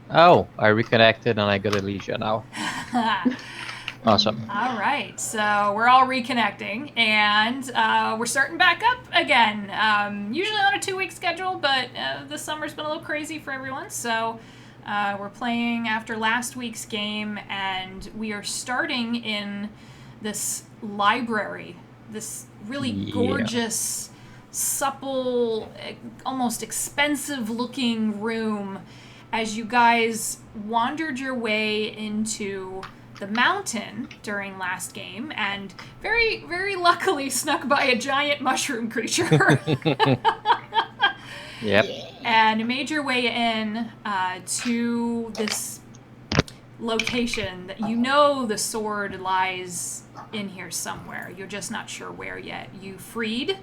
Oh, I reconnected and I got Alicia now. Awesome. All right, so we're all reconnecting and we're starting back up again. Usually on a 2 week schedule, but this summer's been a little crazy for everyone. So we're playing after last week's game, and we are starting in this library, this really Yeah. gorgeous, supple, almost expensive looking room as you guys wandered your way into the mountain during last game and very, very luckily snuck by a giant mushroom creature. Yep. And made your way in to this location that you know the sword lies in here somewhere. You're just not sure where yet. You freed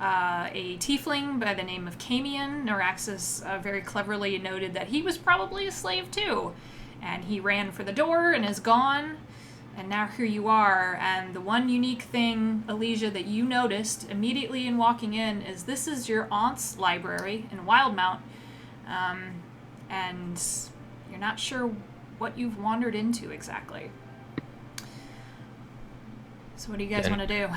a tiefling by the name of Camion. Neuraxis very cleverly noted that he was probably a slave too. And he ran for the door and is gone. And now here you are. And the one unique thing, Elysia, that you noticed immediately in walking in is this is your aunt's library in Wildmount. And you're not sure what you've wandered into exactly. So what do you guys want to do?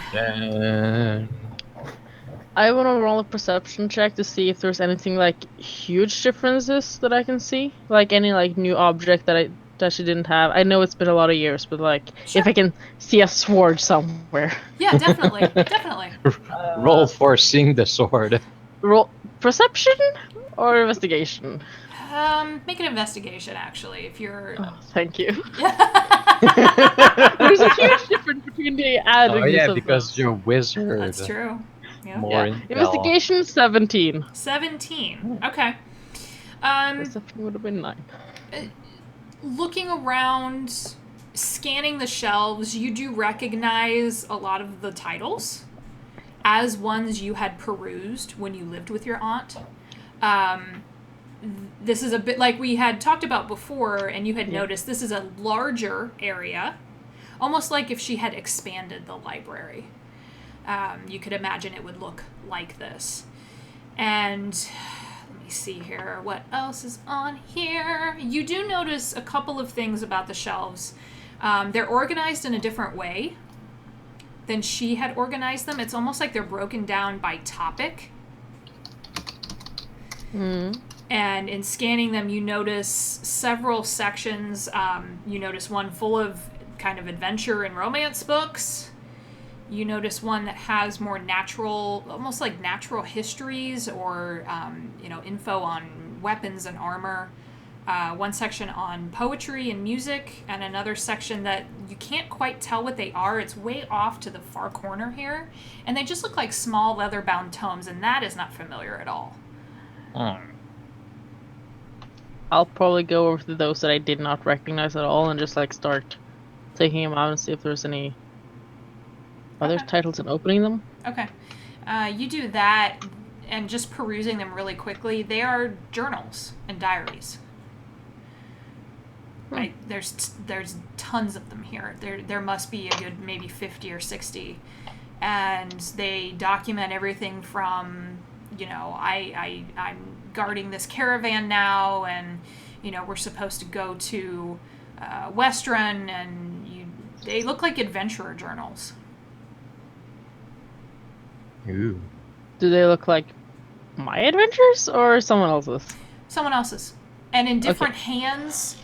I want to roll a perception check to see if there's anything like huge differences that I can see, like any like new object that she didn't have. I know it's been a lot of years, but like Sure. if I can see a sword somewhere. Yeah, definitely. Definitely. Roll for seeing the sword. Roll perception or investigation. Make an investigation, actually, if you're. Oh, thank you. Yeah. There's a huge difference between the Oh adding yeah, of because those. you're a wizard. That's true. Yep. More Yeah, intel. investigation 17. 17. Okay. Um, Perception would have been 9. looking around, scanning the shelves, you do recognize a lot of the titles as ones you had perused when you lived with your aunt. Um, this is a bit like we had talked about before, and you had noticed this is a larger area, almost like if she had expanded the library. You could imagine it would look like this. And let me see here. What else is on here? You do notice a couple of things about the shelves. They're organized in a different way than she had organized them. It's almost like they're broken down by topic. And in scanning them, you notice several sections. You notice one full of kind of adventure and romance books. You notice one that has more natural, almost like natural histories or, info on weapons and armor. One section on poetry and music, and another section that you can't quite tell what they are. It's way off to the far corner here. And they just look like small leather bound tomes, and that is not familiar at all. I'll probably go over to those that I did not recognize at all and just like start taking them out and see if there's any other titles and opening them. Okay. You do that, and just perusing them really quickly, they are journals and diaries. Right? There's tons of them here. There must be a good maybe 50 or 60, and they document everything from I'm guarding this caravan now, and we're supposed to go to Westrun, and they look like adventurer journals. Ooh. Do they look like my adventures or someone else's? Someone else's, and in different hands.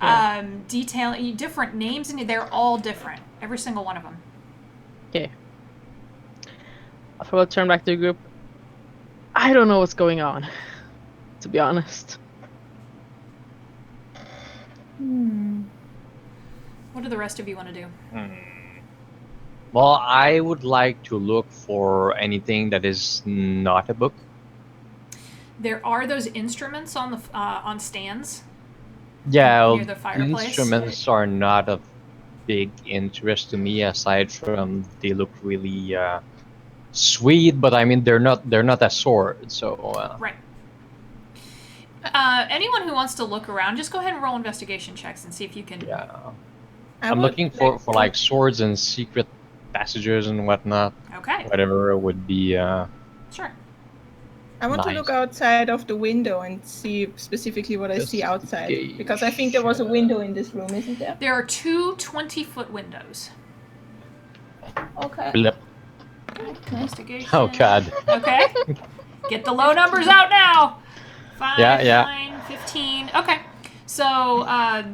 Yeah. Detailing different names, and they're all different. Every single one of them. Okay. I'll probably turn back to the group. I don't know what's going on, to be honest. What do the rest of you want to do? Well, I would like to look for anything that is not a book. There are those instruments on the on stands. Yeah, Near the fireplace. instruments are not of big interest to me, aside from they look really sweet. But I mean, they're not a sword, so. Right. Anyone who wants to look around, just go ahead and roll investigation checks and see if you can. Yeah. I'm looking for like swords and secret passages and whatnot. Okay. Whatever would be. Sure. I want to look outside of the window and see specifically what I see outside. Because I think there was a window in this room, isn't there? There are two 20-foot windows. Okay. Blip. Investigation. Oh god. Okay. Get the low numbers out now. 5, Yeah. 9, 15. Okay. So,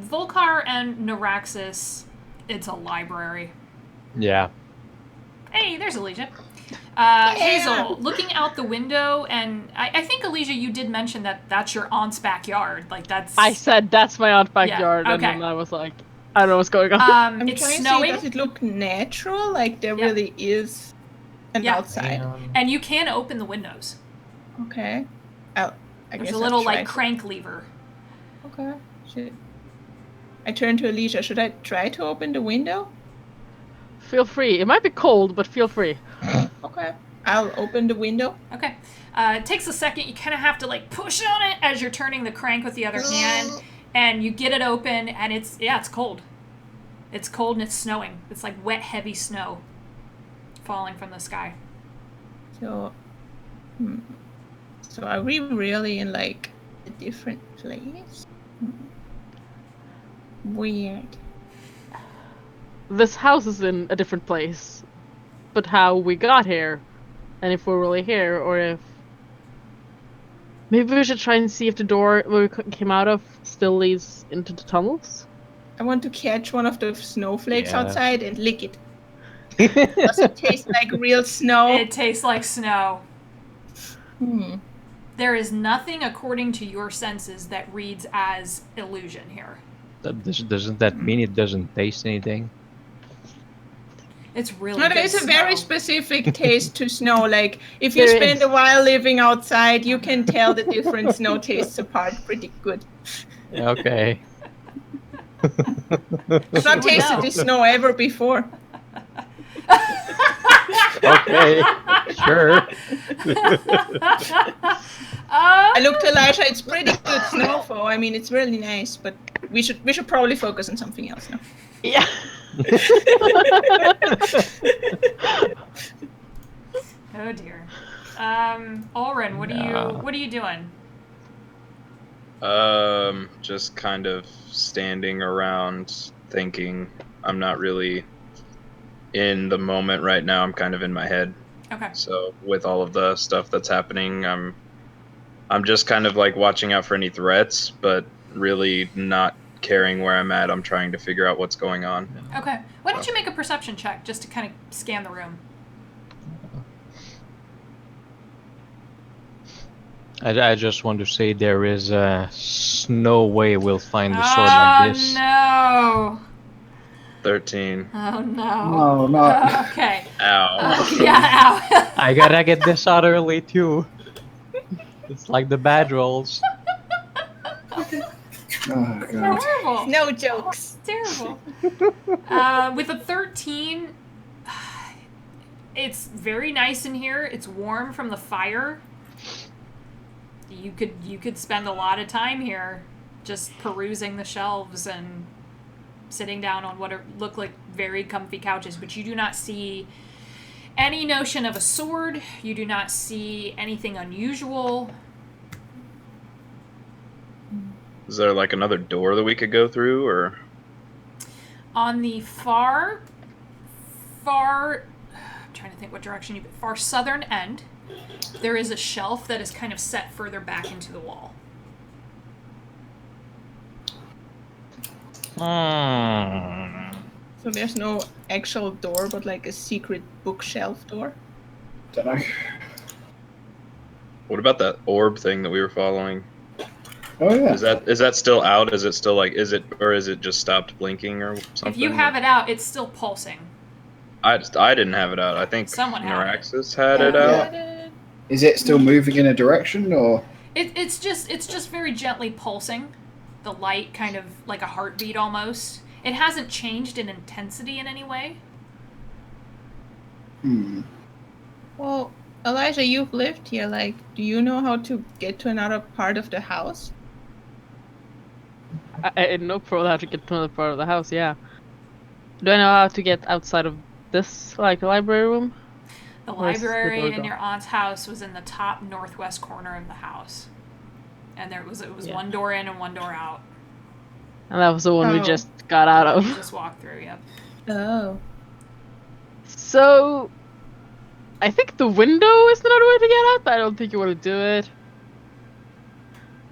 Volcar and Neuraxis, it's a library. Yeah. Hey, there's Elysia. Hazel, looking out the window, and I think, Elysia, you did mention that that's your aunt's backyard. Like, that's... I said that's my aunt's backyard, okay. and then I was like, I don't know what's going on. I'm it's trying snowing. to see, does it look natural? Like there really is an outside? And you can open the windows. Okay. There's a little, like, crank lever. Okay. I turn to Elysia. Should I try to open the window? Feel free. It might be cold, but feel free. Okay. I'll open the window. Okay. It takes a second. You kind of have to, like, push on it as you're turning the crank with the other hand. And you get it open, and it's cold. It's cold and it's snowing. It's like wet, heavy snow falling from the sky. So are we really in, like, a different place? Weird. This house is in a different place. But how we got here, and if we're really here, or if... Maybe we should try and see if the door where we came out of still leads into the tunnels? I want to catch one of the snowflakes outside and lick it. Does it taste like real snow? It tastes like snow. There is nothing, according to your senses, that reads as illusion here. Doesn't that mean it doesn't taste anything? It's really No, good there's a snow. very specific taste to snow. Like, if you spend a while living outside, you can tell the different snow tastes apart pretty good. Okay. I've not tasted this snow ever before. Okay. Sure. I looked to Elijah. It's pretty good snowfall. I mean, it's really nice, but we should probably focus on something else now. Yeah. Oh dear. Ulrin, what are you doing? Just kind of standing around thinking. I'm not really in the moment right now. I'm kind of in my head. Okay. So with all of the stuff that's happening, I'm just kind of like watching out for any threats, but really not caring where I'm at. I'm trying to figure out what's going on. Okay. Why don't you make a perception check just to kind of scan the room? I just want to say there is no way we'll find a sword like this. Oh no! 13. Oh no! No, not. Okay. Ow. Yeah, ow. I gotta get this out early too. It's like the bad rolls. Oh god. Terrible. No jokes. Terrible. With a 13, it's very nice in here. It's warm from the fire. You could spend a lot of time here just perusing the shelves and sitting down on what look like very comfy couches, but you do not see any notion of a sword. You do not see anything unusual. Is there like another door that we could go through, or? On the far, I'm trying to think what direction far southern end, there is a shelf that is kind of set further back into the wall. So there's no actual door, but like a secret bookshelf door. Don't know. What about that orb thing that we were following? Oh yeah. Is that still out? Is it still like is it just stopped blinking or something? If you have it out, it's still pulsing. I didn't have it out. I think Someone had it. Neuraxis had it out. Is it still moving in a direction or? It's just very gently pulsing. The light kind of like a heartbeat almost. It hasn't changed in intensity in any way. Well, Elijah, you've lived here. Like, do you know how to get to another part of the house? I know probably how to get to another part of the house, yeah. Do I know how to get outside of this, like, the library room? The Where's the library door in go? your aunt's house was in the top northwest corner of the house. And it was Yeah. one door in and one door out. And that was the one we Oh. just got out You of. just walk through, yep. Oh. So, I think the window is another way to get out, but I don't think you want to do it.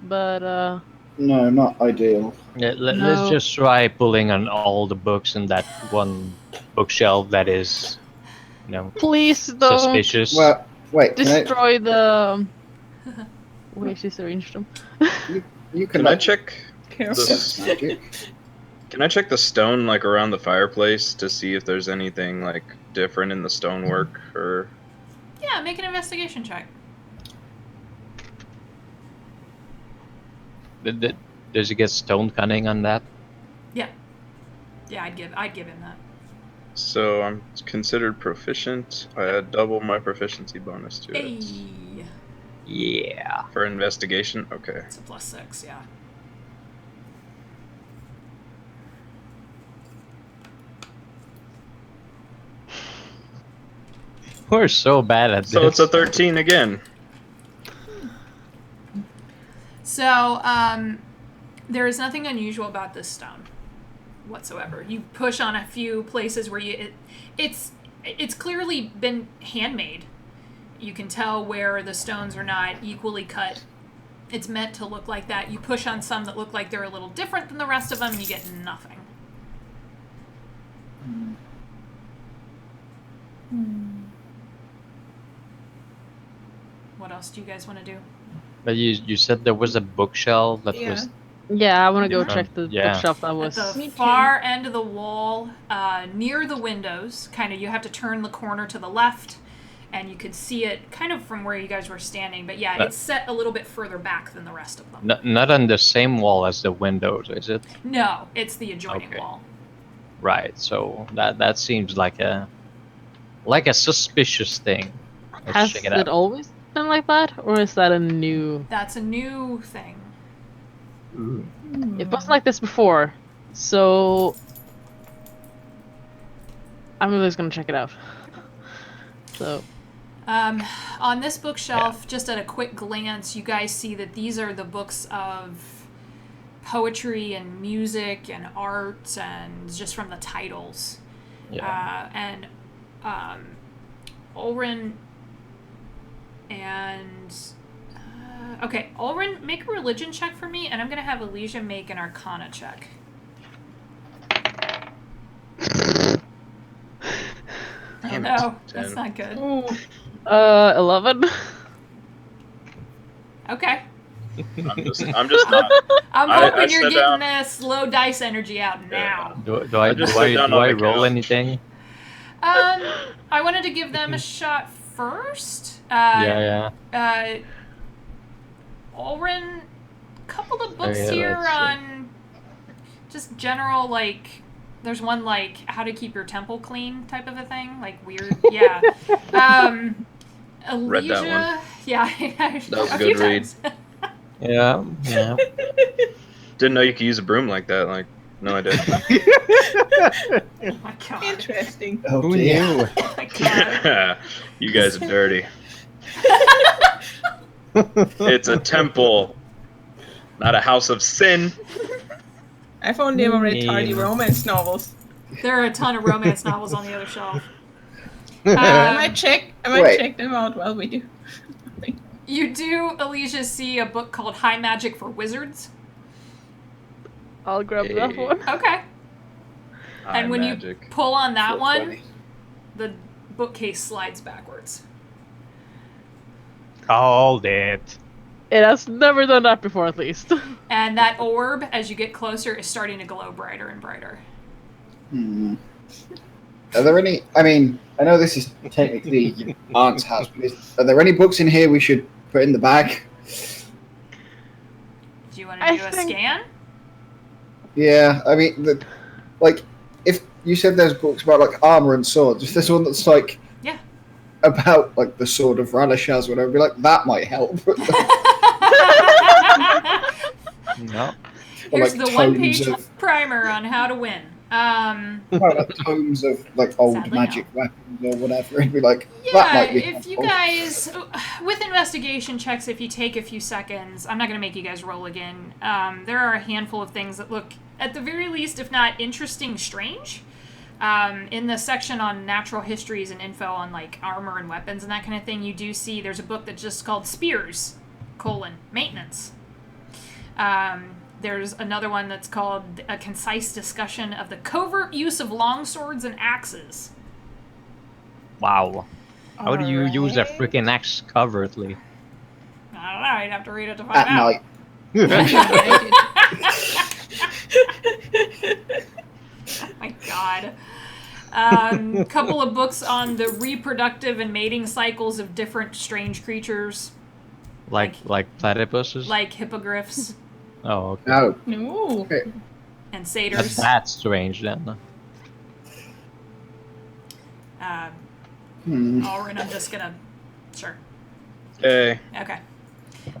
But, No, not ideal. Yeah, let's No. just try pulling on all the books in that one bookshelf that is, please don't suspicious. Well, wait. destroy the way she's arranged them. You can Can I like check Careful. sense magic. Can I check the stone like around the fireplace to see if there's anything like different in the stonework or? Yeah, make an investigation check. Does he get stone cunning on that? Yeah, I'd give him that. So I'm considered proficient. I add double my proficiency bonus to it. Hey, Yeah. For investigation? Okay. it's a +6, yeah. We're so bad at So this. it's a 13 again. So, there is nothing unusual about this stone whatsoever. You push on a few places where it's clearly been handmade. You can tell where the stones are not equally cut. It's meant to look like that. You push on some that look like they're a little different than the rest of them, and you get nothing. What else do you guys want to do? But you said there was a bookshelf that Yeah. was. Yeah, I want to go Different. check the Yeah. bookshelf that At was. the Me too. far end of the wall, near the windows, kind of, you have to turn the corner to the left, and you could see it kind of from where you guys were standing. But yeah, But- it's set a little bit further back than the rest of them. Not on the same wall as the windows, is it? No, it's the adjoining Okay. wall. Right. So that seems like a suspicious thing. Let's Has check it it out. always been like that, or is that a new? That's a new thing. Ooh. It wasn't like this before, so I'm really just gonna check it out. So On this bookshelf, just at a quick glance, you guys see that these are the books of poetry and music and art, and just from the titles. Yeah. And Ulrin and okay, Ulrin, make a religion check for me, and I'm gonna have Alicia make an Arcana check. Damn no, it. that's 10. not good. Oh, 11. Okay, I'm just not. I'm I hoping you're sit getting down. this low dice energy out now. Do I I just sit down do on I the roll couch. anything? I wanted to give them a shot first. Yeah. Ulrin, couple of books yeah, here let's see. on just general, like, there's one like how to keep your temple clean type of a thing, like weird, yeah. Alicia, Read that one. yeah, That was a few good read. times. Yeah. Didn't know you could use a broom like that. Like, no idea. Oh my god, interesting. Oh Who dear. knew? oh my god. You guys are dirty. It's a temple, not a house of sin. I've only ever read tardy Mm. romance novels. There are a ton of romance novels on the other shelf. I might check Wait. them out while we do. You do, Alicia, see a book called High Magic for Wizards. I'll grab that Hey. one. Okay. And when you Magic. pull on that one, 420. the bookcase slides backwards. Called it. It has never done that before, at least. And that orb, as you get closer, is starting to glow brighter and brighter. Hmm. Are there any? I mean, I know this is technically your aunt's house, but are there any books in here we should put in the bag? Do you want to I do a think- scan? Yeah, I mean, like, if you said there's books about like armor and swords, if there's one that's like, Yeah. about like the sword of Ralishaz, whatever, be like that might help. No. Or, Here's like, the one-page tomes of- primer on how to win. Like tomes of like old Sadly, magic weapons or whatever. It'd be like that Yeah, might be if you helpful. guys, with investigation checks, if you take a few seconds, I'm not going to make you guys roll again. There are a handful of things that look, at the very least, if not interesting, strange. In the section on natural histories and info on like armor and weapons and that kind of thing, you do see there's a book that's just called Spears, Maintenance. There's another one that's called A Concise Discussion of the Covert Use of Longswords and Axes. Wow. How do you use a Alright. freaking axe covertly? I don't know, you'd have to read it to find At out. night. Oh my god. Couple of books on the reproductive and mating cycles of different strange creatures, like platypuses? like hippogriffs Oh, okay. No. No. Okay. and satyrs. That's strange then. Alrin, I'm just gonna... Sure. Hey. Okay.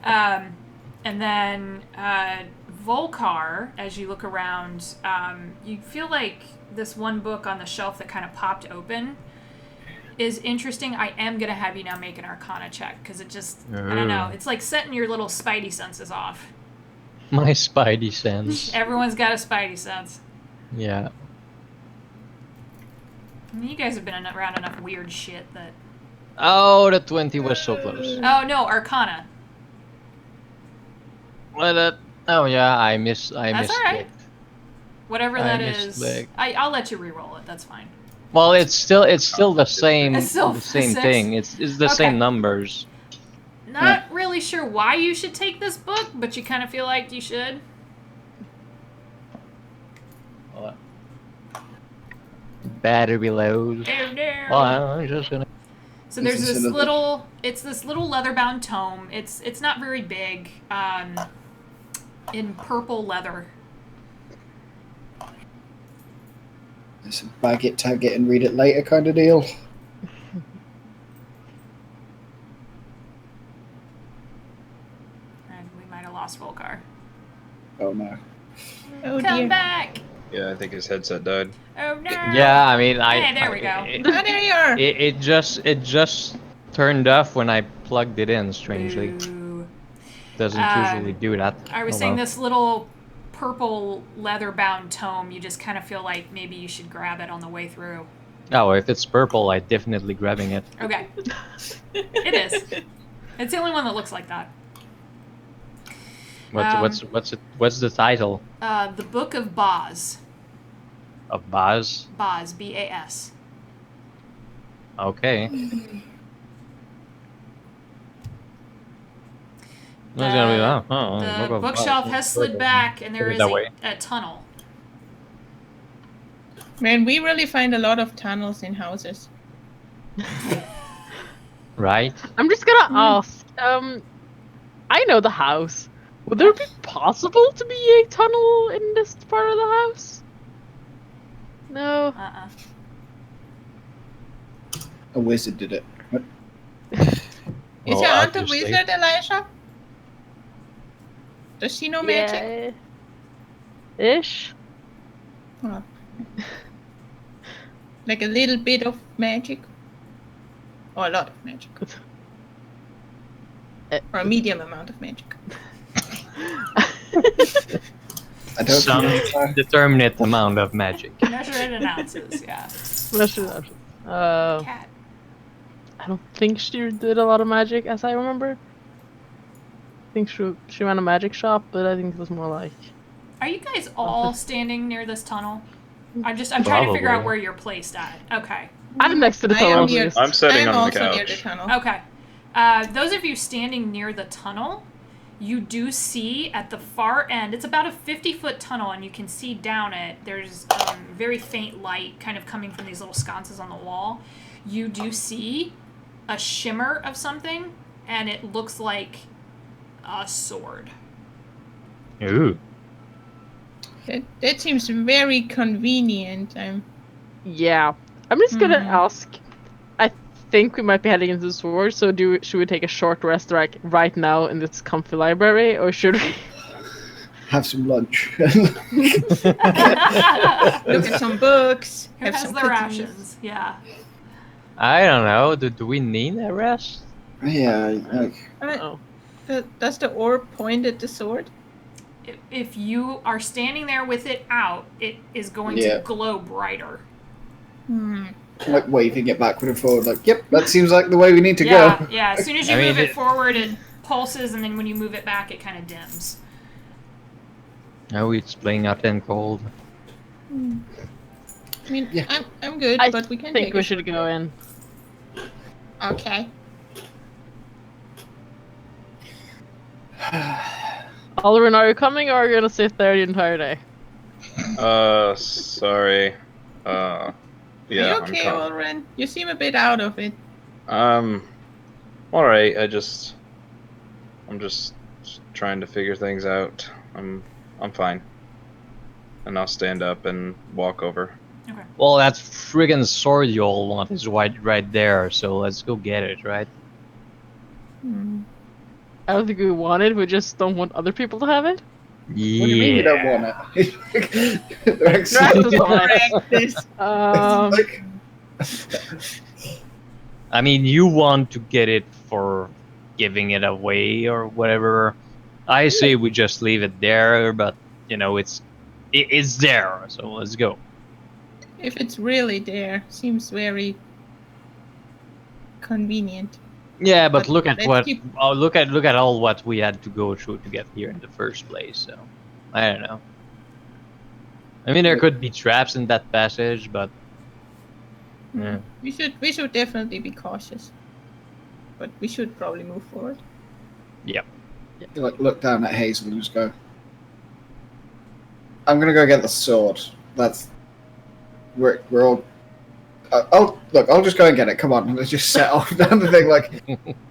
And then Volcar, as you look around, you feel like this one book on the shelf that kind of popped open is interesting. I am going to have you now make an Arcana check, because it just, I don't know, it's like setting your little spidey senses off. My spidey sense. Everyone's got a spidey sense. Yeah. I mean, you guys have been around enough weird shit that... Oh, the 20 was so close. Oh, no, Arcana. Well, oh yeah, I missed. That's all right. it. Whatever I that missed is. leg. I'll let you re-roll it, that's fine. Well, it's still the same It's still the same six? thing. It's the Okay. same numbers. Not really sure why you should take this book, but you kind of feel like you should. Battery lows. Oh, no. Well, I'm just gonna. So there's This is this another- little, it's this little leather-bound tome. It's not very big, in purple leather. It's a bag it, tag it, and read it later kind of deal. And we might have lost Volcar. Oh no. Oh Come dear. back! Yeah, I think his headset died. Oh no! Yeah, I mean, Hey, there we go. Oh, there you are. It just turned off when I plugged it in. Strangely, Boo. doesn't usually do that. I was Oh, saying well. this little purple leather-bound tome, you just kind of feel like maybe you should grab it on the way through. Oh, if it's purple, I'm definitely grabbing it. Okay. It is. It's the only one that looks like that. What's the title? The Book of Baz. Of Baz? Baz, B-A-S. Okay. That's gonna be that. Oh, The Book of bookshelf Baz. has slid back, and there Put it is that way. a tunnel. Man, we really find a lot of tunnels in houses. Right? I'm just gonna ask. I know the house. Would there be possible to be a tunnel in this part of the house? No. Uh-uh. A wizard did it. What? Is Well, your aunt a obviously. wizard, Elijah? Does she know magic? Yeah. Ish. Oh. Like a little bit of magic? Or a lot of magic? Or a medium amount of magic? I don't Some think determinate amount of magic. Measure it in ounces, yeah. Cat. I don't think she did a lot of magic, as I remember. I think she ran a magic shop, but I think it was more like. Are you guys all standing near this tunnel? I'm trying to figure out Probably. where you're placed at. Okay. I'm next to the I am tunnel. near- I'm sitting I'm on the also near the couch. tunnel. Okay. Those of you standing near the tunnel, you do see at the far end, it's about a 50-foot tunnel, and you can see down it, there's very faint light kind of coming from these little sconces on the wall. You do see a shimmer of something, and it looks like a sword. Ooh. That seems very convenient. Yeah. I'm just gonna ask. I think we might be heading into the sword, so should we take a short rest right now in this comfy library, or should we? have some lunch. Look at some books. Who have has some the cookies. rations? Yeah. I don't know. Do we need a rest? Yeah, like, Oh. Does the orb point at the sword? If you are standing there with it out, it is going Yeah. to glow brighter. like waving it backward and forward. Like, yep, that seems like the way we need to Yeah, go. yeah. As soon as you I mean, move it it- forward, it pulses, and then when you move it back, it kind of dims. No, it's playing out in cold. I mean, Yeah. I'm good, I but we can think take we a should short go break. in. Okay. Alrin, are you coming or are you gonna sit there the entire day? Sorry. Yeah, Are you okay, I'm Ulrin? You seem a bit out of it. all right. I'm just trying to figure things out. I'm fine. And I'll stand up and walk over. Well, that friggin' sword you all want is right there, so let's go get it, right? I don't think we want it, we just don't want other people to have it. What do you mean you don't want it? They're Drax is on it. Practice. like, I mean, you want to get it for giving it away or whatever. I say we just leave it there, but you know, it's there, so let's go. If it's really there, seems very convenient. Yeah, but But look at let's what keep- look at all what we had to go through to get here in the first place. So I don't know. I mean, there could be traps in that passage, but yeah. We should definitely be cautious. But we should probably move forward. Yep. like look down at Hazel and just go, I'm gonna go get the sword. That's we're all. Oh, look! I'll just go and get it. Come on, let's just set off down the thing. Like,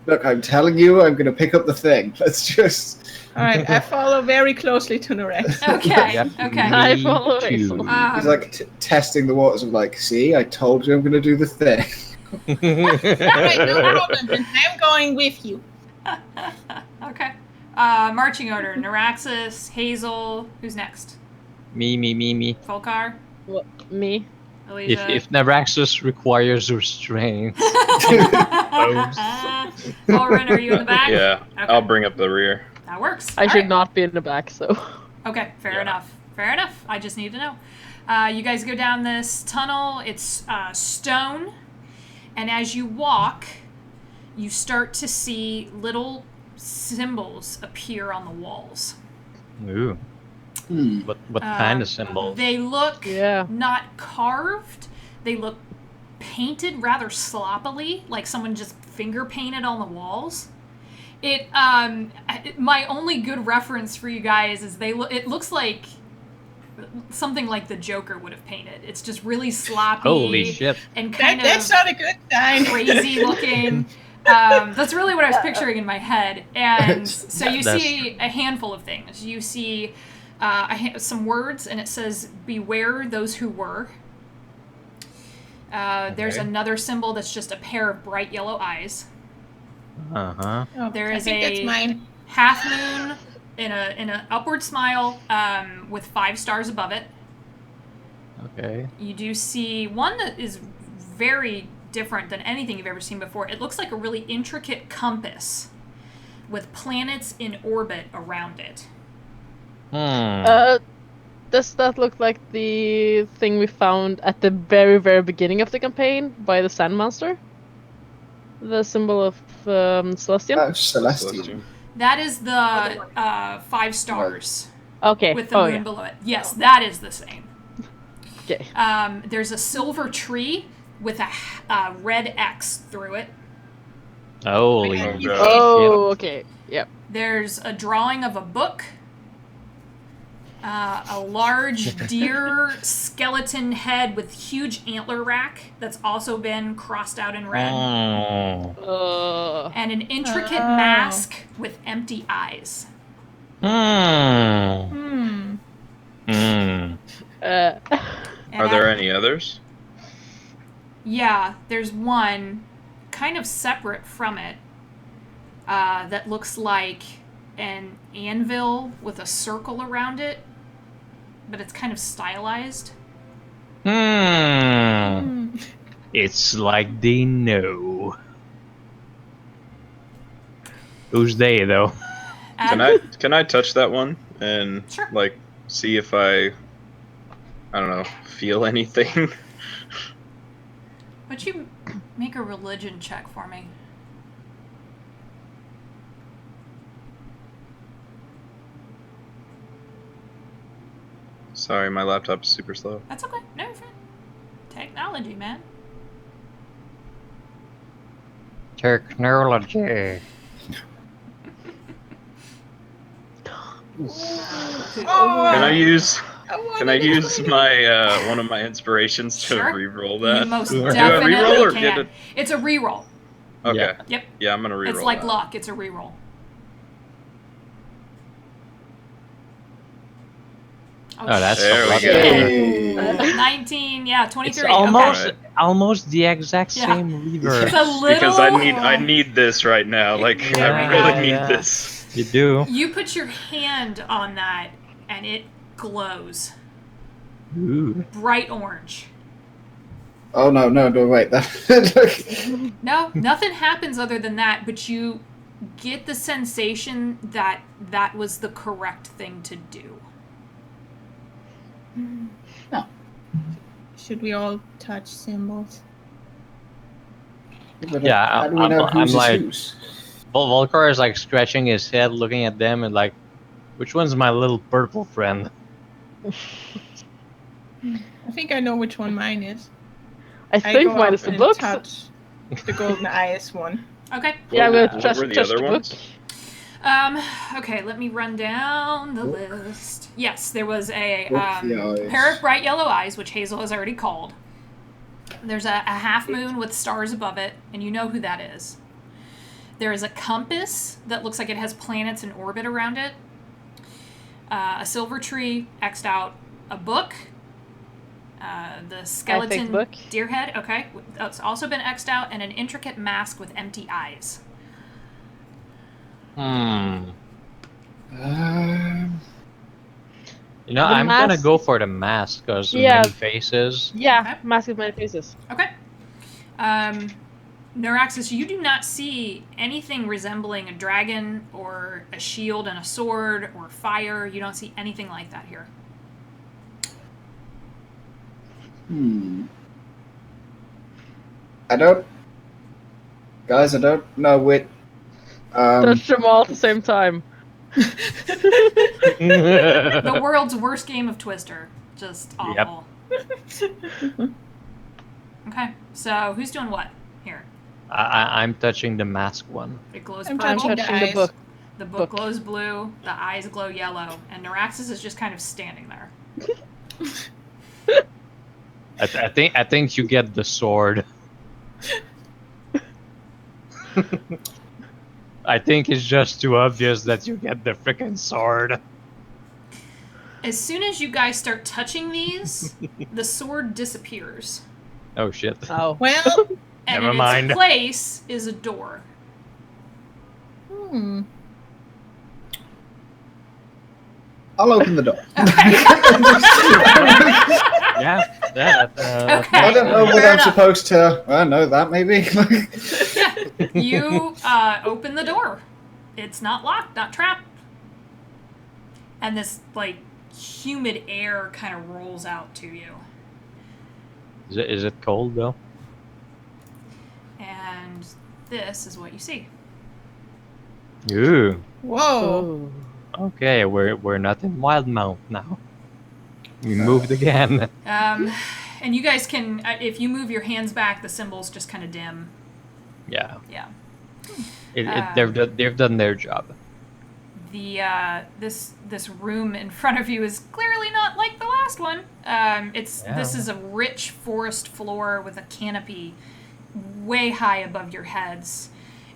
look, I'm telling you, I'm gonna pick up the thing. Let's just. All right, I follow very closely to Narex. Okay, Yep. okay. I Me follow too. Hazel. He's like testing the waters of like, see, I told you I'm gonna do the thing. All right, no problem. Then I'm going with you. Okay. Marching order: Naraxis, Hazel. Who's next? me. Volkar, What, me? Alicia. If Naraxus requires restraint. Ulrin, are you in the back? Yeah, Okay. I'll bring up the rear. That works. I All should right. not be in the back, so. Okay, fair Yeah. enough. Fair enough. I just need to know. You guys go down this tunnel. It's stone. And as you walk, you start to see little symbols appear on the walls. Ooh. What kind of symbols? They look Yeah. not carved. They look painted rather sloppily, like someone just finger painted on the walls. My only good reference for you guys is it looks like something like the Joker would have painted. It's just really sloppy. Holy shit. And kind That's of not a good sign. crazy looking. That's really what I was picturing in my head. And so you That's see a handful of things. You see some words, and it says, "Beware those who were." There's Okay. another symbol that's just a pair of bright yellow eyes. Uh-huh. Oh, There I is think that's a mine. half moon in a upward smile with 5 stars above it. Okay. You do see one that is very different than anything you've ever seen before. It looks like a really intricate compass with planets in orbit around it. Does that look like the thing we found at the very, very beginning of the campaign by the Sand Monster? The symbol of Celestian? Celestian. That is the 5 stars Okay. with the moon yeah. below it. Yes, that is the same. Okay. There's a silver tree with a red X through it. Holy Oh, shit. God. Oh, okay. Yep. There's a drawing of a book. A large deer skeleton head with huge antler rack that's also been crossed out in red. Oh. And an intricate mask with empty eyes. Hmm. And Are there any others? Yeah, there's one kind of separate from it that looks like an anvil with a circle around it, but it's kind of stylized. It's like they know. Who's they, though? Can I touch that one and Sure. like see if I don't know, feel anything? Would you make a religion check for me? Sorry, my laptop's super slow. That's okay. No, you're fine. Technology, man. Technology. Can I use my one of my inspirations to Sure. re-roll You that? most Do I definitely re-roll or can. get it? It's a reroll. Okay. Yep. Yeah, I'm gonna re-roll. It's like that. luck. It's a reroll. Oh, that's There we so go. Hey. 19, yeah, 23. It's almost, Okay. almost the exact Yeah. same reverse. It's a little. Because I need this right now. Like I Yeah, really need yeah. this. You do. You put your hand on that, and it glows Ooh. bright orange. Oh no, wait. No, nothing happens other than that, but you get the sensation that that was the correct thing to do. Should we all touch symbols? Yeah, How do we know I'm who's like- whose? Volcar is like scratching his head, looking at them, and like, which one's my little purple friend? I think I know which one mine is. I think go mine up is the and books. touch the golden eyes one. Okay. Yeah, I'm What gonna were the touch other the book. ones? Okay, let me run down the list. Yes, there was a Book the eyes. pair of bright yellow eyes, which Hazel has already called. There's a half moon with stars above it, and you know who that is. There is a compass that looks like it has planets in orbit around it. A silver tree X'd out. A book. The skeleton book. deer head. Okay, it's also been X'd out, and an intricate mask with empty eyes. Hmm. Um, You know, The I'm gonna mask- go for the mask because Yeah. many faces. Yeah, Okay. mask with many faces. Okay. Neuraxis, you do not see anything resembling a dragon or a shield and a sword or fire. You don't see anything like that here. I don't. Guys, I don't know which. Touch them all at the same time. The world's worst game of Twister. Just awful. Okay, so who's doing what here? I'm touching the mask one. It glows I'm purple. I'm touching touching the the eyes. book. The book book. glows blue. The eyes glow yellow. And Neuraxis is just kind of standing there. I think you get the sword. I think it's just too obvious that you get the freaking sword. As soon as you guys start touching these, the sword disappears. Oh shit. Oh. Well, And Never in mind. its place is a door. I'll open the door. Yeah. Yeah. Okay. I don't know what Fair I'm enough. supposed to. I know that maybe. Yeah. You open the door. It's not locked, not trapped. And this, like, humid air kind of rolls out to you. Is it cold though? And this is what you see. Ooh. whoa. Okay, we're not in Wildmount now. We moved again. And you guys can, if you move your hands back, the symbols just kind of dim. Yeah. Yeah. They've done their job. The this room in front of you is clearly not like the last one. This is a rich forest floor with a canopy way high above your heads,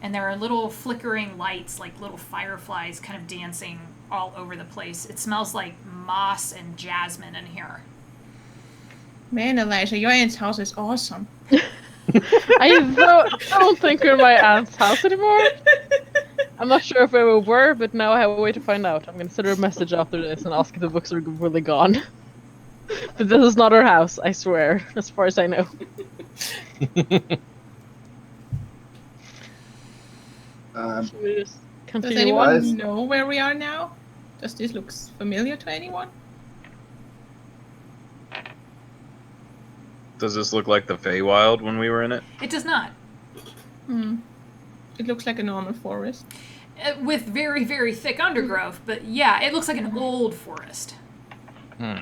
and there are little flickering lights like little fireflies kind of dancing all over the place. It smells like moss and jasmine in here. Man, Elijah, your aunt's house is awesome. I don't think we're in my aunt's house anymore. I'm not sure if we were, but now I have a way to find out. I'm gonna send her a message after this and ask if the books are really gone. But this is not her house, I swear, as far as I know. Should we just Does continue anyone on? Guys? know where we are now? Does this look familiar to anyone? Does this look like the Feywild when we were in it? It does not. It looks like a normal forest. With very, very thick undergrowth, but yeah, it looks like an old forest. Oh.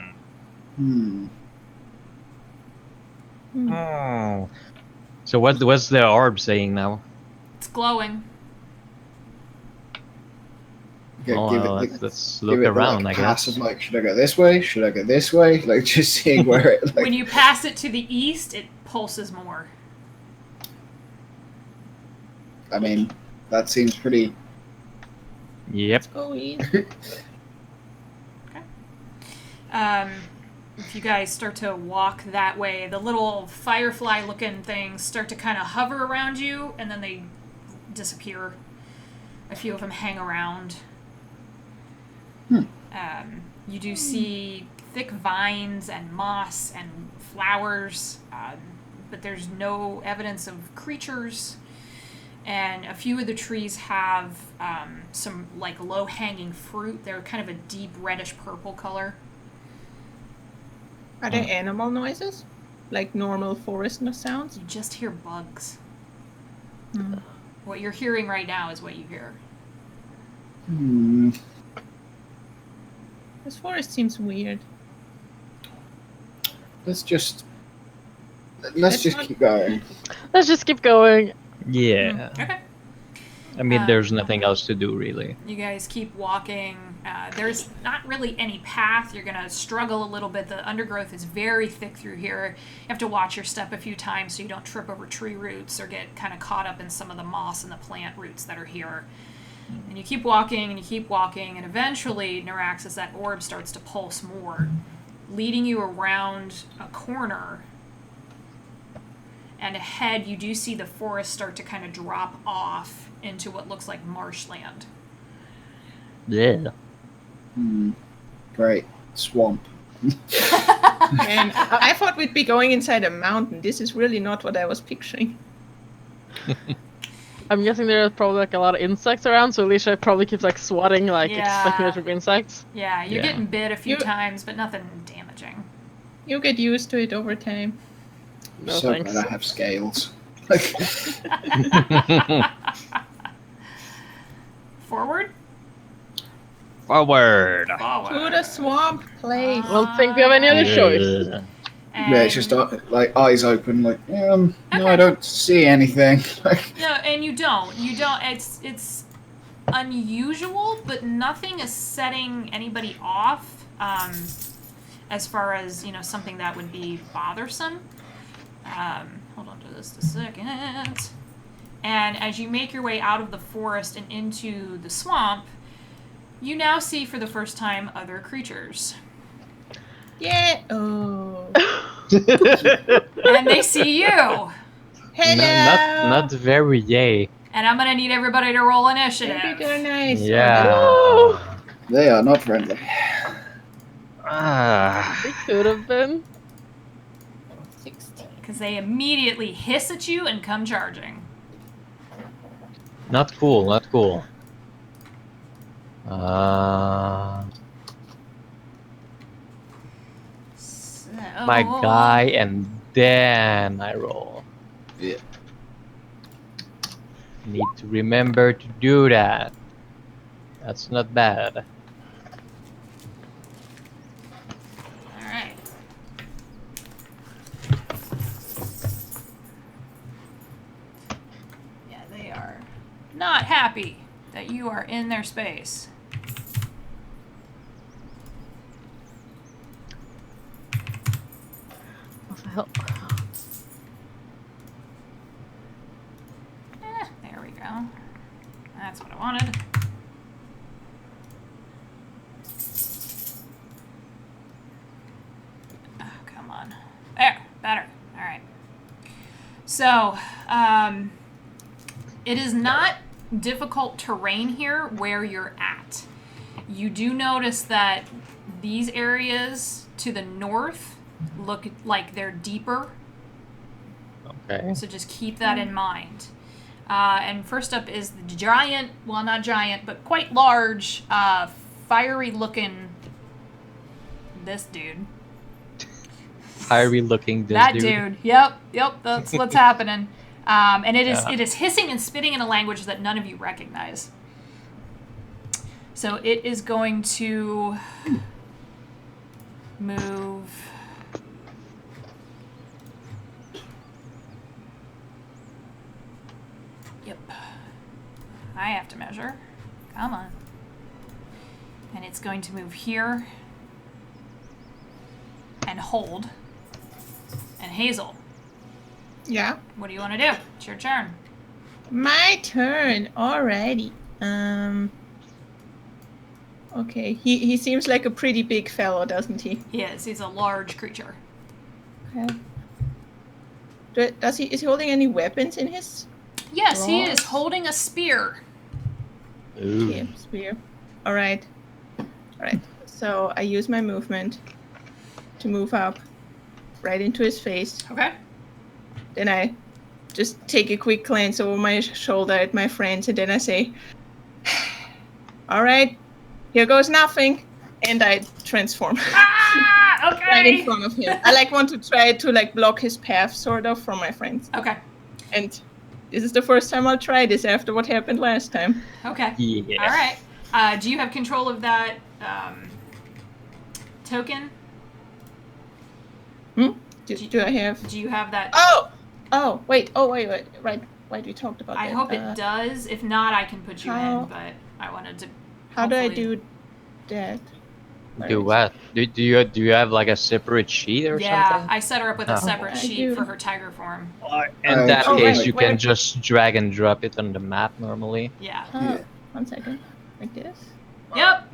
So what's the orb saying now? It's glowing. Okay, Oh, give well, it, let's give look it the, around, like, I pass guess. of, like, should I go this way? Should I go this way? Like, just seeing where it, like... When you pass it to the east, it pulses more. I mean, that seems pretty... Yep. Go eat. If you guys start to walk that way, the little firefly-looking things start to kind of hover around you, and then they disappear. A few of them hang around. You do see thick vines and moss and flowers, but there's no evidence of creatures. And a few of the trees have some like low-hanging fruit. They're kind of a deep reddish purple color. Are there animal noises? Like normal forest sounds? You just hear bugs. What you're hearing right now is what you hear. This forest seems weird. Let's just Let's keep going. Let's just keep going. Yeah. Okay. I mean, there's nothing else to do, really. You guys keep walking. There's not really any path. You're going to struggle a little bit. The undergrowth is very thick through here. You have to watch your step a few times so you don't trip over tree roots or get kind of caught up in some of the moss and the plant roots that are here. And you keep walking and you keep walking, and eventually, Naraxis, that orb starts to pulse more, leading you around a corner. And ahead, you do see the forest start to kind of drop off into what looks like marshland. Yeah. Great. Swamp. And I thought we'd be going inside a mountain. This is really not what I was picturing. I'm guessing there are probably like a lot of insects around, so Alicia probably keeps like swatting, like Yeah. expecting there to be insects. Yeah, you're Yeah. getting bit a few You- times, but nothing damaging. You get used to it over time. No so thanks. glad I have scales. Like, Forward? Forward. To the swamp place. I don't think we have any other choice. Yeah. yeah, it's just like eyes open. Like, no, I don't see anything. Like, No, and you don't. You don't. It's unusual, but nothing is setting anybody off. As far as something that would be bothersome. Hold on to this a second. And as you make your way out of the forest and into the swamp, you now see for the first time other creatures. Yeah. Oh. And they see you. Hello. Not very yay. And I'm gonna need everybody to roll initiative. Maybe they're nice. Yeah. they are not friendly. Ah. It could have been. 16. Because they immediately hiss at you and come charging. Not cool. Not cool. So, My guy, and then I roll. Yeah. Need to remember to do that. That's not bad. Alright. Yeah, they are not happy that you are in their space. What the hell? There we go. That's what I wanted. Oh, come on. There, better. Alright. So, it is not difficult terrain here where you're at. You do notice that these areas to the north look like they're deeper. Okay. So just keep that in mind. And first up is the giant, well, not giant, but quite large, fiery looking, this dude. Fiery looking That dude. Yep, that's what's happening. And it is hissing and spitting in a language that none of you recognize. So it is going to move. Yep. I have to measure. Come on. And it's going to move here and hold. And Hazel, Yeah. what do you want to do? It's your turn. My turn already. Okay. He seems like a pretty big fellow, doesn't he? He is. He's a large creature. Okay. Is he holding any weapons in his? Yes, he Claws? is holding a spear. Ooh. Okay, spear. All right. So I use my movement to move up right into his face. Okay. Then I just take a quick glance over my shoulder at my friends, and then I say, "All right, here goes nothing," and I transform Ah, okay. right in front of him. I want to try to block his path, sort of, from my friends. Okay. And this is the first time I'll try this after what happened last time. Okay. Yeah. All right. Do you have control of that token? Do I have? Do you have that? Oh, wait. Right. We talked about I that. hope it does. If not, I can put you how- in. But I wanted to. How do I hopefully- do that? Do what? Do you have like a separate sheet or Yeah, something? I set her up with a Oh. separate I sheet do. for her tiger form. In that Oh, case, wait, you can just drag and drop it on the map normally. Yeah. Yeah. 1 second. Like this. Yep.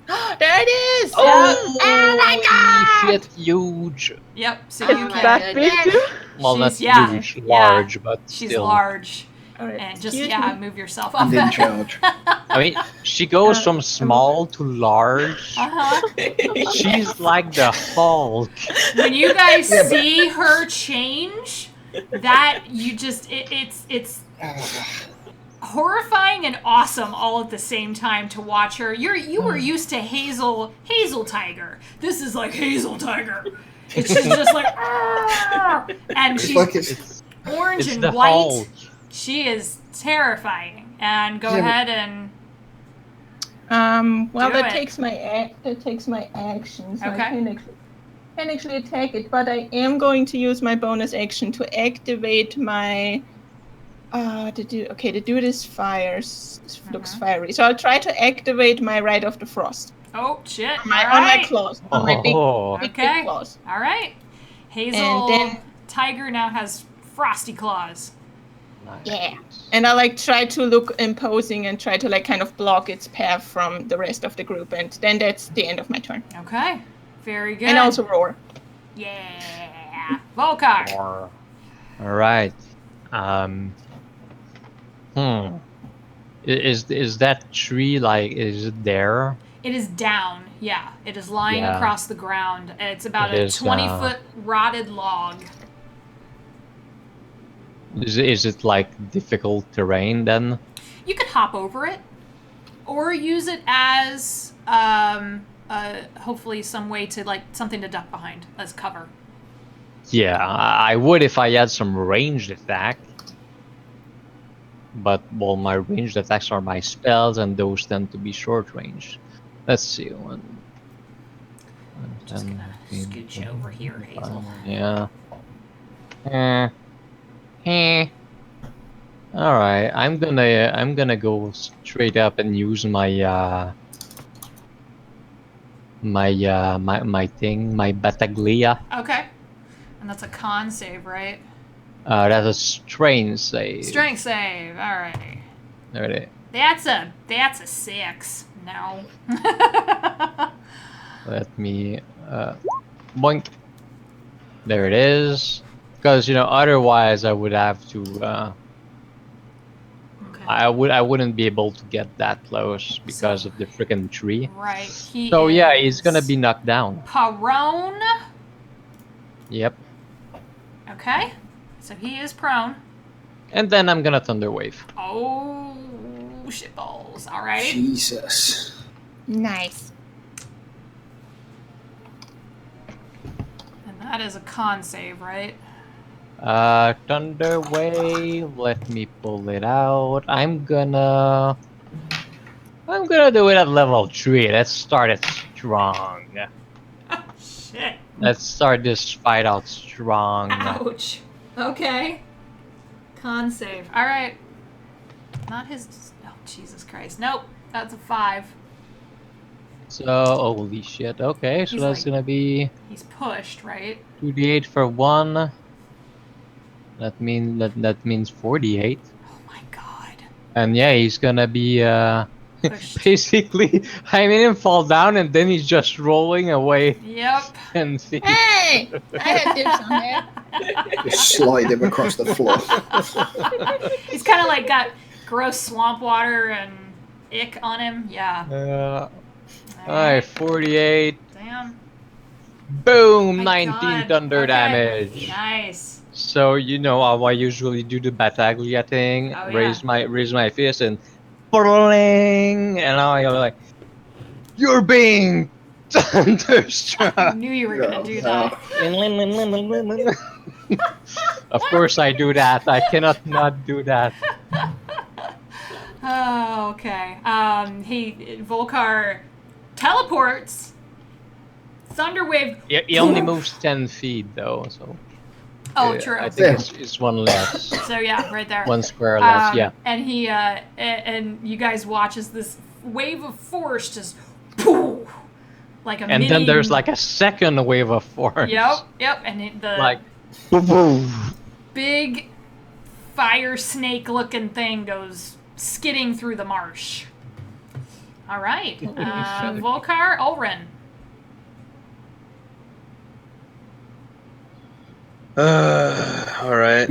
There it is! Oh my God! Shit, huge. Yep. So Oh you It's my can. that big too? Well, not She's- yeah, huge, yeah. large, but She's still. large. Alright, And just excuse me. move yourself And in up. charge. I mean, she goes from small to large. Uh-huh. She's like the Hulk. When you guys Yeah, but- see her change, that you just it's horrifying and awesome all at the same time to watch her. You were used to Hazel Tiger. This is like Hazel Tiger. It's just like "Arr!" and It's she's like it's. It's, orange it's and the white. Hulk. She is terrifying. And go Yeah, but- ahead and Well, Do that it. takes my action, so Okay. I can actually attack it, but I am going to use my bonus action to activate my the dude is fires looks fiery. So I'll try to activate my Rite of the Frost. oh shit. On my All right. claws. On my big Oh, Okay. claws. All right. Hazel And then- Tiger now has frosty claws. nice. Yeah. And I try to look imposing and try to kind of block its path from the rest of the group, and then that's the end of my turn. Okay. Very good. And also roar. Yeah. Volkar. All right. Is that tree is it there? It is down. Yeah. It is lying Yeah. across the ground. It's about It a is, 20-foot rotted log. Is it difficult terrain then? You could hop over it or use it as hopefully some way to something to duck behind as cover. Yeah, I would if I had some ranged attack. But well, my ranged attacks are my spells, and those tend to be short range. Let's see. Just gonna scoot you over here, Hazel. Yeah. All right, I'm gonna go straight up and use my my thing, my Bataglia. Okay. And that's a con save, right? That's a strength save. Strength save. Alrighty. There it is. That's a 6. No. Let me boink. There it is. Because otherwise I would have to I wouldn't be able to get that close because So- of the freaking tree. Right. He So is yeah, he's gonna be knocked down. prone. Yep. Okay. So he is prone. And then I'm gonna thunder wave. Oh, shitballs. Alrighty. Jesus. Nice. And that is a con save, right? Thunder wave. Let me pull it out. I'm gonna do it at level 3. Let's start it strong. Shit. Let's start this fight out strong. Ouch. Okay. Con save. Alright. Not his. Oh, Jesus Christ. Nope. That's a 5. So holy shit. Okay, so He's that's like- gonna be He's pushed, right? 2d8 for 1. That means 48. Oh my god. And yeah, he's gonna be Pushed. basically I made him fall down and then he's just rolling away Yep. 10 feet. Hey! I had dibs on that. Just slide him across the floor. He's kind of like got gross swamp water and ick on him. Yeah. Alright, 48. Damn. Boom! My 19 God. thunder Okay. damage. Nice. So you know how I usually do the Battaglia thing, Oh, raise my fist and bling, and now you're like, you're being I thunderstruck. knew you were gonna No, do no. that. Of course I do that. I cannot not do that. Oh, okay. Volcar teleports. Thunderwave. He only moves 10 feet though, so Oh, yeah, true. I think it's one less, So yeah, right there. one square less. Yeah. And he and you guys watch as this wave of force just poof, like a And mini. then there's like a second wave of force. Yep, and the Like, boom. big fire snake looking thing goes skidding through the marsh. All right, Volcar, Ulrin. All right.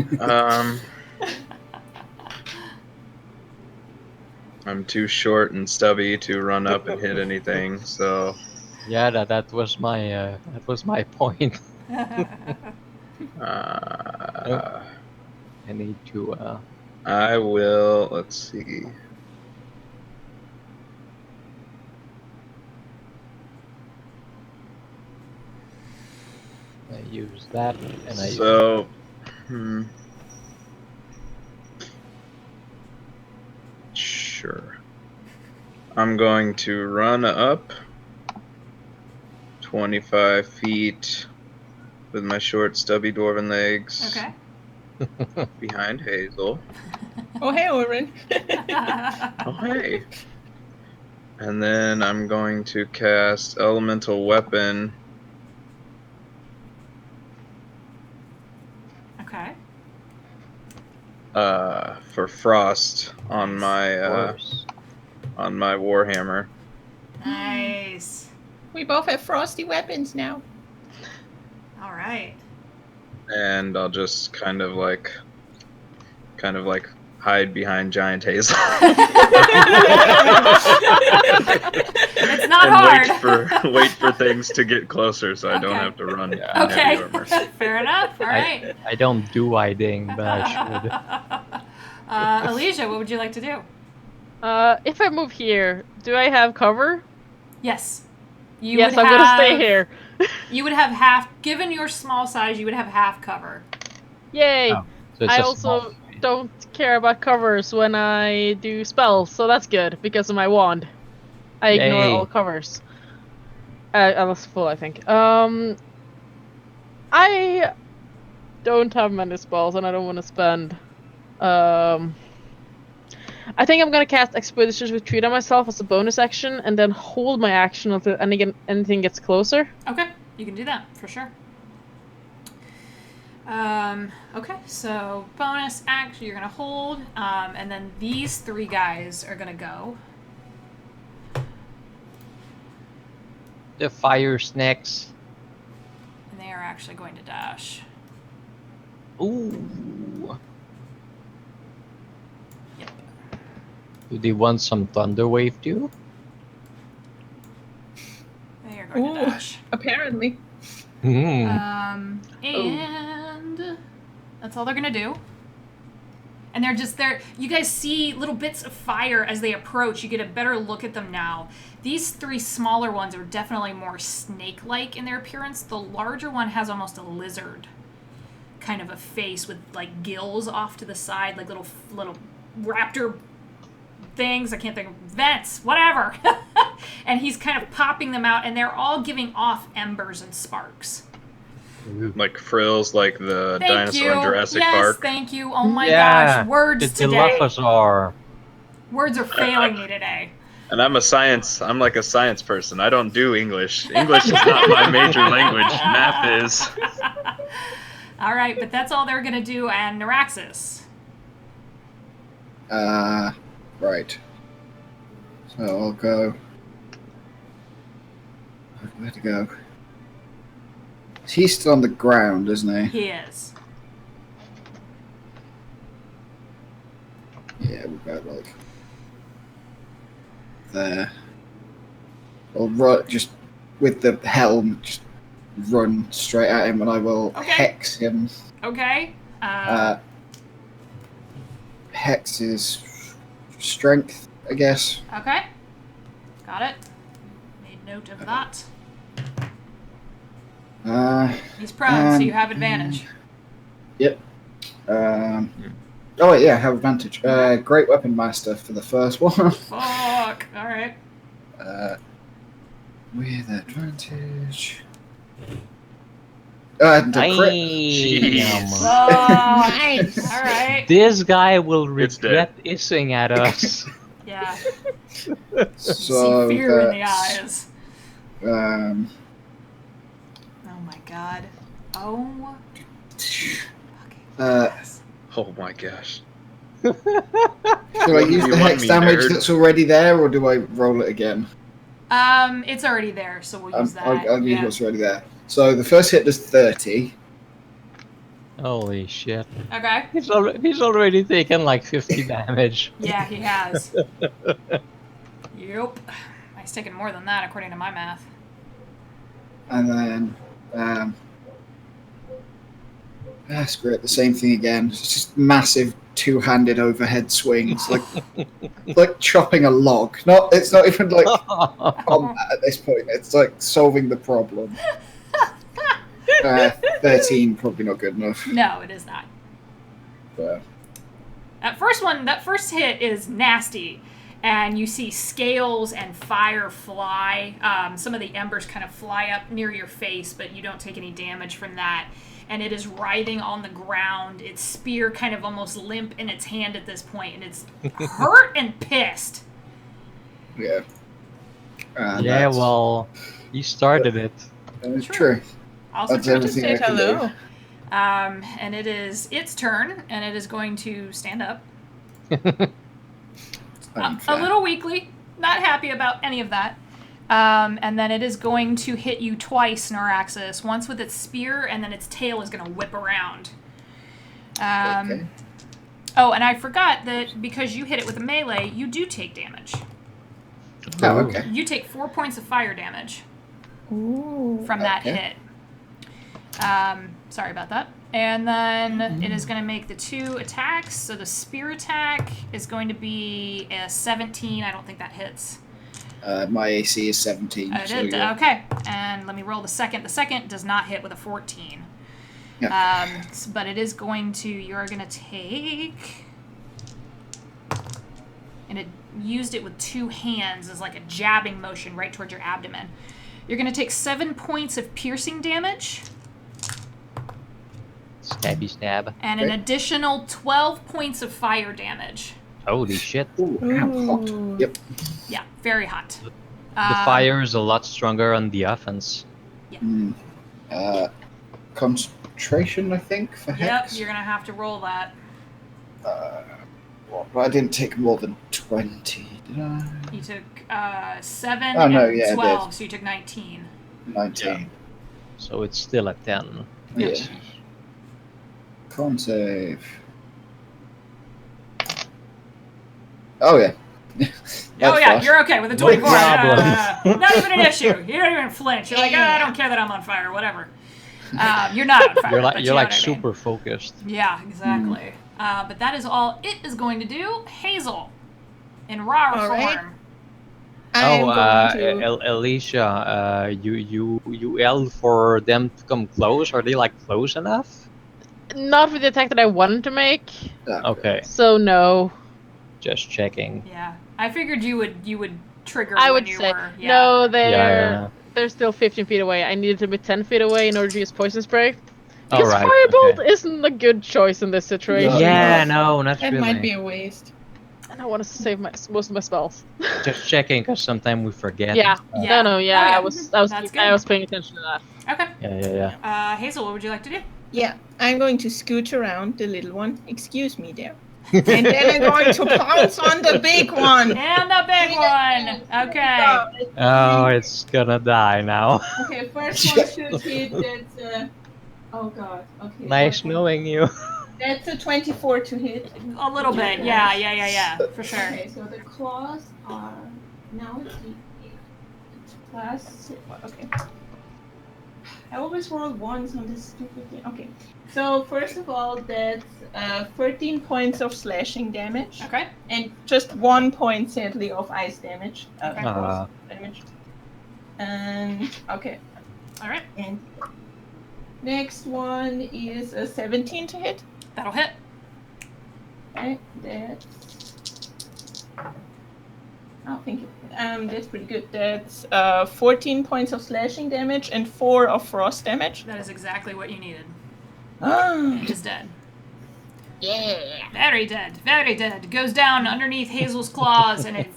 I'm too short and stubby to run up and hit anything, so Yeah, that was my point. uh, I need to I will. Let's see. use that and I So, sure. I'm going to run up 25 feet with my short, stubby dwarven legs Okay. behind Hazel. Oh, hey, Oren. Oh, hey. And then I'm going to cast Elemental Weapon. Okay. For Frost on Nice. my Warhammer. Nice. We both have frosty weapons now. All right. And I'll just kind of like hide behind Giant Hazel. It's not and hard. wait for things to get closer so I don't Okay. have to run. in Okay. heavy armor. Fair enough. All right. I don't do hiding, but I should. Alicia, what would you like to do? If I move here, do I have cover? Yes. You Yes, would I'm gonna stay have- here. You would have half. Given your small size, you would have half cover. Yay! Oh, so it's I a also small- don't care about covers when I do spells, so that's good because of my wand. I ignore Yay. all covers. Unless full, I think. I don't have many spells, and I don't want to spend. I think I'm gonna cast Expeditious Retreat on myself as a bonus action, and then hold my action until anything gets closer. Okay, you can do that for sure. Okay, so bonus action, you're gonna hold, and then these 3 guys are gonna go. The fire snakes. And they are actually going to dash. Ooh. Yep. Do they want some thunder wave too? They are going to Ooh. dash. Apparently. Hmm. And that's all they're gonna do. And they're just there. You guys see little bits of fire as they approach. You get a better look at them now. These 3 smaller ones are definitely more snake-like in their appearance. The larger one has almost a lizard kind of a face with like gills off to the side, like little raptor things. I can't think of vents, whatever. And he's kind of popping them out, and they're all giving off embers and sparks. Like frills, like the Thank dinosaur you. in Jurassic yes, Park. thank you. Oh my Yeah, gosh, words the today. Dilophosaur. Words are failing me today. And I'm like a science person. I don't do English. English is not my major language. Math is. All right, but that's all they're gonna do. And Neuraxis. Right. So I'll go. Where to go? He's still on the ground, isn't he? He is. Yeah, we'll go like there. I'll just with the helm, just run straight at him, and I will Okay. hex him. Okay. Hex is strength, I guess. Okay. Got it. Made note of that. He's prone, so you have advantage. Yep. Oh wait, yeah, I have advantage. Great weapon master for the first one. Fuck. All right. With advantage. The crit. Jeez. Fuck. Nice. All right. This guy will It's regret hissing at us. Yeah. So See fear in the that's, eyes. Oh my god. Oh. Oh my gosh. Do I use You the want hex me, damage nerd? that's already there, or do I roll it again? It's already there, so we'll use that. I'll use yeah. what's already there. So the first hit does 30. Holy shit. Okay. He's already taken like 50 damage. Yeah, he has. Yep. He's taken more than that, according to my math. And then, screw it, the same thing again. It's just massive two-handed overhead swings, like chopping a log. It's not even like combat at this point. It's like solving the problem. 13, probably not good enough. No, it is not. But, That first hit is nasty. And you see scales and fire fly. Some of the embers kind of fly up near your face, but you don't take any damage from that. And it is writhing on the ground. Its spear kind of almost limp in its hand at this point, and it's hurt and pissed. yeah. Yeah, well, he started it. It's true. Also That's true. everything I Say can do. hello. And it is its turn, and it is going to stand up. A Unfair. little weakly. Not happy about any of that. And then it is going to hit you twice, Neuraxis. Once with its spear, and then its tail is going to whip around. Okay. Oh, and I forgot that because you hit it with a melee, you do take damage. Oh, okay. You take 4 points of fire damage Ooh. from that Okay. hit. Sorry about that. And then it is going to make the 2 attacks. So the spear attack is going to be a 17. I don't think that hits. My AC is 17. So yeah. Okay, and let me roll the second. The second does not hit with a 14. Yeah. But it is going to, you're going to take, and it used it with 2 hands as like a jabbing motion right towards your abdomen. You're going to take 7 points of piercing damage. Stabby stab. And an additional 12 points of fire damage. Holy shit. Ooh, ow, hot. Ooh. Yep. Yeah, very hot. The fire is a lot stronger on the offense. Concentration, I think, for Yep, hex. you're going to have to roll that. Well, I didn't take more than 20, did I? You took 7 Oh, no, and yeah, I 12, did. so you took 19. 19. So it's still a 10. Yeah. Con save. Oh, yeah. That's yeah, fast. you're okay with a No 24. problem. Not even an issue. You don't even flinch. You're like, oh, I don't care that I'm on fire, whatever. You're not on fire. You're but like you know what I mean. super focused. Yeah, exactly. But that is all it is going to do. Hazel, in raw All form. right. I'm going to. Alicia, you yelled for them to come close. Are they like close enough? Not with the attack that I wanted to make. Okay, So no. just checking. Yeah, I figured you would trigger I when would you say were. Yeah. no. Yeah. They're still 15 feet away. I needed to be 10 feet away in order to use poison spray. All Because right. firebolt Okay. isn't a good choice in this situation. Yeah, no, not That really. might be a waste. And I want to save most of my spells. Just checking, because sometimes we forget. Yeah. Yeah. No, Oh, yeah. yeah. I was That's good. I was paying attention to that. Okay. Yeah. Hazel, what would you like to do? Yeah, I'm going to scoot around the little one. Excuse me there. And then I'm going to pounce on the big one. And a big one. Okay. Oh, it's gonna die now. Okay, first one should hit. That's oh god. Okay. Nice okay. knowing you. That's a 24 to hit. A little bit. Yeah. For sure. Okay, so the claws are now it's plus. Okay. I always roll ones on this stupid thing. Okay, so first of all, that's 13 points of slashing damage, Okay. and just 1 point, sadly, of ice damage. Okay. Frost damage. And okay, All right. and next one is a 17 to hit. That'll hit. Okay, that's. Oh, thank you. That's pretty good. That's 14 points of slashing damage and 4 of frost damage. That is exactly what you needed. Ah. It is dead. Yeah. Very dead. Very dead. Goes down underneath Hazel's claws, and it,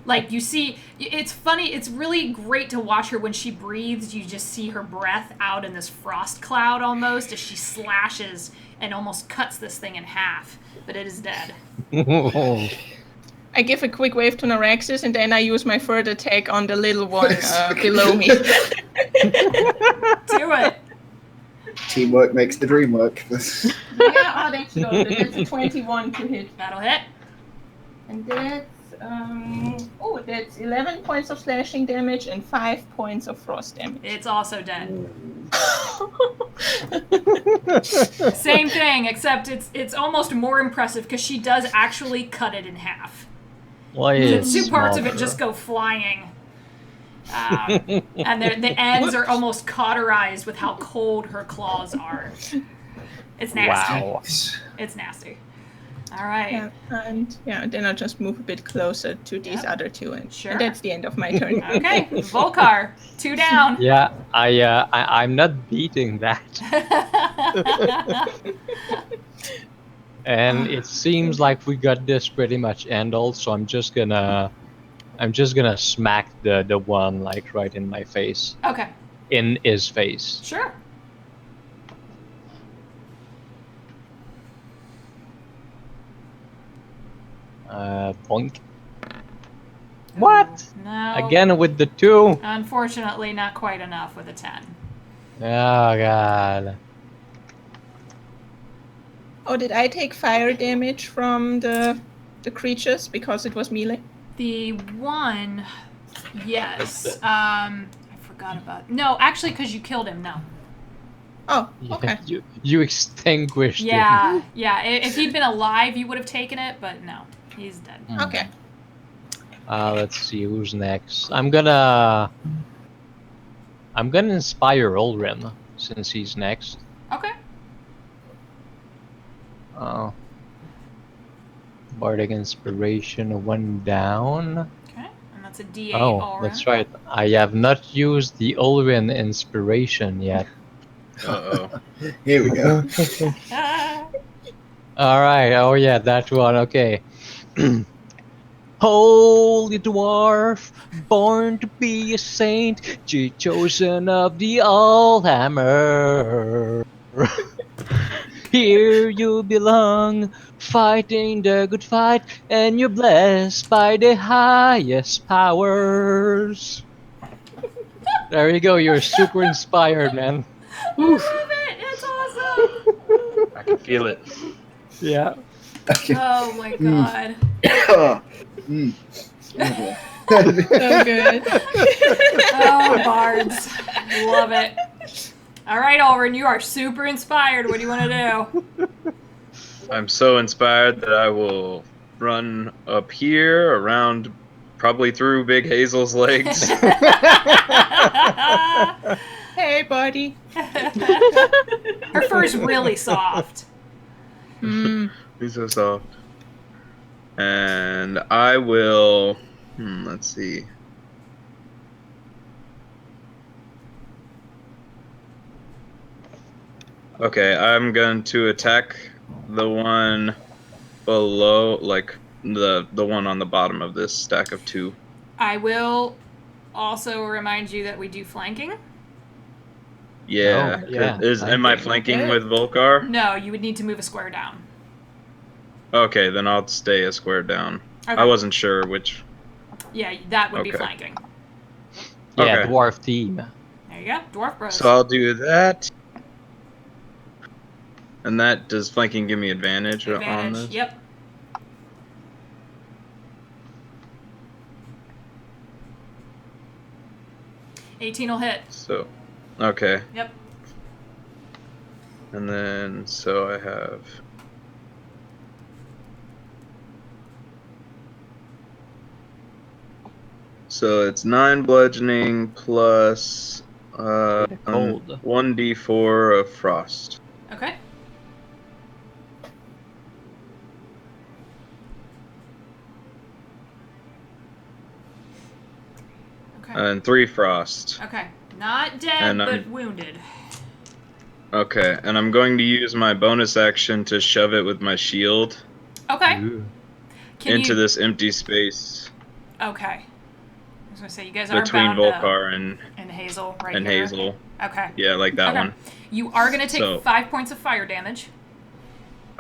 like, you see, it's funny. It's really great to watch her when she breathes. You just see her breath out in this frost cloud almost as she slashes and almost cuts this thing in half. But it is dead. I give a quick wave to Naraxis, and then I use my third attack on the little one below me. Do it. Teamwork makes the dream work. Yeah, oh, that's loaded. That's a 21 to hit. That'll hit. And that's, that's 11 points of slashing damage and 5 points of frost damage. It's also dead. Same thing, except it's almost more impressive because she does actually cut it in half. Why The is two parts of it smaller? just go flying. And the ends are almost cauterized with how cold her claws are. It's nasty. Wow. It's nasty. All right. Yeah, and then I'll just move a bit closer to these other two, and, Sure. and that's the end of my turn. Okay, Volkar, 2 down. Yeah, I'm not beating that. And it seems like we got this pretty much ended, so I'm just gonna smack the one like right in my face. Okay, In his face. sure. Boink. What? No. Again with the 2? Unfortunately, not quite enough with a 10. Oh god. Oh, did I take fire damage from the creatures because it was melee? The one, yes. I forgot about. No, actually, because you killed him. No. Oh, okay. You extinguished Yeah, yeah. If he'd been alive, you would have taken it, but no, he's dead. him. Okay. Let's see who's next. I'm gonna inspire Ulrin since he's next. Okay. Bardic Inspiration 1 down. Okay, and that's a D8 Oh, aura. that's right. I have not used the Ulrin Inspiration yet. Uh-oh. Here we go. Ah. Alright, oh yeah, that one, okay. Holy dwarf, born to be a saint, chosen of the Allhammer. Here you belong, fighting the good fight, and you're blessed by the highest powers. There you go, you're super inspired, man. I love it. It's awesome. I can feel it. Yeah. Oh my god. Mm. Lovely. So good. Oh, bards. Love it. All right, Ulrin, you are super inspired. What do you want to do? I'm so inspired that I will run up here, around, probably through Big Hazel's legs. Hey, buddy. Her fur's really soft. He's so soft. And I will. Let's see. Okay, I'm going to attack the one below, like the one on the bottom of this stack of 2. I will also remind you that we do flanking. Yeah. Oh, yeah, Am I flanking. flanking with Volcar? No, you would need to move a square down. Okay, then I'll stay a square down. Okay. I wasn't sure which. Yeah, that would be Okay. flanking. Yeah, Okay. dwarf team. There you go, dwarf bros. So I'll do that. And that, does flanking give me advantage on Advantage. this? Yep. $18 will hit. So, okay. Yep. And then, so I have. So it's 9 bludgeoning plus Cold. 1d4 of frost. Okay. Okay. And 3 frost. Okay. Not dead, And, but wounded. Okay, and I'm going to use my bonus action to shove it with my shield Okay. Ooh. Can into you... this empty space Okay. I was gonna say you guys are between bound Volcar and and Hazel right and here. Hazel. Okay. Yeah, like that Okay. one. You are gonna take So- 5 points of fire damage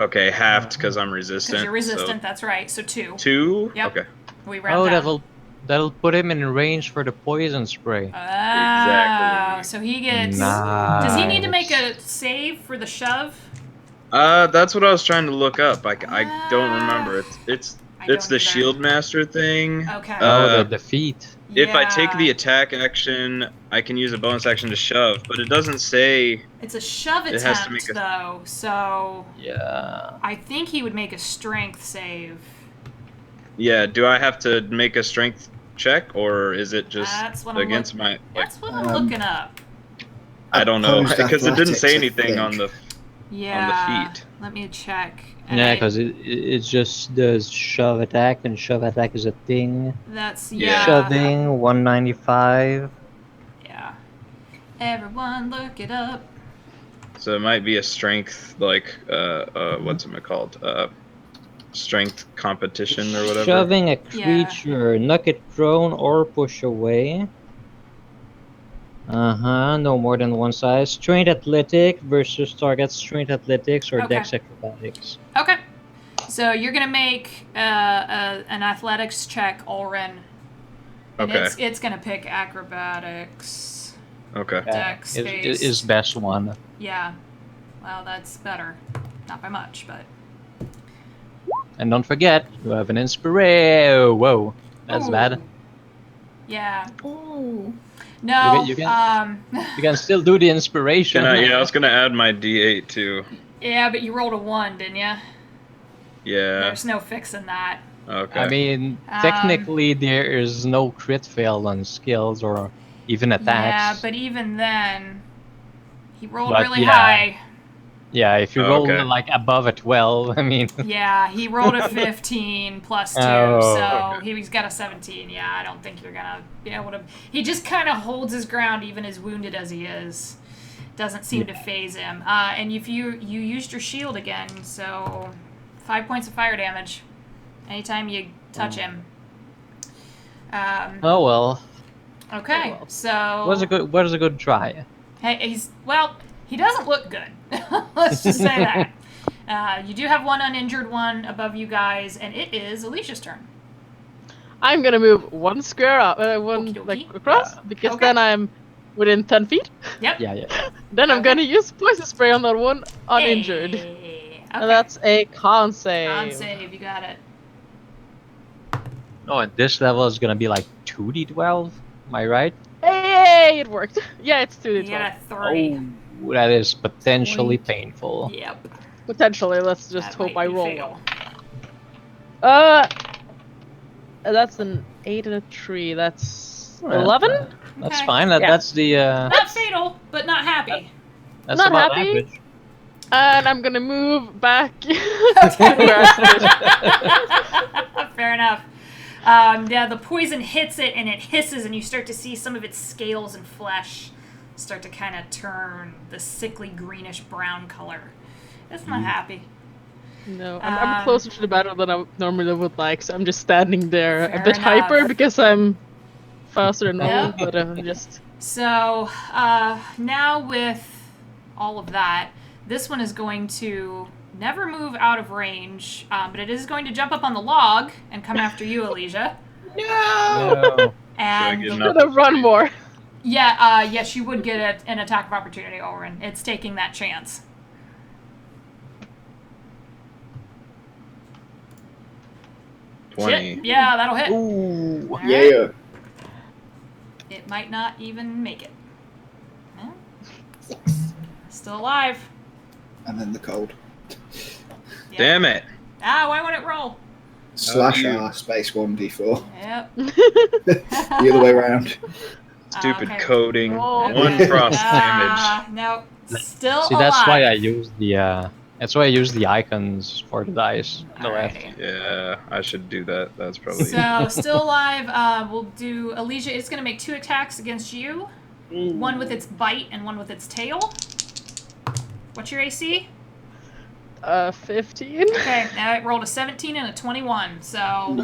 Okay, halved because I'm resistant. because you're resistant. That's right. So 2. So 2? Yep. Okay. We round Oh, down. that'll put him in range for the poison spray. Ah, Exactly. so he gets. Nice. Does he need to make a save for the shove? That's what I was trying to look up. I don't remember. It's I it's don't the either. shield master thing. Okay. Oh, the defeat. If I take the Yeah. attack action, I can use a bonus action to shove, but it doesn't say. It's a shove It has to attempt, make a- though, so Yeah. I think he would make a strength save. Yeah, do I have to make a strength check, or is it just That's what I'm against my? Like, That's what I'm looking up. I don't know Opposed because it didn't say athletics, I anything think. on the. Yeah. feet. Let me check. Yeah, I- because it's just the shove attack, and shove attack is a thing. That's Yeah. Shoving 195. Yeah. Everyone, look it up. So it might be a strength, like what's it called? Strength competition or whatever. Shoving a Yeah. creature, knock it prone or push away. No more than one size. Strength athletic versus target strength athletics or Okay. dex acrobatics. Okay. So you're gonna make an athletics check, Ulrin. And Okay. it's gonna pick acrobatics. Okay. Dex based. Is best one. Yeah. Well, that's better. Not by much, but. And don't forget, you have an inspiration. Whoa, that's Ooh. bad. Yeah. Ooh. No. You can still do the inspiration. I was gonna add my D8 too. Yeah, but you rolled a 1, didn't you? Yeah. There's no fixing that. Okay. I mean, technically there is no crit fail on skills or even Yeah, attacks. but even then, he rolled But really yeah. high. Yeah, if you Oh, roll okay. like above a 12, I mean. Yeah, he rolled a 15 plus 2, Oh, so okay. he's got a 17. Yeah, I don't think you're gonna be able to. He just kind of holds his ground, even as wounded as he is. Doesn't seem to phase him. And if you used your shield again, so 5 points of fire damage anytime you touch him. Oh well. Okay, well. so Was a good try. hey, he doesn't look good. Let's just say that. You do have one uninjured one above you guys, and it is Alicia's turn. I'm gonna move one square up, one Okie dokie. like across, because Okay. then I'm within 10 feet. Yep. Yeah. Then I'm Okay. gonna use poison spray on that one uninjured. Hey. And Okay. that's a con save. Con save, you got it. Oh, and this level is gonna be like 2d12. Am I right? Hey, it worked. Yeah, it's 2d12. You got a 3. Oh, that is potentially Point. painful. Yep. Potentially, let's just That hope might I be roll fatal. well. That's an 8 and a 3. That's 11? That's Okay. fine. Yeah. That's the Not fatal, but not happy. that's Not about happy. average. And I'm gonna move back to where I stood. Fair enough. Yeah, the poison hits it and it hisses, and you start to see some of its scales and flesh start to kind of turn the sickly greenish brown color. It's not happy. No, I'm closer to the battle than I normally would like, so I'm just standing there Fair a bit enough. hyper because I'm faster than normal, Yep. but I'm just... So now with all of that, this one is going to never move out of range, but it is going to jump up on the log and come after you, Elijah. No! No. And get the- enough- gonna run more. yeah, yes, you would get an attack of opportunity, Oren. It's taking that chance. Shit. Yeah, that'll hit. Ooh. All right. Yeah. It might not even make it. Well, 6. still alive. And then the cold. Yep. Damn it! Ah, why won't it roll? Slash you. R space 1d4. Yep. The other way around. Stupid Okay. coding. Oh. One frost damage. No, still See, alive. that's why I use the icons for the dice. on the left. Alrighty. Yeah, I should do that. That's probably. So, still alive. We'll do Elijah. It's going to make 2 attacks against you. One with its bite and one with its tail. What's your AC? 15. Okay, now it rolled a 17 and a 21. So,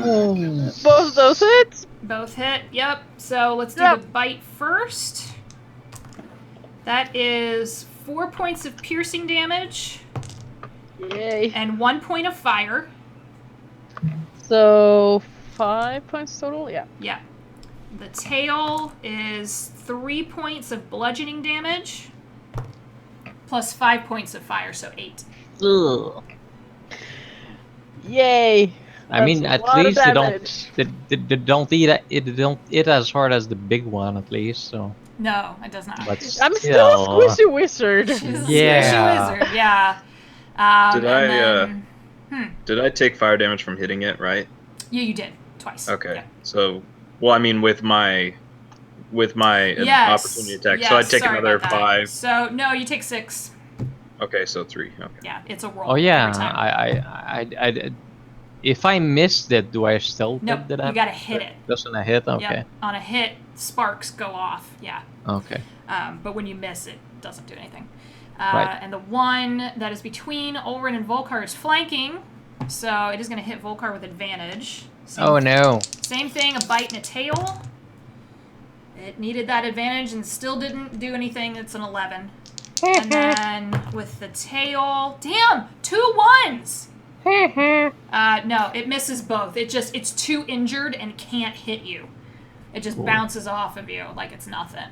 Both those hits. both hit. Yep. So, let's do Yep. the bite first. That is 4 points of piercing damage Yay. and 1 point of fire. So 5 points total. Yeah. Yeah. The tail is 3 points of bludgeoning damage plus 5 points of fire, so 8. Ugh. Yay. I mean, That's at a lot of least they damage. they don't eat as hard as the big one, at least. So, No, it does not. but I'm still a squishy wizard. She's a Yeah. squishy wizard, yeah. Did and I, then- Did I take fire damage from hitting it? Right. Yeah, you did. Twice. Okay. Yeah. So, well, I mean, with my Yes. opportunity attack, Yes, so I'd take sorry another about that. 5. So, no, you take 6. Okay, so 3. Okay. Yeah, it's a roll. Oh yeah, every time. I if I missed it, do I still Nope, get that? you gotta hit it. Doesn't a hit? Okay. Yep. On a hit, sparks go off. Yeah. Okay. But when you miss, it doesn't do anything. Right. And the one that is between Ulrin and Volkar is flanking, so it is going to hit Volkar with advantage. Oh no. Same thing, a bite and a tail. It needed that advantage and still didn't do anything. It's an 11. And then with the tail, damn, 2 1s. No, it misses both. It's too injured and can't hit you. It just bounces off of you like it's nothing.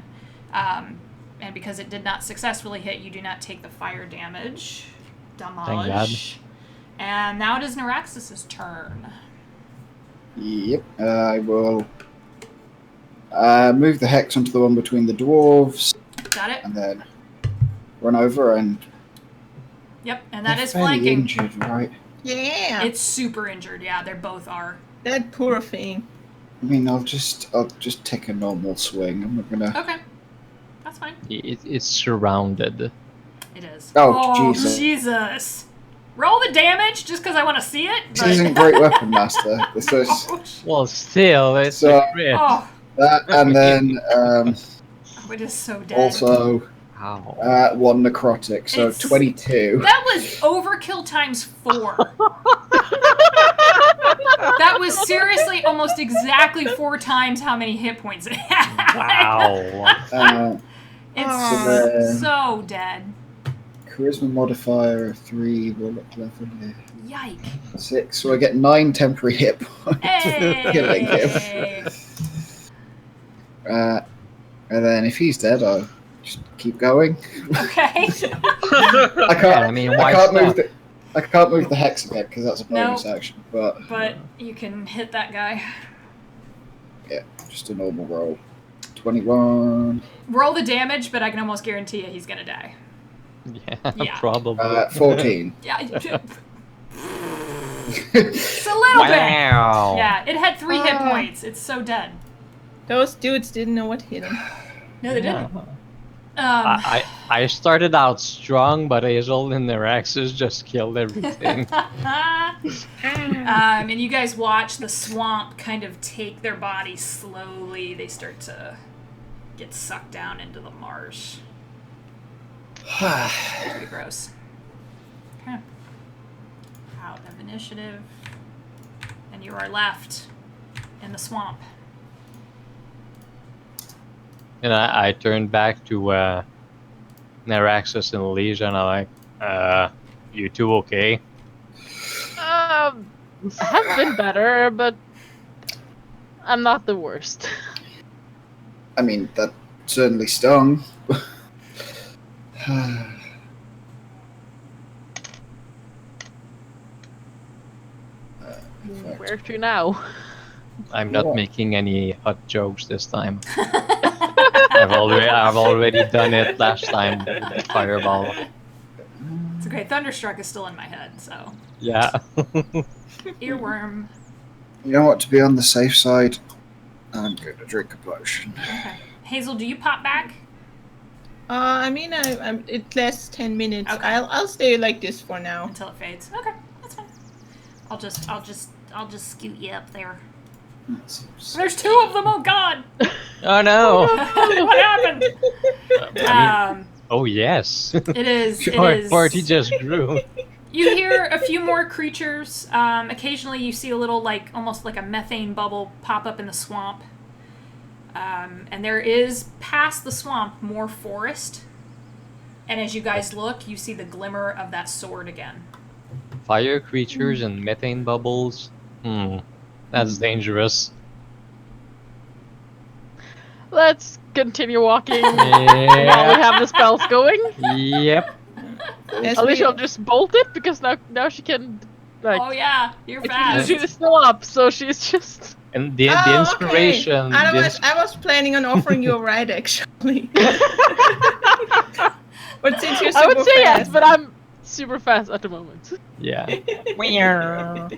And because it did not successfully hit, you do not take the fire damage. Damage. And now it is Neuraxis' turn. Yep. I will move the hex onto the one between the dwarves, Got it? and then run over and. Yep, and that they're is fairly flanking. injured, right? Yeah. It's super injured, yeah, they both are. That poor thing. I mean, I'll just take a normal swing. I'm not gonna. Okay. That's fine. It's surrounded. It is. Oh, Jesus. Jesus. Roll the damage just because I want to see it. This isn't great weapon master. This is Well, still, it's So- a crit. Oh, that, and then it is so dead. also Ow. 1 necrotic, so It's- 22. That was overkill times 4. That was seriously almost exactly 4 times how many hit points it had. Wow. It's so dead. Charisma modifier of 3, warlock level Yike. 6, so I get 9 temporary hit points. Killing him. Hey. And then if he's dead, I'll just keep going. Okay. I can't. Yeah, I mean, why I can't move the hex again because that's a bonus Nope. action. But But you can hit that guy. Yeah, just a normal roll. 21. Roll the damage, but I can almost guarantee you he's gonna die. Yeah, probably. 14. Yeah, it's a little bit. Wow. Yeah, it had 3 hit points. It's so dead. Those dudes didn't know what hit him. No, they didn't. I started out strong, but Hazel and the Raxus just killed everything. And you guys watch the swamp kind of take their bodies slowly. They start to get sucked down into the marsh. Pretty gross. Okay. Out of initiative. And you are left in the swamp. And I turned back to Naraxus and Elysia, and I'm like, you two okay? I have been better, but I'm not the worst. I mean, that certainly stung. Where to now? I'm not making any hot jokes this time. I've already done it last time with the fireball. It's okay. Thunderstruck is still in my head, so. Yeah. Earworm. You know what? To be on the safe side, I'm going to drink a potion. Okay. Hazel, do you pop back? I mean, it lasts 10 minutes. Okay. I'll stay like this for now. Until it fades. Okay, that's fine. I'll just scoot you up there. There's 2 of them. Oh God! Oh no! What happened? Oh yes. It is. Your party just grew. You hear a few more creatures. Occasionally, you see a little, almost like a methane bubble pop up in the swamp. And there is, past the swamp, more forest. And as you guys look, you see the glimmer of that sword again. Fire creatures and methane bubbles. That's dangerous. Let's continue walking while we Yeah. have the spells going. Yep. As At least we- she'll just bolt it because now she can Oh yeah, you're fast. she's still up, so she's just. And the Oh, inspiration. Okay. the I was planning on offering you a ride actually. But since you're super I would say yes, fast, but I'm super fast at the moment. Yeah. Yeah,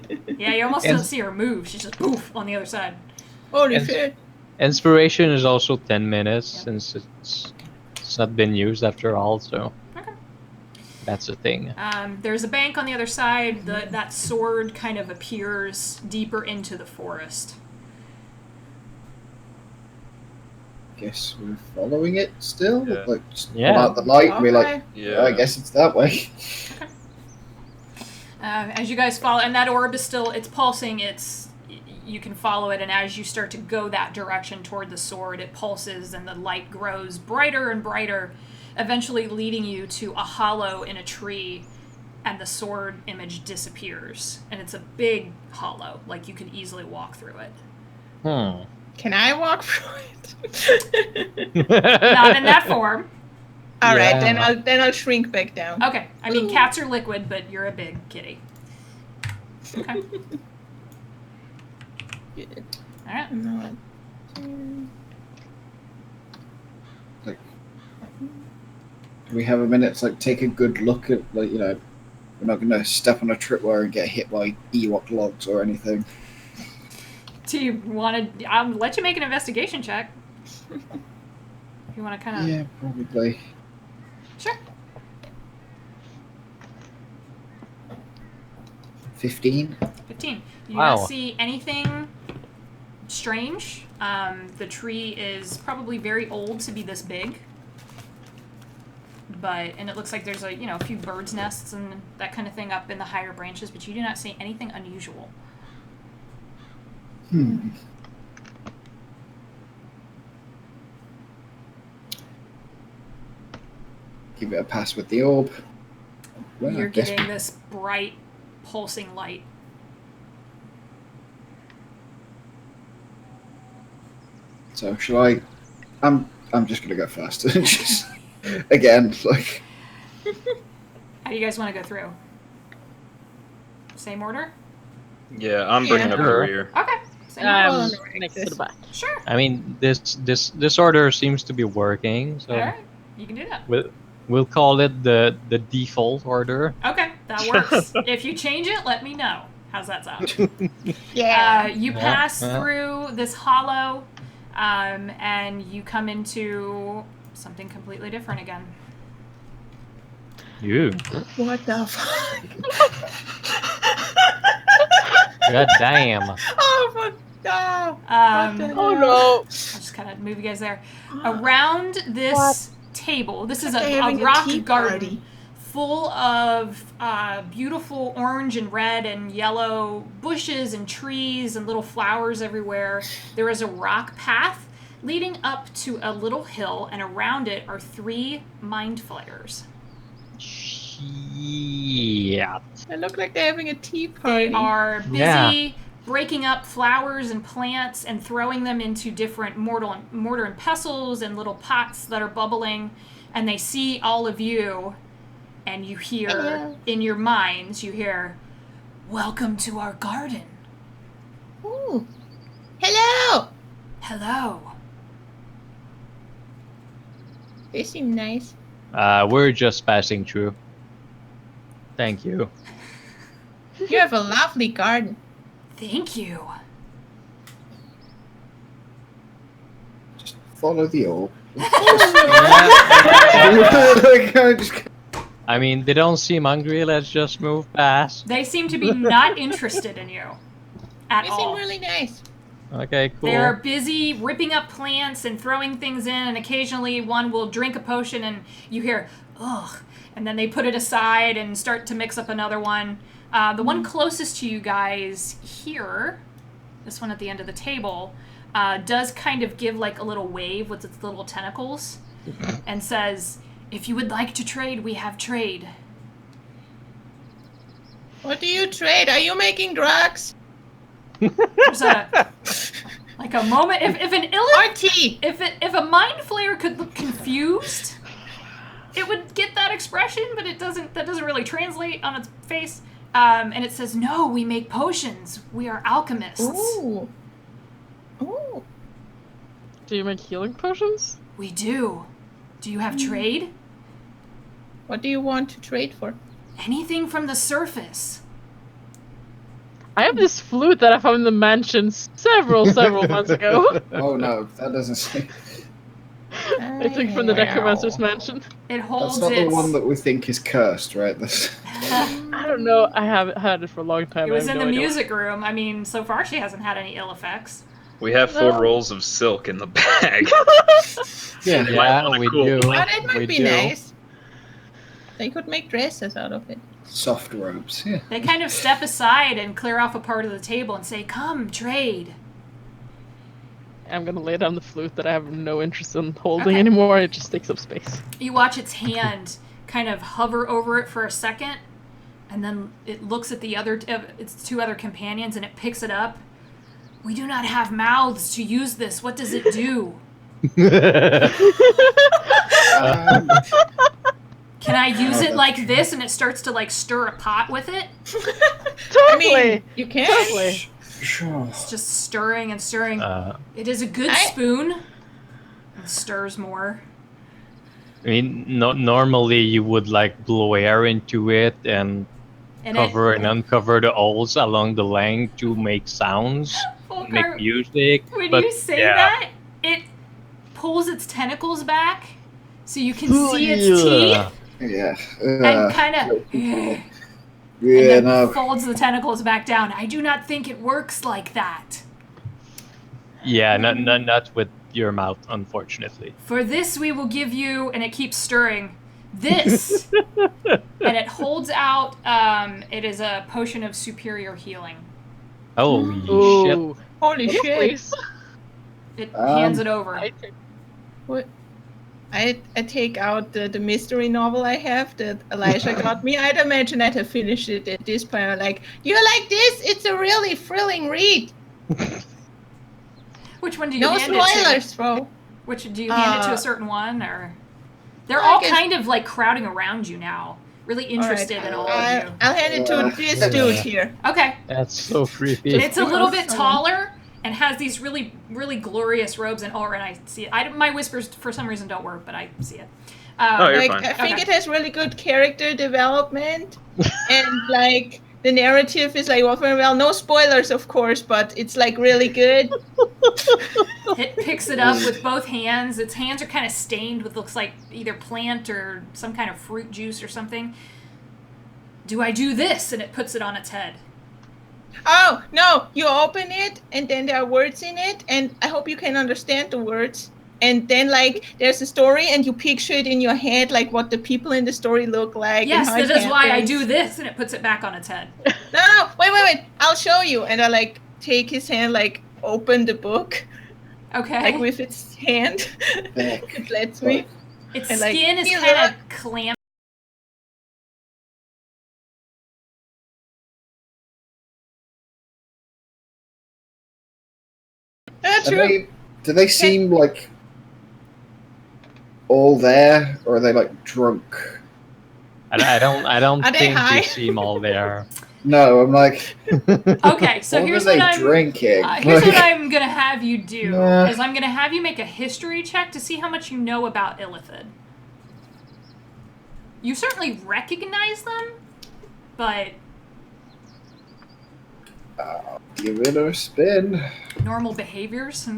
you almost don't see her move. She's just poof on the other side. holy And- shit. Inspiration is also 10 minutes since it's not been used after all, so Okay. that's a thing. There's a bank on the other side. That sword kind of appears deeper into the forest. Guess we're following it still? Yeah. Like, just Yeah. pull out the light and be like, Okay. Yeah. I guess it's that way. As you guys follow, and that orb is still, it's pulsing, you can follow it, and as you start to go that direction toward the sword, it pulses and the light grows brighter and brighter, eventually leading you to a hollow in a tree, and the sword image disappears. And it's a big hollow, like you could easily walk through it. Can I walk through it? Not in that form. All right, Yeah. then I'll shrink back down. Okay, I mean, cats are liquid, but you're a big kitty. Okay. Alright. No. Like, do we have a minute to take a good look at, we're not going to step on a tripwire and get hit by Ewok logs or anything. Do you want to? I'll let you make an investigation check. If you want to kind of. Yeah, probably. Sure. 15? 15. You do Wow. not see anything strange. The tree is probably very old to be this big. And it looks like there's a few birds' nests and that kind of thing up in the higher branches, but you do not see anything unusual. Give it a pass with the orb. Well, You're I guess- getting this bright, pulsing light. So shall I? I'm just gonna go first. Just again, like How do you guys want to go through? Same order? Yeah, I'm bringing up the Sure. rear. Okay. So yeah. Well, right, Next to this- the back. Sure. I mean, this order seems to be working, so All right. You can do that. we'll call it the default order. Okay, that works. If you change it, let me know. How's that sound? Yeah. You Yeah, pass yeah. through this hollow, and you come into something completely different again. You. What the fuck? God damn. Oh, fuck. No. Um, What the Oh hell? no! I'll just kind of move you guys there. Around this table, this is They're a having a rock tea garden party. full of beautiful orange and red and yellow bushes and trees and little flowers everywhere. There is a rock path leading up to a little hill, and around it are 3 mind flayers. Yeah. They look like they're having a tea party. They are busy Yeah. breaking up flowers and plants and throwing them into different mortar and pestles and little pots that are bubbling. And they see all of you, and you hear, Hello. in your minds, you hear, "Welcome to our garden. Ooh. Hello. Hello." They seem nice. We're just passing through. Thank you. You have a lovely garden. Thank you. Just follow the orb. Yeah. Like, I just- I mean, they don't seem hungry. Let's just move past. They seem to be not interested in you at They all. seem really nice. Okay, cool. They're busy ripping up plants and throwing things in, and occasionally one will drink a potion and you hear, ugh, and then they put it aside and start to mix up another one. The one closest to you guys here, this one at the end of the table, does kind of give like a little wave with its little tentacles and says, "If you would like to trade, we have trade." What do you trade? Are you making drugs? There's a like a moment if an Or tea? if a mind flayer could look confused, it would get that expression, but it doesn't. That doesn't really translate on its face. And it says, "No, we make potions. We are alchemists. Ooh. Ooh. Do you make healing potions? We do. Do you have trade? What do you want to trade for? Anything from the surface." I have this flute that I found in the mansion several months ago. Oh no, that doesn't say. I took from the necromancer's mansion. It holds That's not its. the one that we think is cursed, right? That's... I don't know. I haven't had it for a long time. It was I in have the no idea. music room. I mean, so far she hasn't had any ill effects. We have 4 rolls of silk in the bag. Yeah. Yeah, we Cool. do. Oh, that might We be do. nice. They could make dresses out of it. Soft robes, yeah. They kind of step aside and clear off a part of the table and say, "Come, trade." I'm gonna lay down the flute that I have no interest in holding Okay. anymore. It just takes up space. You watch its hand kind of hover over it for a second, and then it looks at the other, its 2 other companions, and it picks it up. "We do not have mouths to use this. What does it do? Um, Can I use it like this?" And it starts to like stir a pot with it. Totally. I mean, you can. Totally. sure. It's just stirring and stirring. I It is a good spoon. It stirs more. mean, normally you would like blow air into it and And cover and uncover the holes along the length to make sounds, Volkar, make music. when but you say yeah. that, it pulls its tentacles back so you can see its teeth Yeah. and kind of yeah, and then no. folds the tentacles back down. I do not think it works like that. Yeah, not with your mouth, unfortunately. For this we will give you, and it keeps stirring, this. And it holds out, it is a potion of superior healing. Holy shit. Ooh. Holy Yes, shit. please. It hands it over. I take- What? I take out the mystery novel I have that Elijah got me. I'd imagine I'd have finished it at this point. I'm like, you like this? It's a really thrilling read. Which one do you No hand it to? spoilers, bro. Which do you hand it to a certain one, or they're I all guess- kind of like crowding around you now, really interested in all of you. I'll hand it to this dude here. Okay, That's so creepy. it's a little bit taller, and has these really, really glorious robes. And I see it. My whispers, for some reason, don't work, but I see it. Oh, you're Like, fine. I think Okay. it has really good character development, and like the narrative is like well, very well. No spoilers, of course, but it's like really good. It picks it up with both hands. Its hands are kind of stained with looks like either plant or some kind of fruit juice or something. Do I do this? And it puts it on its head. Oh no! You open it, and then there are words in it, and I hope you can understand the words. And then like there's a story, and you picture it in your head, like what the people in the story look like. Yes, and how that it is why I happens. do this, and it puts it back on its head. No, wait! I'll show you. And I like take his hand, like open the book, Okay. like with its hand. It lets me. Its and, like, skin is you kind look. of clammy. That's Do true. they seem like all there, or are they like drunk? I don't Are they think high? you seem all there. No, I'm like, Okay, so what here's are they what I'm drinking? here's what Like, I'm gonna have you do. Nah. Is I'm gonna have you make a history check to see how much you know about Illithid. You certainly recognize them, but give it a spin. normal behaviors.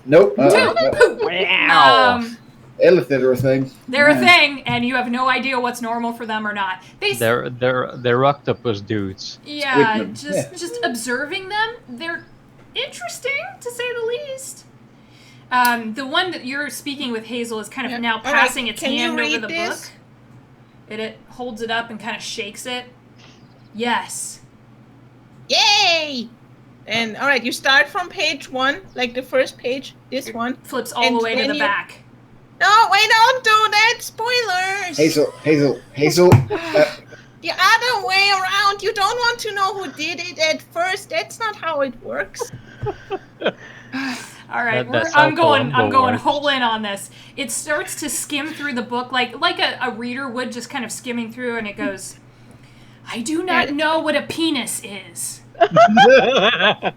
Nope. Wow. Illithid are a thing. They're a thing, and you have no idea what's normal for them or not. They're octopus dudes. Yeah, Squidman, just observing them, they're interesting to say the least. The one that you're speaking with, Hazel, is kind of Yeah. now All right, passing its can you hand over read the this? book. It holds it up and kind of shakes it. Yes. Yay! And all right, you start from page 1, like the first page. This one. Flips all And the way to then the you- back. No, wait! Don't do that. Spoilers. Hazel. The other way around. You don't want to know who did it at first. That's not how it works. All right, That's how I'm going Columbo works. whole in on this. It starts to skim through the book like a reader would, just kind of skimming through, and it goes, I do not know what a penis is. All right,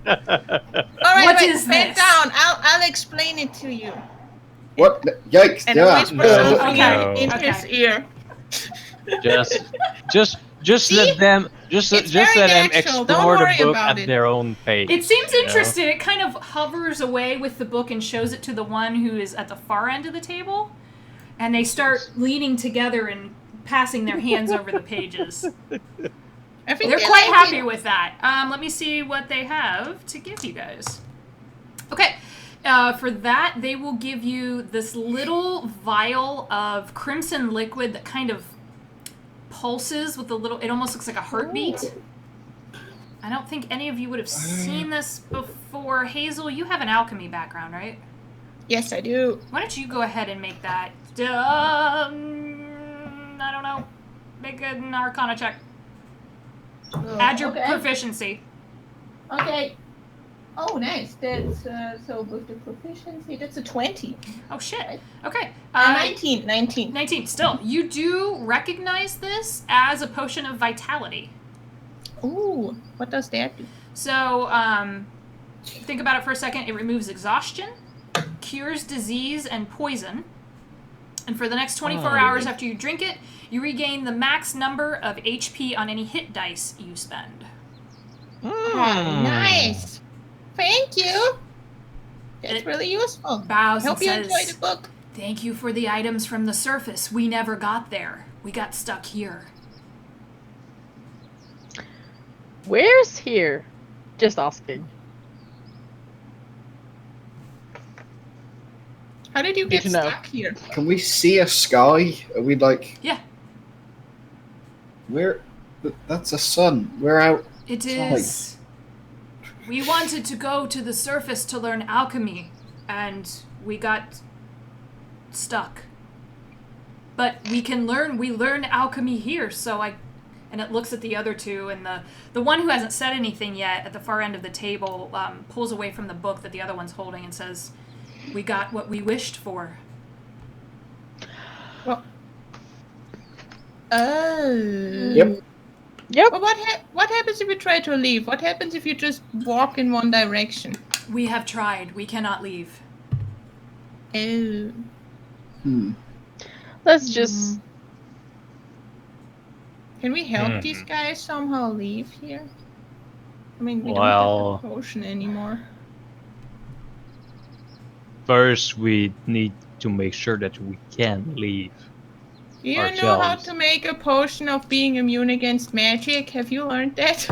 What wait, is bend this? down. I'll explain it to you. What? Yikes! And yeah. I whisper something Okay, in okay. his ear. Just let them It's let very them natural. Don't explore the worry book about at it. their own pace. It seems you know? interested. It kind of hovers away with the book and shows it to the one who is at the far end of the table. And they start leaning together and passing their hands over the pages. I think They're they quite like happy it. with that. Let me see what they have to give you guys. Okay. For that, they will give you this little vial of crimson liquid that kind of pulses with a little... It almost looks like a heartbeat. I don't think any of you would have seen this before. Hazel, you have an alchemy background, right? Yes, I do. Why don't you go ahead and make that... I don't know. Make an Arcana check. Add your proficiency. Okay. Oh, nice. That's so with the proficiency, that's a 20. Oh, shit. Okay. 19. 19. Still, you do recognize this as a potion of vitality. Ooh, what does that do? So, think about it for a second. It removes exhaustion, cures disease and poison, and for the next 24 hours after you drink it, you regain the max number of HP on any hit dice you spend. Nice. Thank you. That's really useful. Bows Hope and you says, enjoy the book. Thank you for the items from the surface. We never got there. We got stuck here. Where's here? Just asking. How did you Good get to know. stuck here? Can we see a sky? Are we like? Yeah. Where? That's a sun. We're out. It is. We wanted to go to the surface to learn alchemy, and we got stuck. But we learn alchemy here, so and it looks at the other two, and the one who hasn't said anything yet at the far end of the table pulls away from the book that the other one's holding and says, we got what we wished for. Well, oh. Yep. Yep. But what happens if you try to leave? What happens if you just walk in one direction? We have tried. We cannot leave. Oh. Let's just. Can we help these Hmm. guys somehow leave here? I mean, we Well- don't have the potion anymore. First, we need to make sure that we can leave. Do you know how Ourselves. to make a potion of being immune against magic? Have you learned that?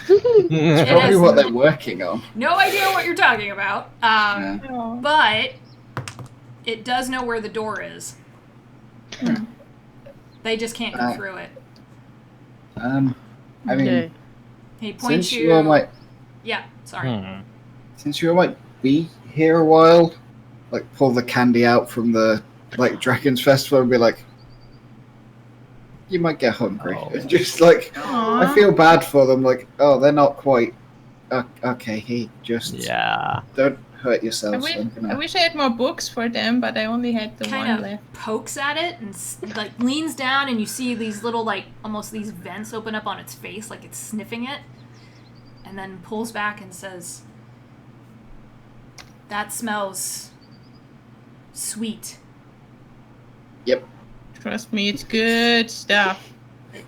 It's probably is- what they're working on. No idea what you're talking about. No. But it does know where the door is. They just can't go through it. I mean, Okay. He points since you all might, Yeah, sorry. since you all might be here a while, like pull the candy out from the like Dragon's Festival and be like, you might get hungry. Oh. Just like, Aw. I feel bad for them. Like, oh, they're not quite. Okay, he just Yeah. don't hurt I yourselves. wish, I'm I gonna... wish I had more books for them, but I only had the Kind one of left. pokes at it and like leans down, and you see these little like almost these vents open up on its face, like it's sniffing it, and then pulls back and says, "That smells sweet." Yep. Trust me, it's good stuff.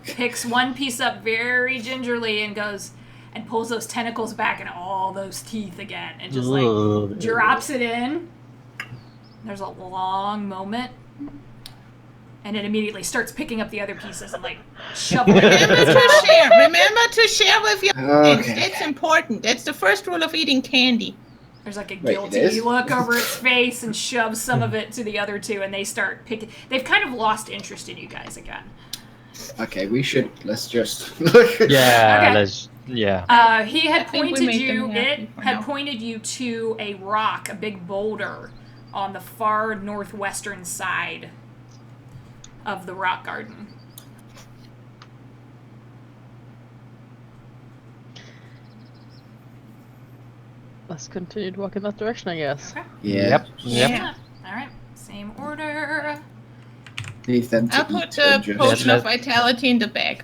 Picks one piece up very gingerly and goes and pulls those tentacles back and all those teeth again, and just like drops it in. There's a long moment, and it immediately starts picking up the other pieces and like shoveling it in Remember its to mouth. share. Remember to share with your friends. Okay. That's important. That's the first rule of eating candy. There's like a Wait, it guilty is? look over its face and shoves some of it to the other two, and they start picking. They've kind of lost interest in you guys again. Okay, let's just. Yeah. Okay. He had think we pointed made them you. happy It for had now. pointed you to a rock, a big boulder, on the far northwestern side of the rock garden. Let's continue to walk in that direction, I guess. Okay. Yeah. Yep. Yeah. All right. Same order. Leave them to I'll put eat the and just- potion of Let- vitality in the bag.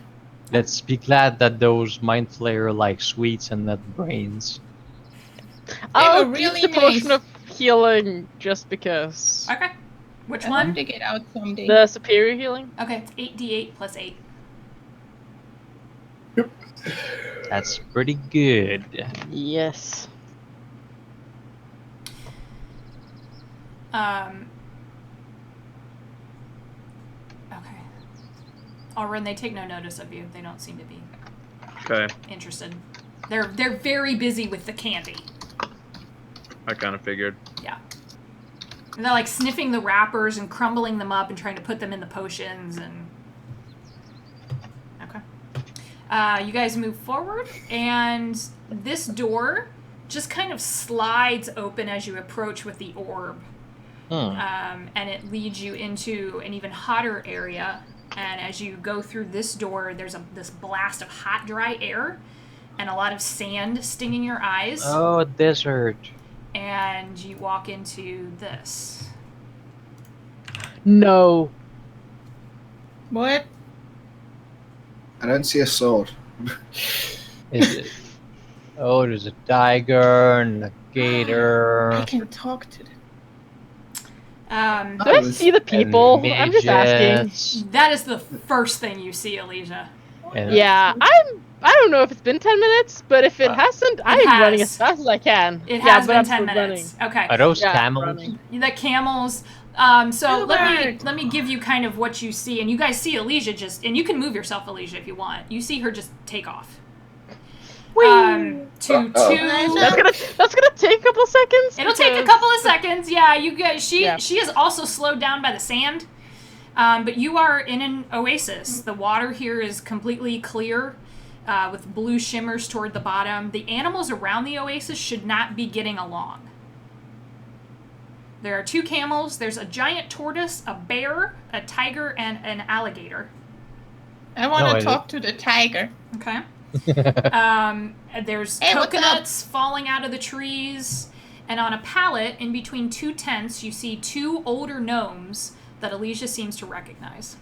Let's be glad that those mind flayer like sweets and not brains. I'll were keep really the potion nice. of healing just because. Okay. Which I one? hope they get out someday. The superior healing? Okay, it's 8d8 plus 8. That's pretty good. Yes. Okay. Alrin, they take no notice of you. They don't seem to be Okay, interested. They're very busy with the candy. I kind of figured. Yeah. And they're like sniffing the wrappers and crumbling them up and trying to put them in the potions and. Okay. You guys move forward, and this door just kind of slides open as you approach with the orb. And it leads you into an even hotter area. And as you go through this door, there's this blast of hot, dry air and a lot of sand stinging your eyes. Oh, desert. And you walk into this. No. What? I don't see a sword. Is it? Oh, there's a tiger and a gator. I can talk to them. Do I was- see the people? and I'm just asking. midgets, That is the first thing you see, Alicia. and- Yeah, I don't know if it's been 10 minutes, but if it hasn't, I'm running has. as fast as I can. It Yeah, has but been I'm 10 still minutes. Okay. Are those Yeah, camels? running. The camels. So Albert. let me give you kind of what you see, and you guys see Alicia and you can move yourself, Alicia, if you want. You see her just take off. To Uh-oh. two. That's gonna take a couple seconds. It'll take a because- couple of seconds. Yeah, you guys. She Yeah. is also slowed down by the sand. But you are in an oasis. The water here is completely clear, with blue shimmers toward the bottom. The animals around the oasis should not be getting along. There are 2 camels. There's a giant tortoise, a bear, a tiger, and an alligator. I want No, to I talk to the tiger. Okay. There's Hey, what's coconuts falling out of the trees, and on a pallet in between 2 tents, you see 2 older gnomes that Alicia seems to recognize.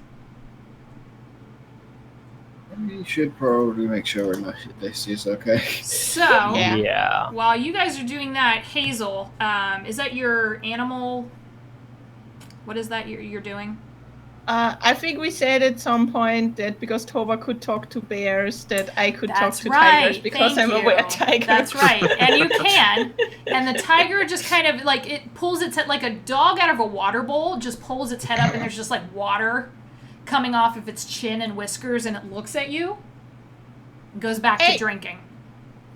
We should probably make sure this is okay. So, Yeah. while you guys are doing that, Hazel, is that your animal? What is that you're doing? I think we said at some point that because Tova could talk to bears, that I could That's talk to right. tigers because Thank I'm a you. were-tiger. That's right. And you can. And the tiger just kind of, like, it pulls its head, like a dog out of a water bowl, just pulls its head up and there's just, like, water coming off of its chin and whiskers, and it looks at you. Goes back to drinking.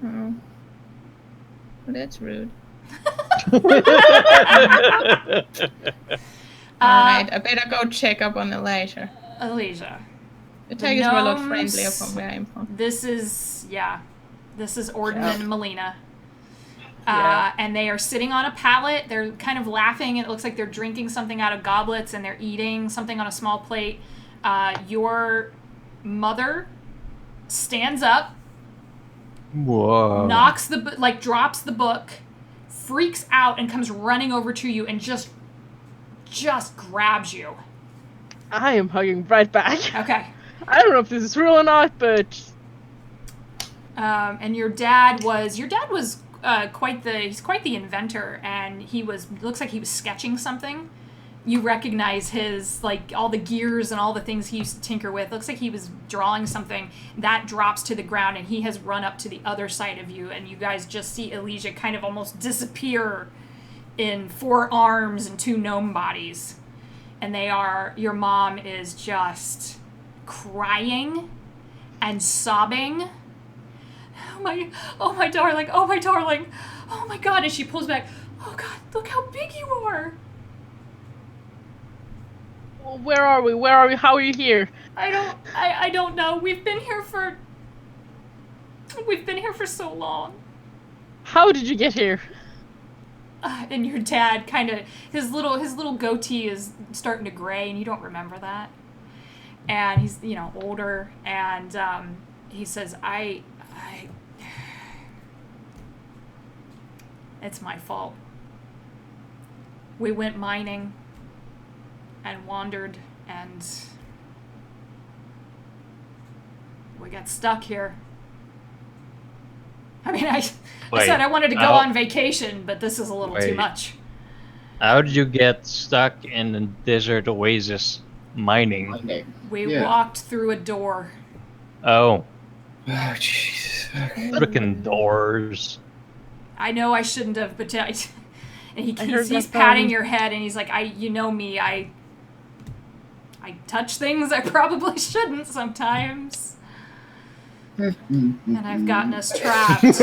Oh. Well, that's rude. Alright, I better go check up on Elijah. Elijah. The tigers were a lot gnomes- friendlier from where I'm from. This is Orden and Melina. Yeah. And they are sitting on a pallet. They're kind of laughing. It looks like they're drinking something out of goblets and they're eating something on a small plate. Your mother stands up, Whoa. knocks drops the book, freaks out, and comes running over to you and just grabs you. I am hugging right back. Okay. I don't know if this is real or not, but And your dad was quite the inventor, and looks like he was sketching something. You recognize his, like, all the gears and all the things he used to tinker with. Looks like he was drawing something that drops to the ground, and he has run up to the other side of you, and you guys just see Elijah kind of almost disappear in 4 arms and 2 gnome bodies. And your mom is just crying and sobbing. Oh my darling, oh my darling, oh my God, and she pulls back. Oh God, look how big you are. where are we? Where are we? How are you here? I don't know. We've been here for so long. How did you get here? And your dad kind of, his little goatee is starting to gray, and you don't remember that. And he's, older, and he says, it's my fault. We went mining and wandered, and we got stuck here. I mean, I said I wanted to go on vacation, but this is a little too much. How did you get stuck in the desert oasis mining? We walked through a door. Oh. Oh, Jesus. Frickin' doors. I know I shouldn't have, but and he's that patting your head, and he's like, you know me, I touch things I probably shouldn't sometimes. And I've gotten us trapped. Just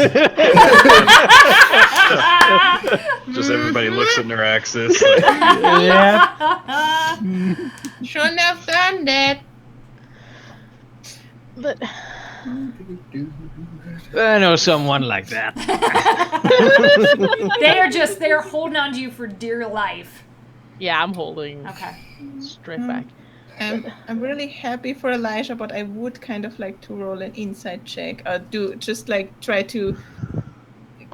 everybody looks at Neuraxis. Yeah. Shouldn't have done that. But I know someone like that. They're holding on to you for dear life. yeah, I'm holding Okay. straight back. I'm really happy for Elijah, but I would kind of like to roll an insight check. Try to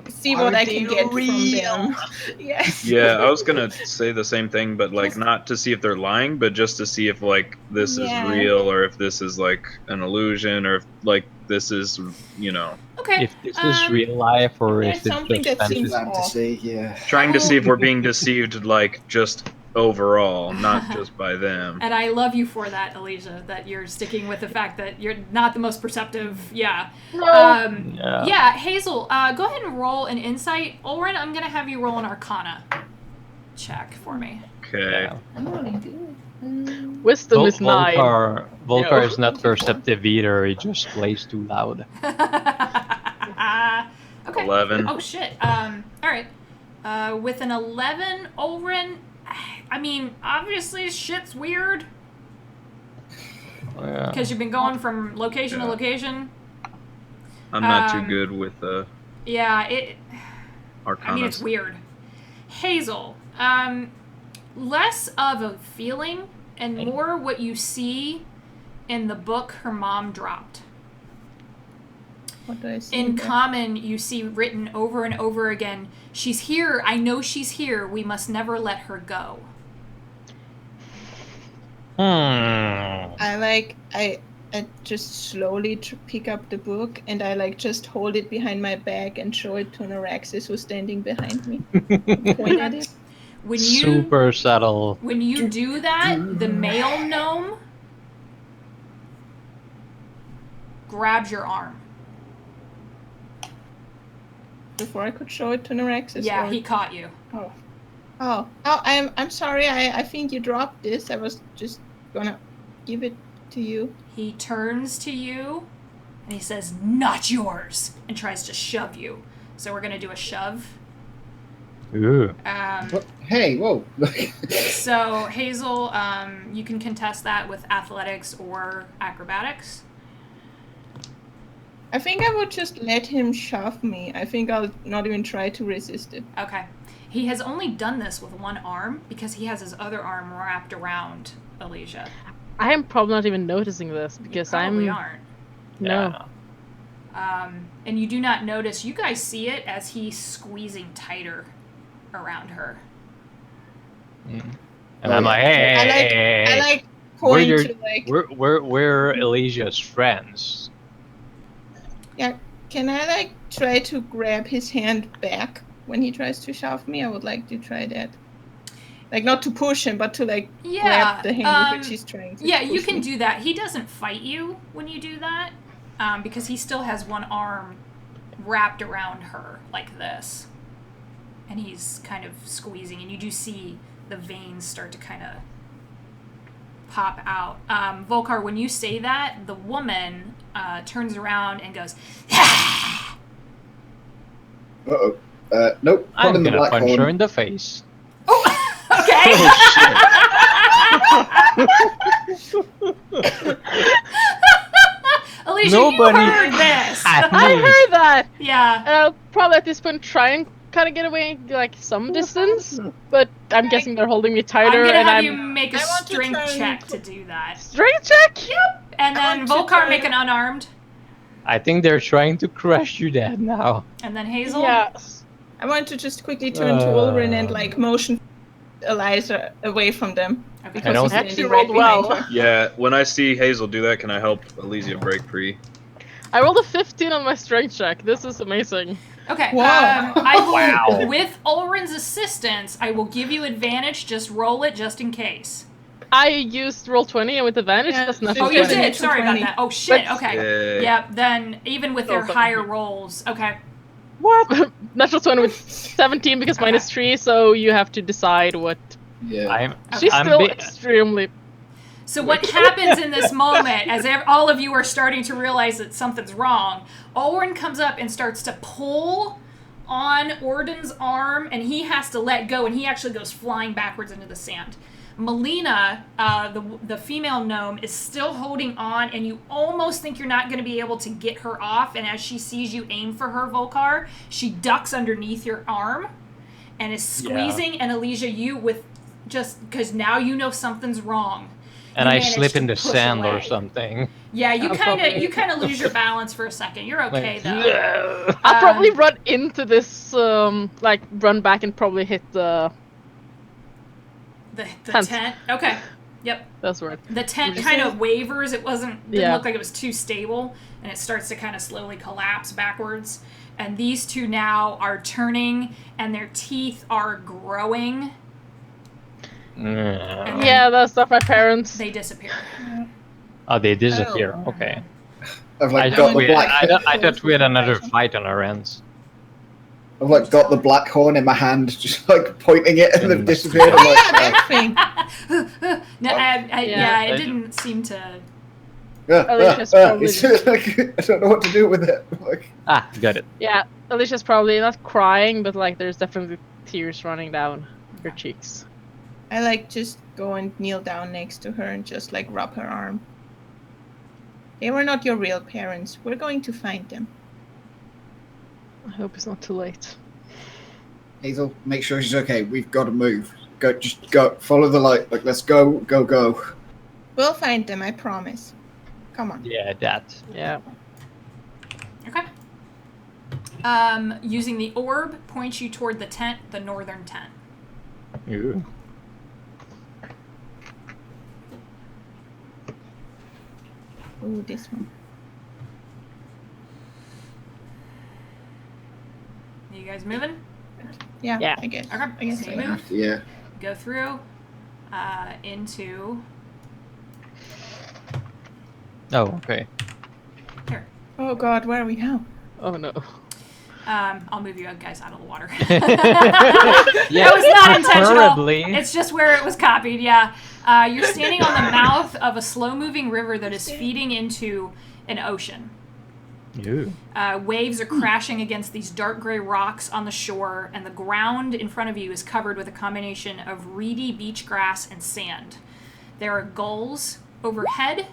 see what I can get from them. Yes. Yeah, I was gonna say the same thing, but like not to see if they're lying, but just to see if like this is real, or if this is like an illusion, or if like this is, Okay. If this is real life, or there's if it's something just that seems fantasy. Glad to see, yeah. trying to see if we're being deceived, like just overall, not just by them. And I love you for that, Elijah, that you're sticking with the fact that you're not the most perceptive. Yeah. Yeah, Hazel, go ahead and roll an insight. Ulrin, I'm going to have you roll an Arcana check for me. Okay. I'm rolling good. Wisdom is 9. Volcar is not perceptive either, he just plays too loud. Okay. 11. Oh, shit. All right. With an 11, Ulrin, I mean, obviously shit's weird. Yeah. Because you've been going from location to location. I'm not too good with Yeah, Arcana. I mean, it's weird. Hazel, less of a feeling and more what you see in the book her mom dropped. What do I see? In there? common, you see written over and over again, she's here, I know she's here, we must never let her go. Hmm. I I just slowly pick up the book and I like just hold it behind my back and show it to Naraxis who's standing behind me. Point at it. When Super subtle. When you do that, the male gnome grabs your arm. Before I could show it to Naraxis. Yeah, or... he caught you. Oh, I'm sorry. I think you dropped this. I was just gonna give it to you. He turns to you and he says, "Not yours," and tries to shove you. So we're gonna do a shove. Ooh. What? Hey, whoa. So Hazel, you can contest that with athletics or acrobatics. I think I would just let him shove me. I think I'll not even try to resist it. Okay. He has only done this with one arm because he has his other arm wrapped around Alicia. I am probably not even noticing this because You probably I'm... aren't. No. And you do not notice. You guys see it as he's squeezing tighter around her. And I'm like, hey, I like we're point your, to like. we're Alicia's friends. Yeah, can I like try to grab his hand back when he tries to shove me? I would like to try that. Like not to push him, but to like grab the hand with which he's trying to. Yeah, you push can me. do that. He doesn't fight you when you do that, because he still has one arm wrapped around her like this, and he's kind of squeezing, and you do see the veins start to kind of pop out. Volkar, when you say that, the woman turns around and goes, Uh-oh. Nope. Put I'm in the gonna black punch horn. her in the face. okay. Alicia, Nobody you heard this. I heard that! Yeah. And I'll probably at this point try and kind of get away, like, some distance. But I'm guessing they're holding me I'm tighter, gonna and have I'm... you make a I want to strength turn check to do that. Strength check? Yep. And I then want to Volkar turn- make an unarmed. I think they're trying to crush you dead now. And then Hazel. Yes. I want to just quickly turn to Ulrin and like motion Eliza away from them. Okay. Because I don't- he's Actually standing right rolled behind well. her. Yeah, when I see Hazel do that, can I help Elysia break free? I rolled a 15 on my strength check. This is amazing. Okay. Whoa. I will, Wow. with Ulrin's assistance, I will give you advantage. Just roll it, just in case. I used roll 20 and with advantage, Yeah, that's so natural Oh, you Just did. a 20. natural Sorry about 20. that. Oh shit. But- Okay. Yeah. Yep. Then even with their Oh, higher 17. rolls, okay. What? Natural 20 with 17 because Okay. minus 3, so you have to decide what... Yeah. She's I'm still bi- extremely... So what happens in this moment, as all of you are starting to realize that something's wrong, Ulrin comes up and starts to pull on Orden's arm, and he has to let go, and he actually goes flying backwards into the sand. Melina, the female gnome, is still holding on, and you almost think you're not going to be able to get her off, and as she sees you aim for her, Volkar, she ducks underneath your arm and is squeezing, and Alicia, you with just, because now you know something's wrong. And You I managed slip to in the push sand away. or something. Yeah, you I'll kind probably- of lose your balance for a second. You're okay Like, though. I'll probably Um, run into this, like, run back and probably hit the... The Tent. tent. Okay. Yep. That's right. The tent Is kind it- of wavers. It didn't Yeah. look like it was too stable, and it starts to kind of slowly collapse backwards. And these two now are turning, and their teeth are growing. And Yeah, that's not my parents. they disappear. Oh, they disappear. Oh. Okay. I've I like thought, got the we, black. I thought we had another fight on our hands. I've like got the black horn in my hand, just like pointing it, and they've Mm. disappeared. I'm Oh like, yeah, that thing. No, Yeah. yeah, it didn't seem to. Alicia's probably it's like, I don't know what to do with it. Like, Ah, got it. Yeah, Alicia's probably not crying, but, like, there's definitely tears running down her cheeks. I like just go and kneel down next to her and just like rub her arm. They were not your real parents. We're going to find them. I hope it's not too late. Hazel, make sure she's okay. We've got to move. Go, just go. Follow the light. Like, let's go, go, go. We'll find them, I promise. Come on. Yeah, that. Yeah. Okay. Using the orb points you toward the tent, the northern tent. Ooh. Oh, this one. You guys moving? Yeah, Yeah. I guess. Okay. I guess So I you am. move. Yeah. Go through into Oh, okay. here. Oh god, where are we now? Oh no. I'll move you guys out of the water. Yeah, That was not intentional. preferably. It's just where it was copied. Yeah. You're standing on the mouth of a slow-moving river that is feeding into an ocean. Ew. Waves are crashing against these dark gray rocks on the shore, and the ground in front of you is covered with a combination of reedy beach grass and sand. There are gulls overhead,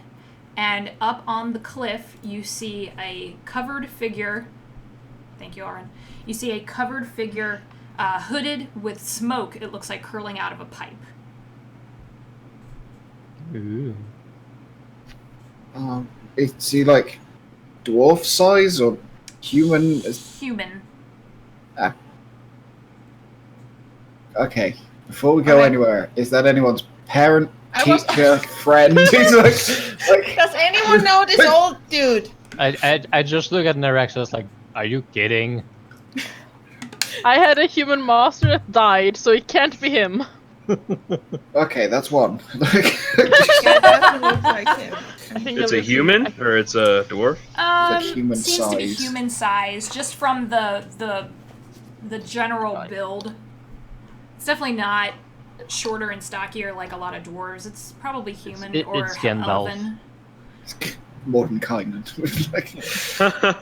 and up on the cliff, you see a covered figure. Thank you, Aaron. You see a covered figure, hooded with smoke, it looks like curling out of a pipe. Ooh. Is he like dwarf size or human? Human. Okay. Before we go Okay. anywhere, is that anyone's parent, I was- teacher, friend? He's like, Does anyone know this old dude? I just look at Naraxus like, are you kidding? I had a human master that died, so it can't be him. okay, that's one. Yeah, doesn't look like him. I think It's it a was- human or it's a dwarf? human Seems to be size. human size, just from the general build. It's definitely not shorter and stockier like a lot of dwarves. It's probably human or it's Gandalf. elven. Modern kind. Like,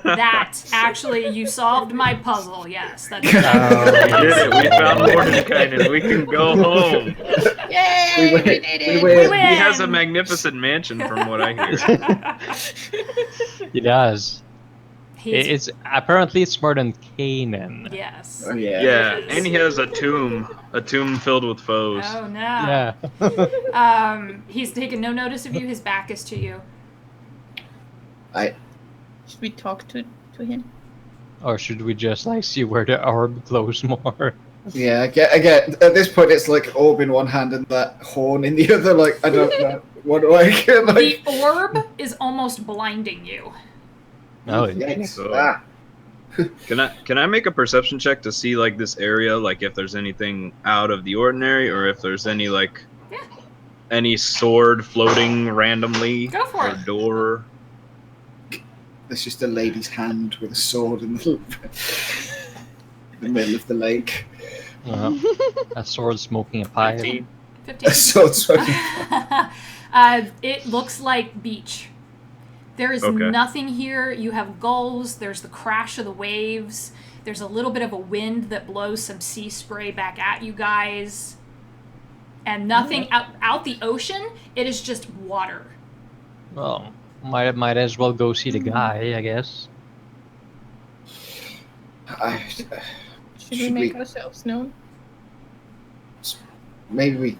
That actually, you solved my puzzle. Yes, that's. We did it. We found Mordekainen. We can go home. Yay! We We, win. did We it! win. win. He has a magnificent mansion, from what I hear. He does. He's, It's apparently it's more than Canaan. yes. oh yeah. Yeah, and he has a tomb filled with foes. Oh no. Yeah. He's taken no notice of you. His back is to you. Should we talk to him? Or should we just like see where the orb glows more? Yeah, again, at this point it's like orb in one hand and that horn in the other, like, I don't know. What do I get? Like, The orb is almost blinding you. Oh, yikes. So- Ah. Can I make a perception check to see like this area, like if there's anything out of the ordinary, or if there's any like Yeah. any sword floating randomly, Go for or it. door? There's just a lady's hand with a sword in the middle of the lake. A sword smoking a pipe. 15. 15. A sword smoking. It looks like beach. There is Okay. nothing here. You have gulls. There's the crash of the waves. There's a little bit of a wind that blows some sea spray back at you guys. And nothing out the ocean. It is just water. Well, might as well go see the guy, I guess. Should we make ourselves known? Maybe we.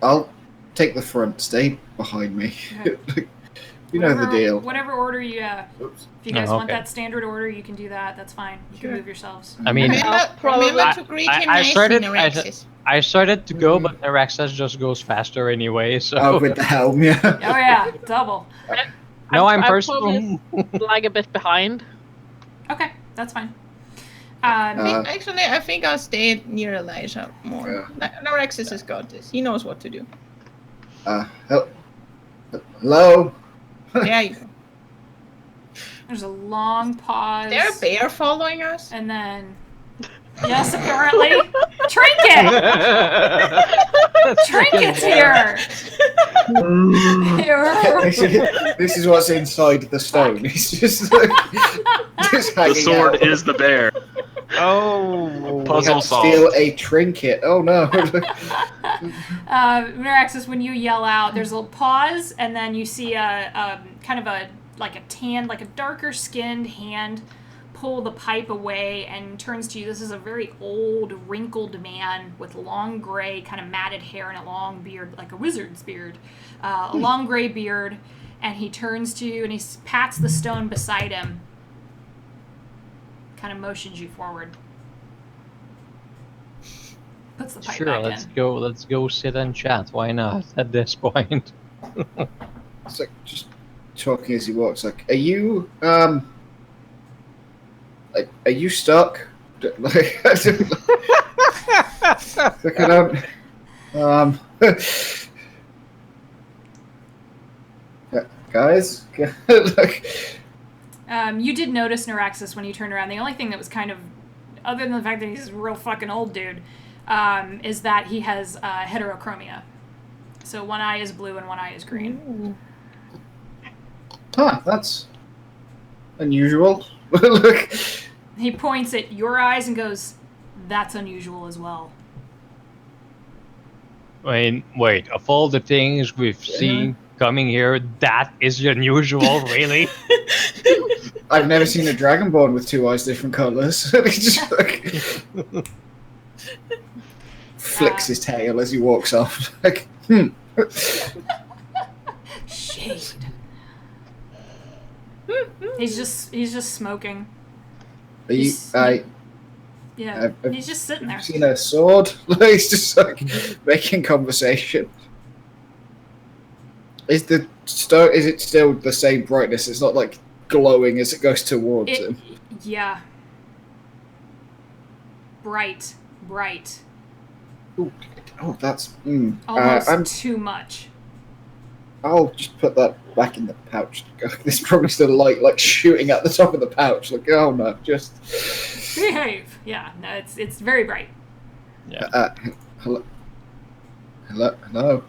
I'll take the front. Stay behind me. Okay. You know the Whatever- deal. Whatever order you. Oops. If you guys Oh, want okay. that standard order, you can do that. That's fine. You Sure. can move yourselves. I mean, Remember to greet him I nicely, started- Naraxis. I started to go, but Naraxus just goes faster anyway, so... Oh, with the helm, yeah. Oh yeah, double. no, I'm I first. probably lag a bit behind. Okay, that's fine. Actually, I think I'll stay near Elijah more. Yeah. Naraxis has got this. He knows what to do. Hello? There you go. There's a long pause. Is there a bear following us? And then, yes, apparently, Trinket. Trinket's here. This is what's inside the stone. It's just like, just The hanging sword out. is the bear. Oh, Puzzle Can't solved. steal a trinket. Oh no. Miraxis, when you yell out, there's a pause, and then you see a kind of a like a tan, like a darker skinned hand pull the pipe away and turns to you. This is a very old, wrinkled man with long gray, kind of matted hair and a long beard, like a wizard's beard, a long gray beard, and he turns to you and he pats the stone beside him, kind of motions you forward. Puts the pipe sure, back let's in. go. Let's go sit and chat. Why not? At this point. It's like just talking as he walks. Like, are you like, are you stuck? Like, like I don't. Guys, like, You did notice Neuraxis when you turned around. The only thing that was kind of, other than the fact that he's a real fucking old dude, is that he has heterochromia. So one eye is blue and one eye is green. huh? That's unusual. Look, He points at your eyes and goes, "That's unusual as well." I mean, wait, of all the things we've seen coming here, that is unusual, really? I've never seen a dragonborn with two eyes different colours. He just like flicks his tail as he walks off. Like, Shade. He's just smoking. Are you, He's- Yeah, I've he's just sitting there. seen a sword. He's just like making conversation. Is the is it still the same brightness? It's not like glowing as it goes towards him. Yeah. Bright. Ooh, oh, that's. Almost I'm. too much. I'll just put that back in the pouch. There's probably still light like shooting at the top of the pouch. Like, oh no, just. Behave. Yeah, no, it's very bright. Hello. Hello.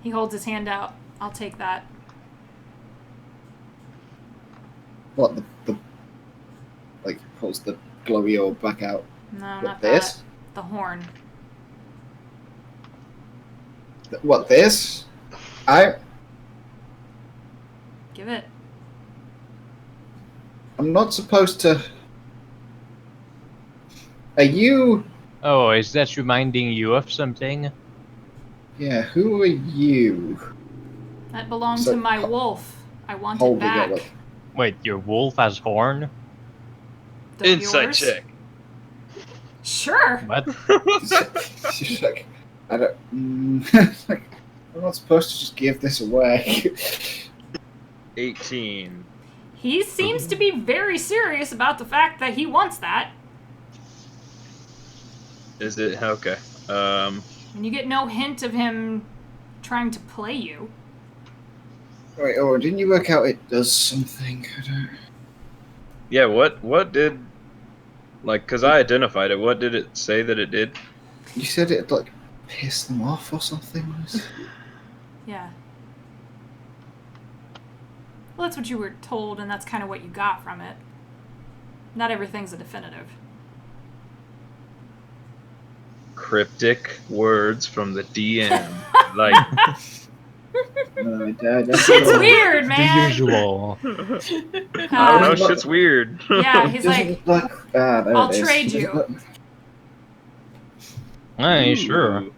He holds his hand out. I'll take that. What the like pulls the glowy orb back out. No, What, not this? that. The horn. What this? Give it. I'm not supposed to. Are you? Oh, is that reminding you of something? Yeah. Who are you? That belonged So, to my wolf. I want it Holding back. it like. Wait, your wolf has horn? Don't Insight yours? check. Sure. What? She's like, I don't. Like, I'm not supposed to just give this away. 18. He seems to be very serious about the fact that he wants that. Is it okay? And you get no hint of him trying to play you. Wait, oh, didn't you work out it does something? I don't. Yeah. What did like? Cause I identified it. What did it say that it did? You said it like pissed them off or something. Yeah. Well, that's what you were told, and that's kind of what you got from it. Not everything's a definitive. Cryptic words from the DM. Like, No, Dad. That's Shit's not- weird, The man. usual. I don't know. Um, Shit's weird. Yeah, he's Doesn't like, look like. There I'll it is. trade Doesn't you. look- Hey, sure. Ooh.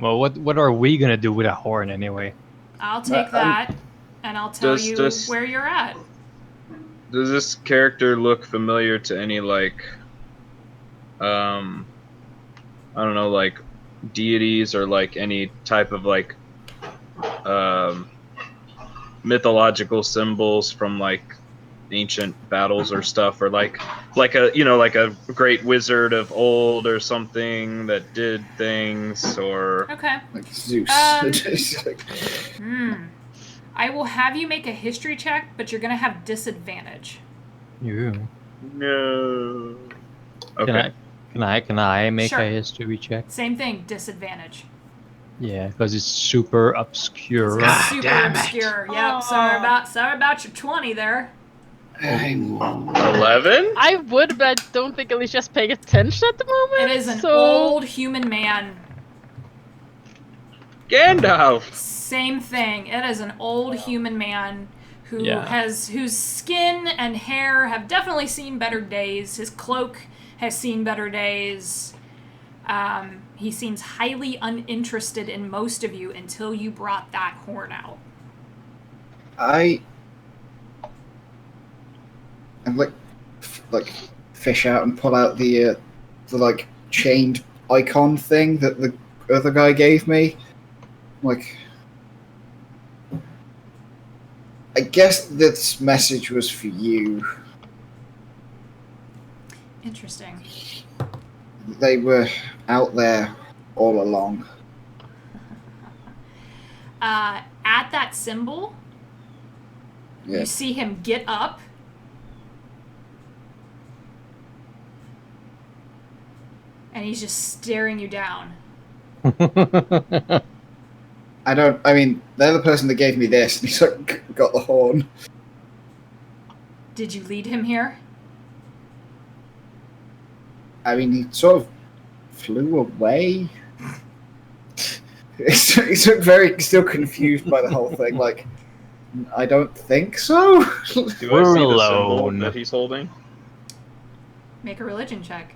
Well, what are we gonna do with a horn anyway? I'll take that, and I'll tell you does- where you're at. Does this character look familiar to any like, I don't know, like deities or like any type of like, mythological symbols from like ancient battles or stuff, or like a like a great wizard of old or something that did things, or Okay. Like Zeus. It's like- I will have you make a history check, but you're gonna have disadvantage. You. no. Okay. Can I make Sure. a history check? Same thing, disadvantage. Yeah, because it's super obscure. Super obscure. Yep. Sorry about your 20 there. 11. I would, but I don't think Alicia's paying attention at the moment. It is an so... old human man. Gandalf. Same thing. It is an old human man who Yeah. whose skin and hair have definitely seen better days. His cloak has seen better days. He seems highly uninterested in most of you until you brought that horn out. I'm like fish out and pull out the like chained icon thing that the other guy gave me. like, I guess this message was for you. Interesting. They were out there all along. At that symbol, Yeah. you see him get up. And he's just staring you down. I mean, they're the person that gave me this, and he's like, got the horn. Did you lead him here? I mean, he sort of flew away. He's very still confused by the whole thing. Like, I don't think so. Do I see We're the symbol alone. that he's holding? Make a religion check.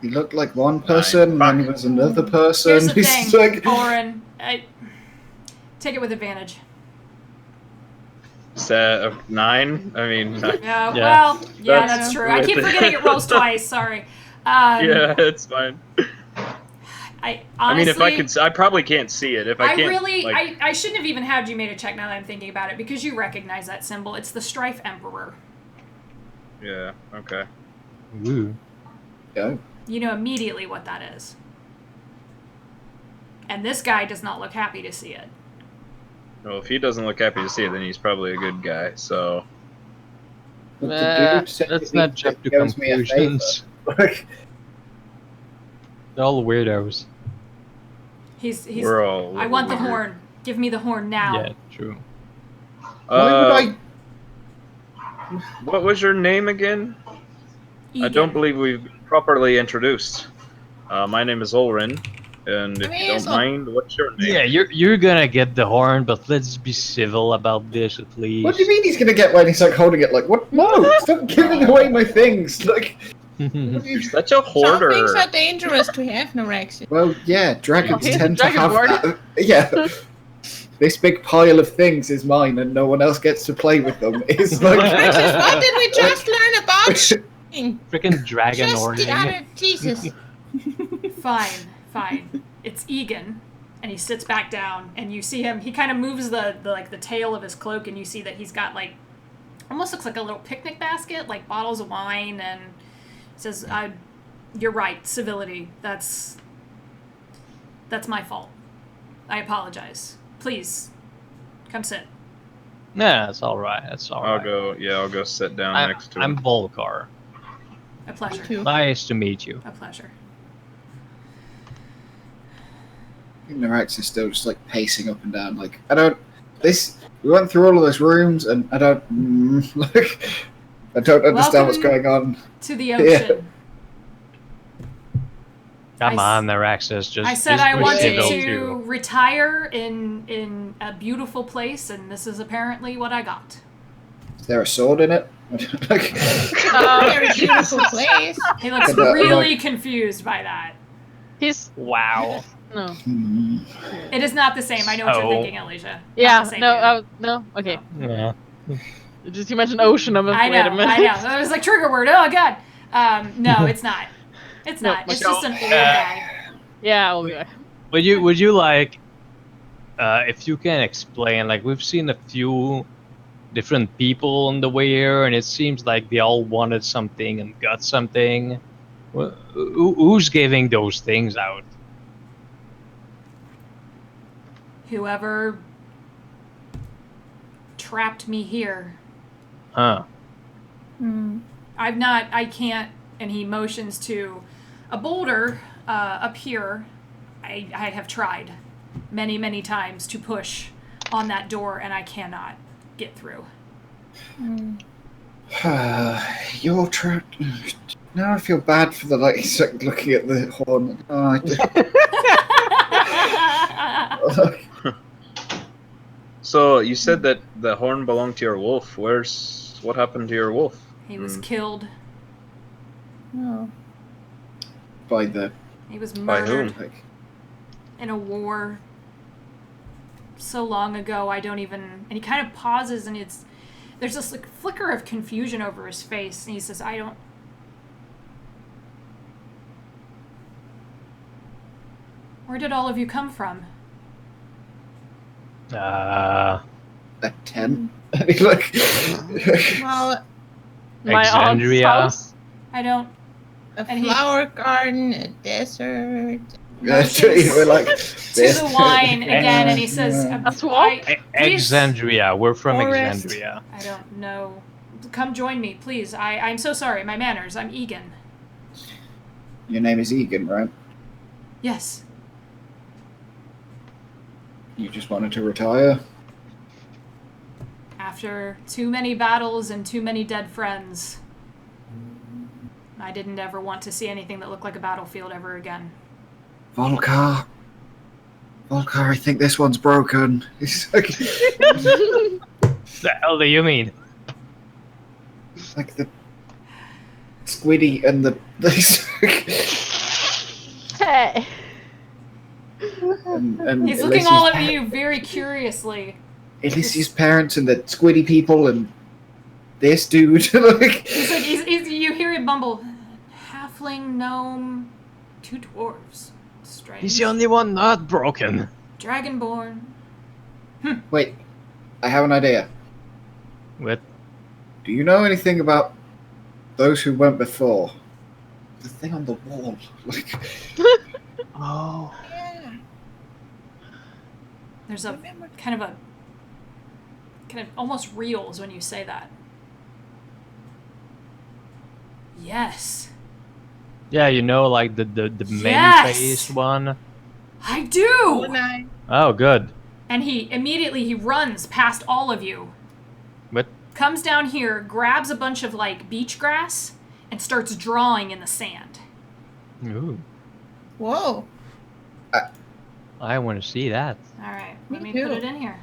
He looked like one person, and then he was another person. Here's the He's thing, like, Oren. Take it with advantage. Set of 9? I mean, Yeah, Yeah. well, yeah, That's that's true. I keep with- forgetting it rolls twice. Sorry. yeah, it's fine. I honestly, I mean, if I could, I probably can't see it. If I can't, really, like, I shouldn't have even had you made a check now that I'm thinking about it, because you recognize that symbol. It's the Strife Emperor. yeah, okay. Ooh. go. You know immediately what that is. And this guy does not look happy to see it. Well, if he doesn't look happy to see it, then he's probably a good guy. So, But the dude said Let's he not jump to gives me a favor. conclusions. Like, They're all weirdos. He's we're all. I want the weird. horn. Give me the horn now. Yeah, true. why would What was your name again? I Egan. don't believe we've properly introduced. My name is Ulrin, and if you don't mind, what's your name? Yeah, you're gonna get the horn, but let's be civil about this at least. What do you mean he's gonna get when he's like holding it? Like, what? No, stop giving away my things. Like, what do you- You're such a Some hoarder. things are dangerous to have, Norexia. well, yeah, dragons He's tend to have Dragonborn. that. Yeah. This big pile of things is mine, and no one else gets to play with them. It's like, Princess, what did we just learn about? Freaking dragon Just orning. the other Jesus. Fine. It's Egan, and he sits back down, and you see him. He kind of moves the tail of his cloak, and you see that he's got like almost looks like a little picnic basket, like bottles of wine, and says, "You're right, civility. That's my fault. I apologize. Please, come sit." Nah, that's all right. That's all I'll right. go. Yeah, I'll go sit down next to I'm him. Volkar. A pleasure. Too. Nice to meet you. A pleasure. Norax is still just like pacing up and down. Like, I don't. This. We went through all of those rooms, and I don't. Like, I don't understand what's Welcome going on. To the ocean. Come I on, their access. Just. I said just I be wanted civil to too. retire in a beautiful place, and this is apparently what I got. Is there a sword in it? Like, Very beautiful place. He looks And, like- really confused by that. He's Wow. no. hmm. It is not the same. I know what So- you're thinking, Alicia. Not Yeah, the same no, dude. no. Okay, Yeah. just you mentioned ocean. I'm like, I wait a know. minute. I know. It was like trigger word. Oh god. No, it's not. It's No, not. It's so, just an old guy. Yeah, well, yeah. Would you like, if you can explain, like we've seen a few different people on the way here, and it seems like they all wanted something and got something. Who's giving those things out? Whoever trapped me here. Huh? I can't, and he motions to a boulder up here. I have tried many, many times to push on that door, and I cannot get through. You're trapped. Now I feel bad for the like. He's like looking at the horn. Oh, I just- So you said that the horn belonged to your wolf. What happened to your wolf? He was killed. Oh. by the He was By whom? murdered like. in a war so long ago. I don't even. And he kind of pauses, and there's this like flicker of confusion over his face, and he says, Where did all of you come from? A tent. Like, Well, My aunt's Alexandria. house. I don't. a And he- flower garden, a desert. Motions we're like to the wine again, and he says, A swamp? please- Alexandria. We're from Forest. Alexandria. I don't know. Come join me, please. I'm so sorry. My manners. I'm Egan. Your name is Egan, right? Yes. You just wanted to retire? After too many battles and too many dead friends, I didn't ever want to see anything that looked like a battlefield ever again. Volcar, I think this one's broken. It's like, The hell do you mean? like the Squiddy and the Hey. and He's looking Ulysses' all at pa- you very curiously. Ulysses' parents and the Squiddy people and this dude. Like, He's like, you hear him bumble, halfling, gnome, 2 dwarves. Strange. He's the only one not broken. Dragonborn. wait, I have an idea. What? Do you know anything about those who went before? The thing on the wall. Like, Oh. Yeah. There's a kind of almost reels when you say that. Yes. Yeah, you know, like the Yes! many-faced one. I do! Good night. Oh, good. And he immediately runs past all of you. What? Comes down here, grabs a bunch of like beach grass, and starts drawing in the sand. Ooh, Whoa. I want to see that. Alright, Me let me too. put it in here.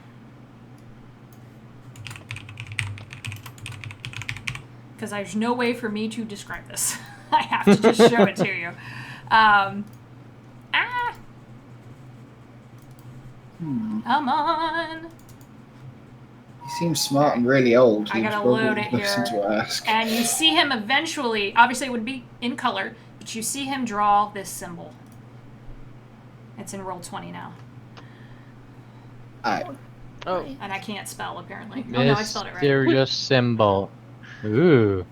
Because there's no way for me to describe this. I have to just show it to you. Come on. he seems smart and really old. I He gotta was probably load it the person here. to ask. And you see him eventually, obviously it would be in color, but you see him draw this symbol. It's in roll 20 now. Oh. And I can't spell, apparently. Oh, no, I spelled it right. Mysterious symbol. Ooh.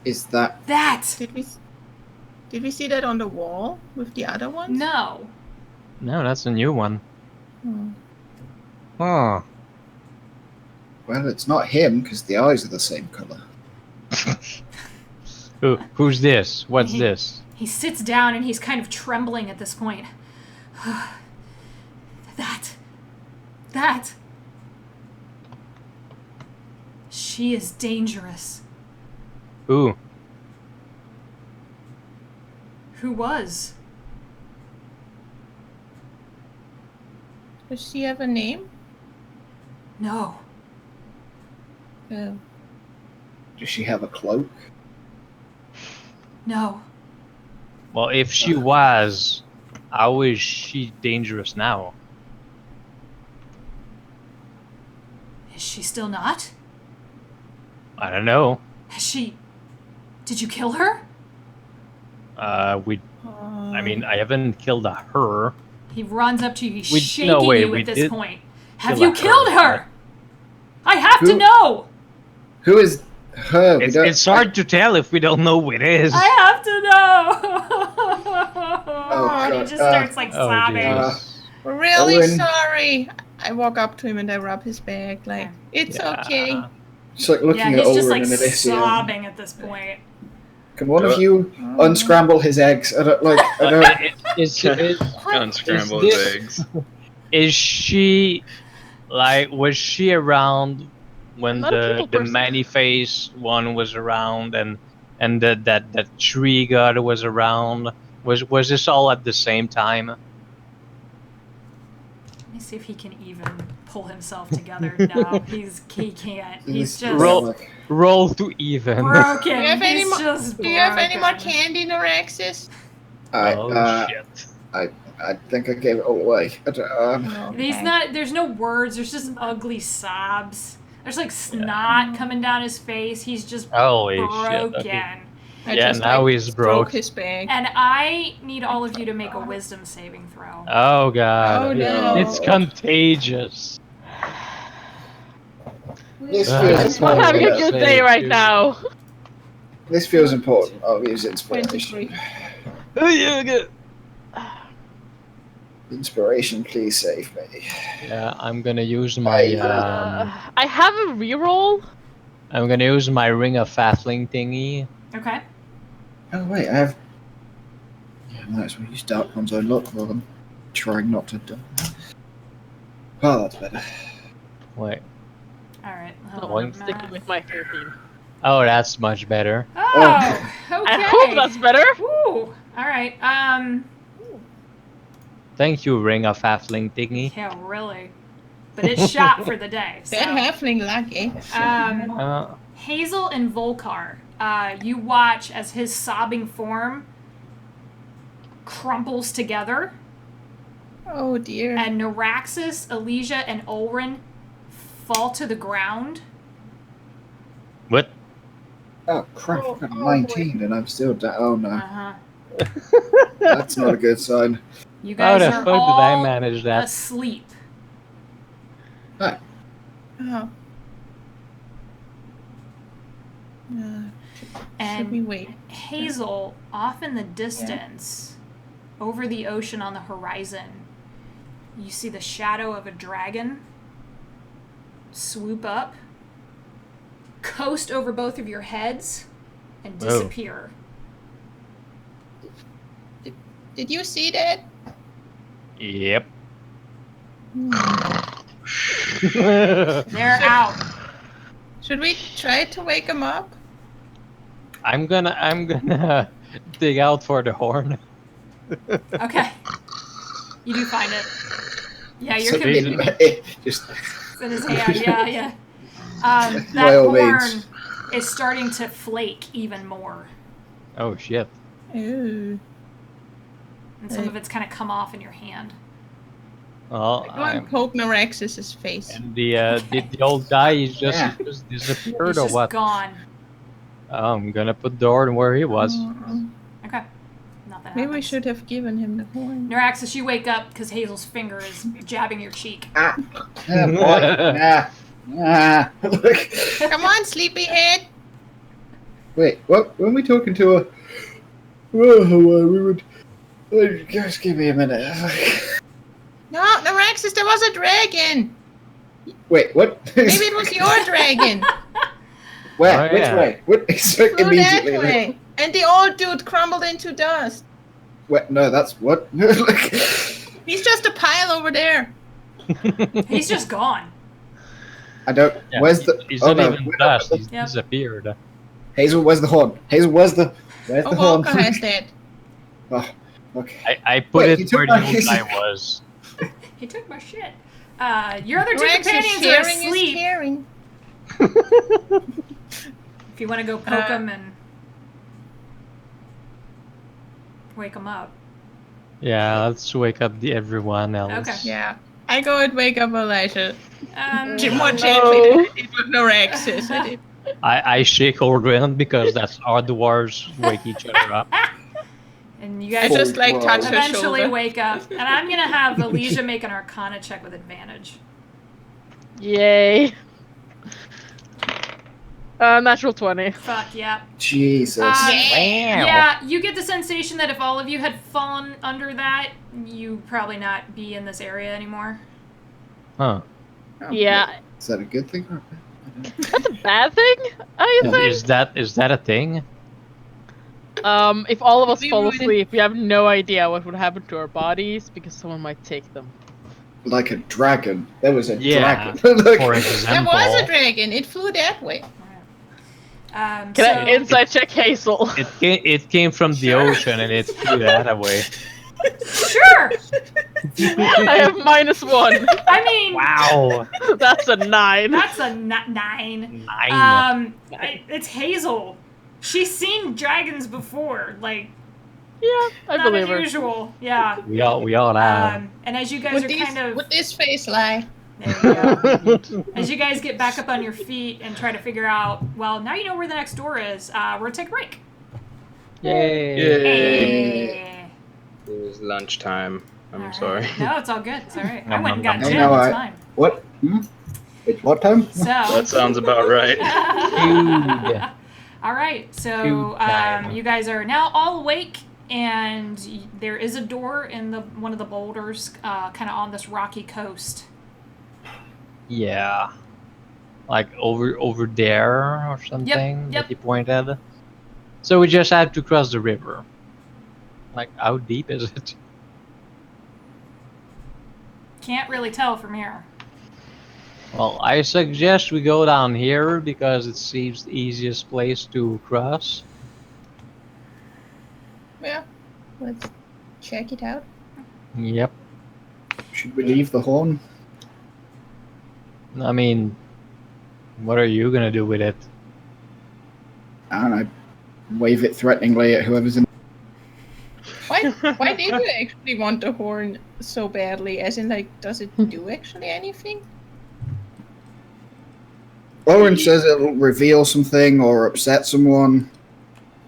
Is that That! Did we see that on the wall with the other ones? No. No, that's a new one. Hmm. Huh. well? It's not him because the eyes are the same color. Who's this? What's He- this? He sits down and he's kind of trembling at this point. That. She is dangerous. Ooh. Who was? Does she have a name? No. Oh. Does she have a cloak? No. Well, if she was, how is she dangerous now? Is she still not? I don't know. Has she... Did you kill her? I mean, I haven't killed a her. He runs up to you. He's We- shaking no, wait, you we at this did point. Have kill you a killed her, her? I have to Who- know! Who is her? We don't- It's hard to tell if we don't know who it is. I have to know! And he God, just starts like Oh, sobbing. Jesus. We're really Owen. sorry. I walk up to him and I rub his back, like, it's Yeah. okay. It's like looking Yeah, at he's just Owen like and Elysium. sobbing at this point. Can one of you unscramble his eggs? I don't like. I don't. Is Unscramble Is his this- eggs. Is she like, was she around when Not a the people person. many-faced one was around and that tree god was around? Was this all at the same time? Let me see if he can even pull himself together. No, he can't. He's just Roll. Roll to even. broken. Do you have any He's more- just Do you have any more broken. candy, Norexis? Oh shit. I think I gave it all away. I don't, He's not. There's no words. There's just ugly sobs. There's like snot coming down his face. He's just Holy broken. shit. Okay. I Yeah, just, now like, he's stroke broke. his back. And I need all of you to make a wisdom saving throw. Oh god. Oh, no. It's contagious. This Ah, feels that's I'm why not we having a gotta good save day right you. now. This feels important. I'll use inspiration. 23. Inspiration, please save me. Yeah, I'm gonna use my I have a reroll. I'm gonna use my ring of faffling thingy. Okay. Oh wait, I have. Yeah, I might as well use dark one's own luck rather than trying not to do. Oh, that's better. Wait. All right. Oh, I'm sticking with my 13. Oh, that's much better. Oh, okay. I hope that's better. Woo. All right. Thank you, ring of faffling thingy. Yeah, really. But it's shot for the day. So. That halfling lucky. Hazel and Volkar, you watch as his sobbing form crumples together, Oh dear. and Neuraxis, Elysia, and Ulrin fall to the ground. What? Oh crap! I've got 19 and I'm still down. Oh no, Uh-huh. that's not a good sign. You How guys the are fuck did I all manage that? asleep. Hi. Oh. Should we And wait? Hazel, off in the distance, over the ocean on the horizon, you see the shadow of a dragon swoop up, coast over both of your heads, and Whoa. disappear. Did you see that? Yep. They're out. Should we try to wake him up? I'm gonna dig out for the horn. Okay. You do find it. Yeah, you're So convinced. just It's in his hand. Yeah, yeah. That By all horn means. is starting to flake even more, Oh shit. Ooh. and some of it's kind of come off in your hand. Well, Go and poke Neuraxis' face. and the old guy is just Yeah. he just disappeared He's or just what? gone. I'm gonna put the horn where he was. Oh, Okay. Nothing maybe we happens. should have given him the horn. Neuraxis, you wake up because Hazel's finger is jabbing your cheek. ah, boy. Nah. Look. Come on, sleepyhead. Wait, what? When we talking to a? Oh, we would. Just give me a minute. No, Neuraxis, there was a dragon. Wait, what? Maybe it was your dragon. Where? Oh, Which yeah. way? What? So Flew that immediately. way. And the old dude crumbled into dust. Wait, no, that's what. He's just a pile over there. He's just gone. I don't. Yeah, Where's the? He's Oh not no. even dust. He's Yep. disappeared. Hazel, where's the horn? Hazel, where's the? Where's Oh, the horn? Walker has that. Oh, okay. I put Wait, he it took where my- the old guy was. He took my shit. Your other two Neuraxis companions are sharing is asleep. caring. If you want to go poke them and wake them up. Yeah, let's wake up everyone else. Okay. Yeah. I go and wake up Elijah. More no. gently than I did with Neuraxis. I did. I shake Aldrin because that's how the wars wake each other up. And you I guys just like touch her eventually shoulder. wake up. And I'm going to have Elysia make an Arcana check with advantage. Yay. Natural 20. Fuck, yeah. Jesus. Yeah, you get the sensation that if all of you had fallen under that, you'd probably not be in this area anymore. Huh. Oh, Yeah, Is that a good thing or a bad? that's a bad thing, I Yeah. think. Is that a thing? If all of us We fall ruined- asleep, we have no idea what would happen to our bodies because someone might take them. Like a dragon. There was a Yeah. dragon. Like- For There example. was a dragon. It flew that way. Can So, I insight check Hazel? It came from the Sure. ocean and it flew that away. sure! I have -1. I mean, Wow. That's a 9. that's a 9. 9. It's Hazel. She's seen dragons before, like, Yeah, I not believe her. unusual. Yeah. we all have. And as you guys Would are this, kind of... would this face lie? There you go. As you guys get back up on your feet and try to figure out, well, now you know where the next door is, we're gonna take a break. Yay! Hey. It was lunchtime. I'm All right. sorry. No, it's all good. It's all right. I Nom, went and nom, got nom, Jim. nom. It's I- fine. What? It's what time? So. That sounds about right. Food. All right. So Food time. you guys are now all awake, and there is a door in one of the boulders, kind of on this rocky coast. Yeah. Like over there or something yep. that you pointed. So we just have to cross the river. Like, how deep is it? Can't really tell from here. Well, I suggest we go down here because it seems the easiest place to cross. Yeah, let's check it out. Yep. Should we leave the horn? I mean, what are you gonna do with it? I don't know. Wave it threateningly at whoever's in. Why did you actually want the horn so badly? As in, like, does it do actually anything? Oren says it'll reveal something or upset someone,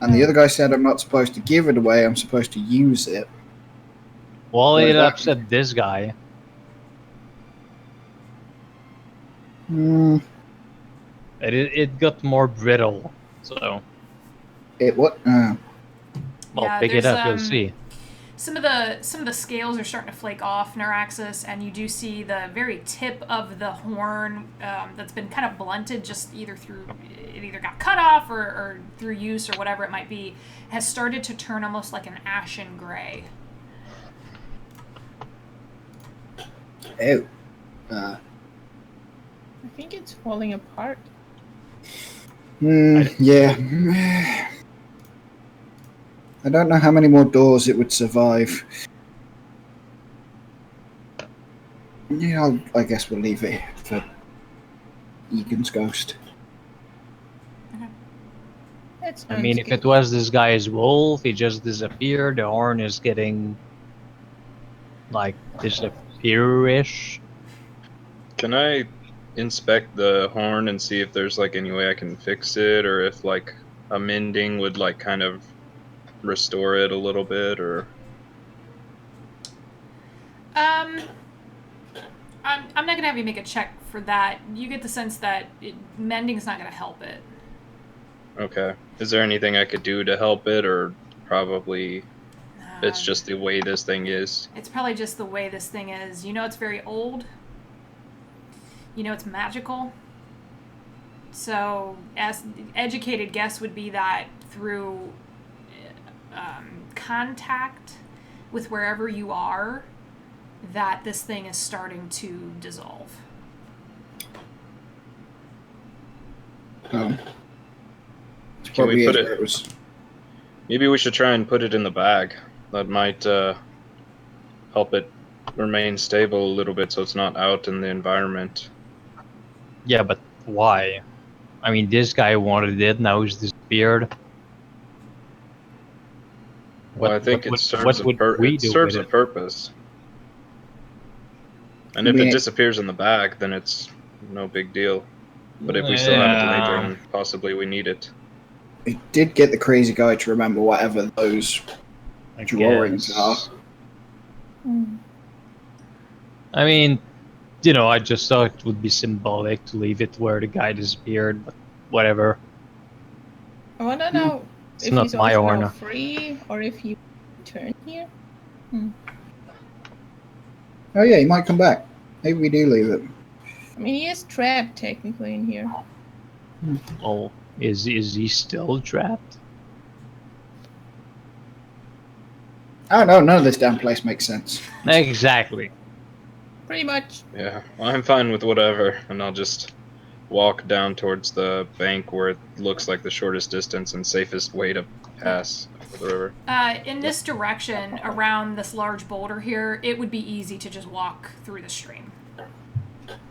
and the other guy said I'm not supposed to give it away. I'm supposed to use it. Well, What it is that? upset this guy. Hmm. It got more brittle. So, It what? well, Yeah, pick it there's, up. You'll see. Some of the scales are starting to flake off, Neuraxis, and you do see the very tip of the horn that's been kind of blunted, just either got cut off or through use or whatever it might be, has started to turn almost like an ashen gray. Oh. I think it's falling apart. Yeah. I don't know how many more doors it would survive. Yeah, I guess we'll leave it for Egan's ghost. That I mean, sounds if good. it was this guy's wolf, he just disappeared. The horn is getting like disappear-ish. Can I inspect the horn and see if there's like any way I can fix it, or if like a mending would like kind of restore it a little bit, or I'm not gonna have you make a check for that. You get the sense that mending's not gonna help it. okay. Is there anything I could do to help it, or probably it's Um, just the way this thing is? It's probably just the way this thing is. You know it's very old. You know it's magical. So, as educated guess would be that through contact with wherever you are, that this thing is starting to dissolve. It's Can we probably put is it- where it was. Maybe we should try and put it in the bag. That might help it remain stable a little bit, so it's not out in the environment. Yeah, but why? I mean, this guy wanted it. Now he's disappeared. Well, I think it what serves would we it do serves with a it? purpose. And I if mean, it disappears in the bag, then it's no big deal. But if we still have it later, Yeah. then possibly we need it. It did get the crazy guy to remember whatever those I drawings guess. are. I mean, you know, I just thought it would be symbolic to leave it where the guy disappeared, but whatever. I wanna know It's if not he's my also now Arhanna. free or if he turn here. Oh yeah, he might come back. Maybe we do leave it. I mean, he is trapped technically in here. Oh, is he still trapped? I don't know, none of this damn place makes sense. Exactly. Pretty much. Yeah, well, I'm fine with whatever, and I'll just walk down towards the bank where it looks like the shortest distance and safest way to pass over the river. In this direction, around this large boulder here, it would be easy to just walk through the stream.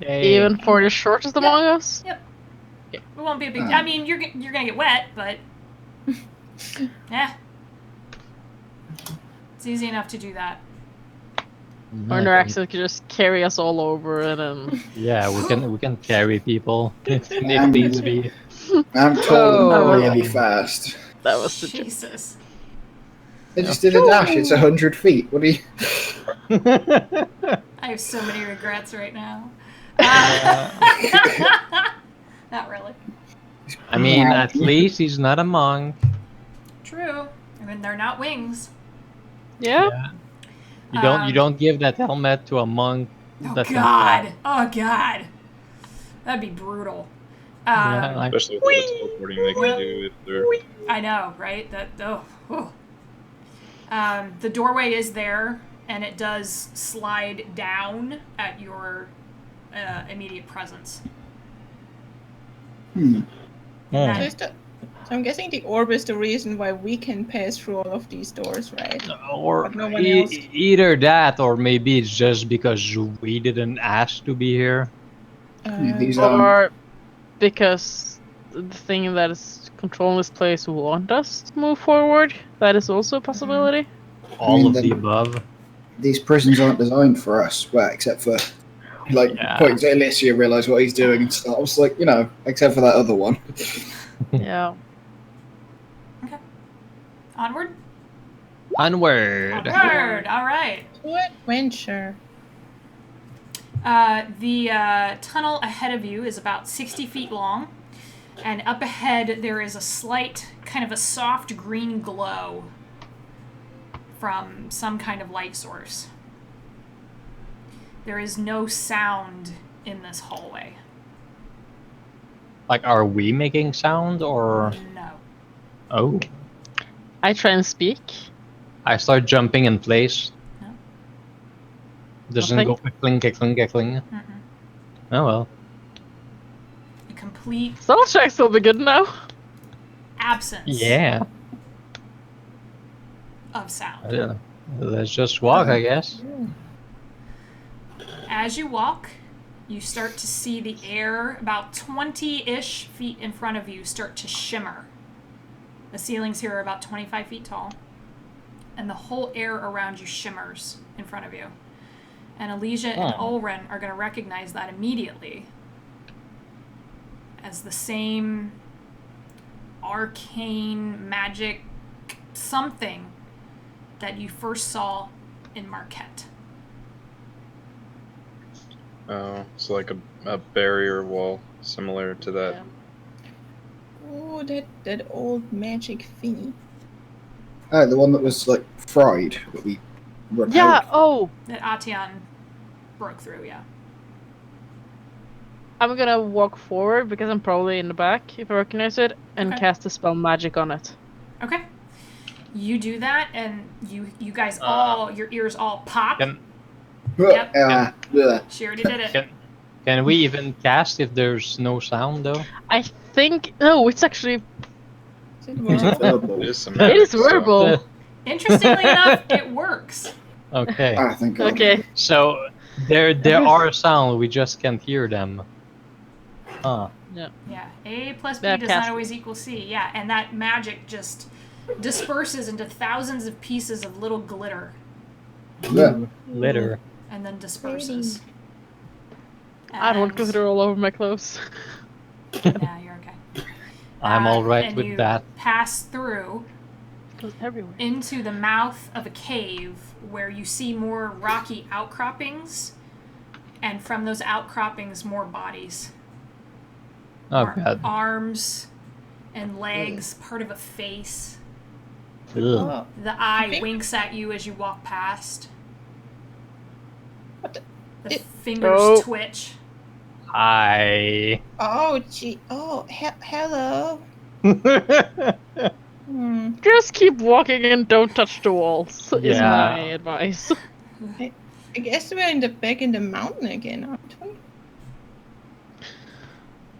Yay. Even for the shortest among us? It won't be a big. I mean, you're gonna get wet, but it's easy enough to do that. Or Noraxis could just carry us all over and then... Yeah, we can carry people if needs be. I'm tall Oh. and really fast. That was the joke. Jesus. I just did a dash. It's 100 feet. What do you? I have so many regrets right now. Not really. I mean, at least he's not a monk. True. I mean, they're not wings. Yeah. You don't give that helmet to a monk. Oh that can God. fly. Oh God. That'd be brutal. Yeah, like, Especially with all the teleporting they can do if they're. I know, right? The doorway is there, and it does slide down at your immediate presence. Hmm. And So, that- so I'm guessing the orb is the reason why we can pass through all of these doors, right? or But no one else. either that, or maybe it's just because we didn't ask to be here. These Or because the thing that is controlling this place want us to move forward. That is also a possibility. All mean, of then- the above. these prisons aren't designed for us. Well, except for like Yeah. points at Alicia, realize what he's doing and stuff. I was like, except for that other one. Yeah. Okay. Onward. Onward. Onward. All right. To adventure. The tunnel ahead of you is about 60 feet long, and up ahead there is a slight, kind of a soft green glow from some kind of light source. There is no sound in this hallway. Like, are we making sound or? No. Oh, I try and speak. I start jumping in place. No. Doesn't Nothing? go cling, cling, cling. Mm-mm. Oh well. A complete Soul checks will be good now. absence Yeah. of sound. Let's just walk, I guess. As you walk, you start to see the air about 20-ish feet in front of you start to shimmer. The ceilings here are about 25 feet tall, and the whole air around you shimmers in front of you. And Elysia and Ulren are going to recognize that immediately as the same arcane magic something that you first saw in Marquette. Oh, it's like a barrier wall similar to that. Yeah. Oh, that old magic thingy. Oh, the one that was like fried that we repelled. Yeah. Oh, That Atian broke through, yeah. I'm gonna walk forward because I'm probably in the back if I recognize it, and Okay. cast a spell magic on it. Okay. You do that, and you guys all, your ears all pop. Can Yep. Yeah. She already did it. can we even cast if there's no sound though? I think no, it's actually Is it verbal? Verbal. It is some it magic, is so- verbal. Interestingly enough, it works. Okay. I think. God. Okay. So there are sound, we just can't hear them. Huh. Yeah, A plus B Bad does not casting. always equal C. Yeah, and that magic just disperses into thousands of pieces of little glitter Yeah. Litter. and then disperses. I don't want And- glitter all over my clothes. Yeah, you're okay. I'm all right and with you that. pass through Goes everywhere. into the mouth of a cave where you see more rocky outcroppings, and from those outcroppings, more bodies. Oh Ar- god. Arms and legs, part of a face. Ugh. Oh, The eye Okay. winks at you as you walk past. What the- The it- fingers Oh. twitch. Hi. oh, gee. Oh, hello. Hmm. Just keep walking and don't touch the walls. Is Yeah. my advice. I guess we're back in the mountain again, aren't we?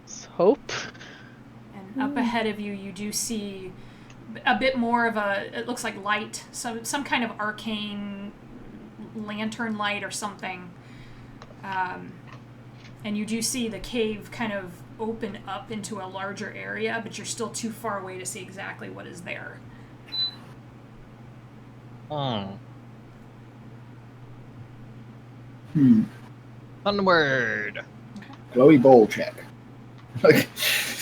Let's hope. And up ahead of you, you do see a bit more of it looks like light, some kind of arcane lantern light or something. And you do see the cave kind of open up into a larger area, but you're still too far away to see exactly what is there. Onward. Glowy ball check. Like,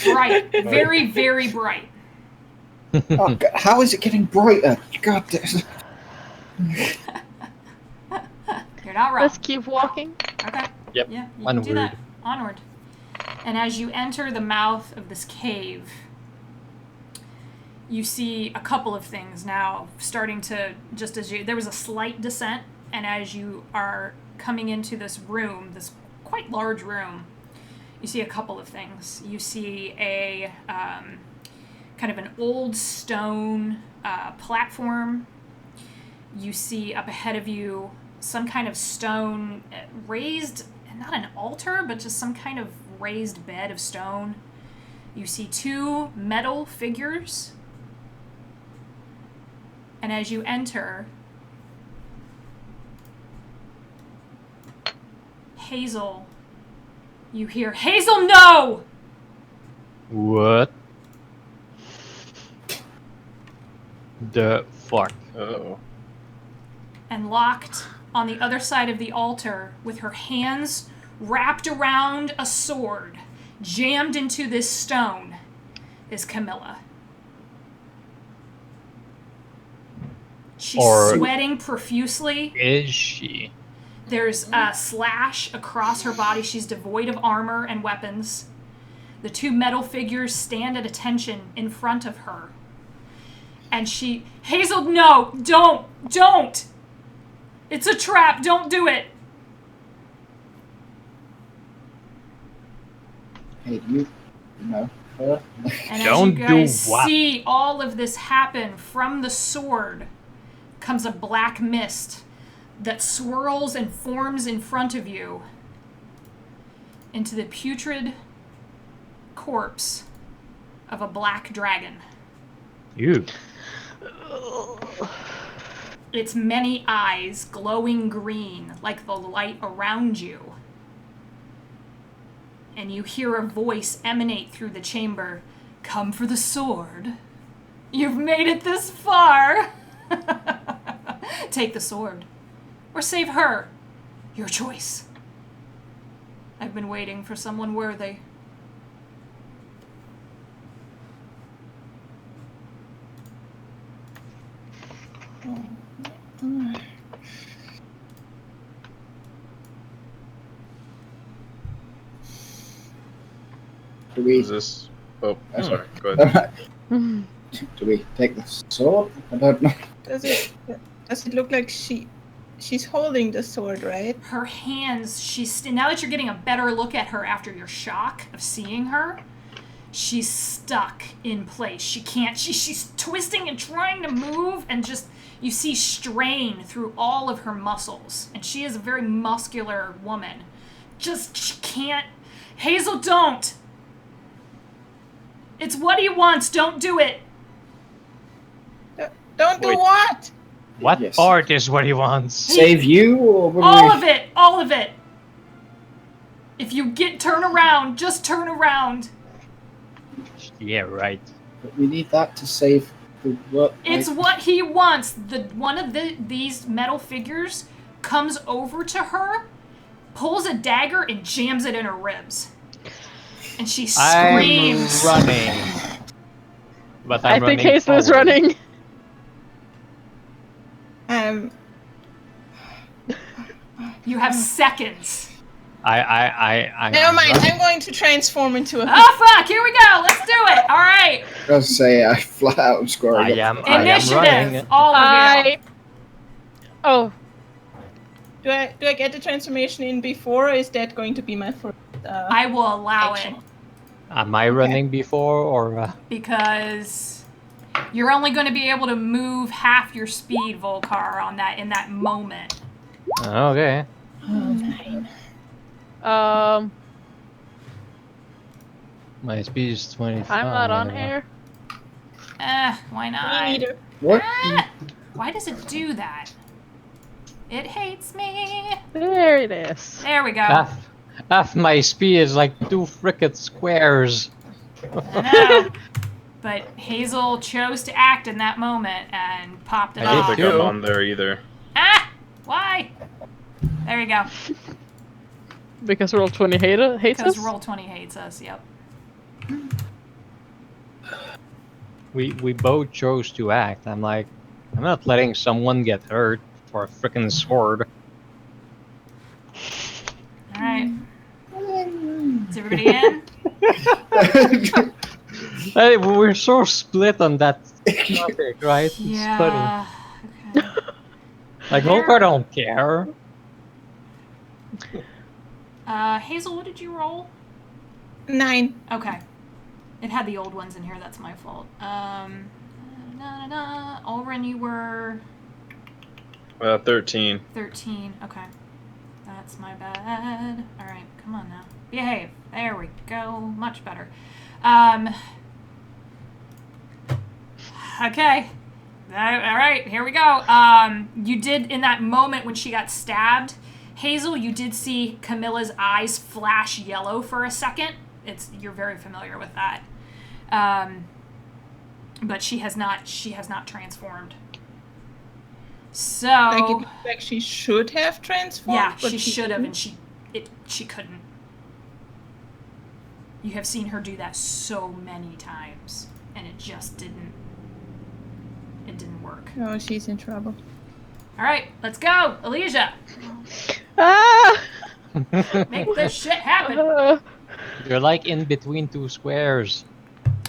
Bright, very, very bright. Oh, God, how is it getting brighter? God damn. You're not wrong. Let's keep walking. Okay. Yep. Yeah, you can do Onward. that. Onward. And as you enter the mouth of this cave, you see a couple of things now starting to, just as you, there was a slight descent, and as you are coming into this room, this quite large room, you see a couple of things. You see a kind of an old stone platform. You see up ahead of you some kind of stone raised, not an altar, but just some kind of raised bed of stone. You see two metal figures. And as you enter, Hazel, you hear, Hazel, no! What? The fuck? Oh. And locked on the other side of the altar with her hands wrapped around a sword, jammed into this stone, is Camilla. She's sweating profusely. Is she? There's a slash across her body. She's devoid of armor and weapons. The two metal figures stand at attention in front of her. And she, Hazel, no, don't! It's a trap, don't do it! Hey, do you know her? And Don't as you guys do what? see all of this happen, from the sword comes a black mist that swirls and forms in front of you into the putrid corpse of a black dragon. You. Its many eyes glowing green like the light around you. And you hear a voice emanate through the chamber. Come for the sword. You've made it this far. Take the sword. Or save her. Your choice. I've been waiting for someone worthy. Do we? Is this? Oh, sorry. Go ahead. Do we take the sword? I don't know. Does it look like she's holding the sword, right? Her hands, now that you're getting a better look at her after your shock of seeing her, she's stuck in place. She can't, she's twisting and trying to move, and just, you see strain through all of her muscles. And she is a very muscular woman. She can't. Hazel, don't! It's what he wants, don't do it! Don't do Wait. what? What Yes. part is what he wants? Save you, or what do All we... of it! All of it! If you turn around, just turn around. Yeah, right. But we need that to save the what? It's what he wants. One of these metal figures comes over to her, pulls a dagger, and jams it in her ribs. And she screams. I'm running. But I I'm think running Hazel is forward. running. You have seconds. I Never mind. running. I'm going to transform into a. Oh fuck! Here we go. Let's do it. All right. I was say I flat out scoring. I am Initiative. running. All of you. Oh, Do I get the transformation in before, or is that going to be my first? I will allow action? it Am I running before or? because you're only going to be able to move half your speed, Volcar, in that moment. Okay. My speed is 25. I'm not on air. Why Me not? neither. What? Why does it do that? It hates me. There it is. There we go. Half my speed is like 2 frickin' squares. I know. But Hazel chose to act in that moment and popped it I I did off. don't think too. I'm on there either. Ah! Why? There you go. Because roll 20 hates Because us? Roll20 hates us, yep. we both chose to act. I'm like, I'm not letting someone get hurt for a freaking sword. All right. Is everybody in? Hey, we're so split on that topic, right? It's funny. Yeah. Okay. Like Volker don't care. Hazel, what did you roll? 9. Okay. It had the old ones in here. That's my fault. Ulrin, you were 13. 13. Okay. That's my bad. All right. Come on now. Behave. There we go. Much better. Okay. All right. Here we go. You did, in that moment when she got stabbed, Hazel, you did see Camilla's eyes flash yellow for a second. You're very familiar with that. But she has not transformed. So Like she should have transformed. yeah, but she should have, didn't. and she couldn't. You have seen her do that so many times, and it just didn't work. Oh, she's in trouble. All right, let's go, Elijah. Ah! Make this shit happen. You're like in between two squares.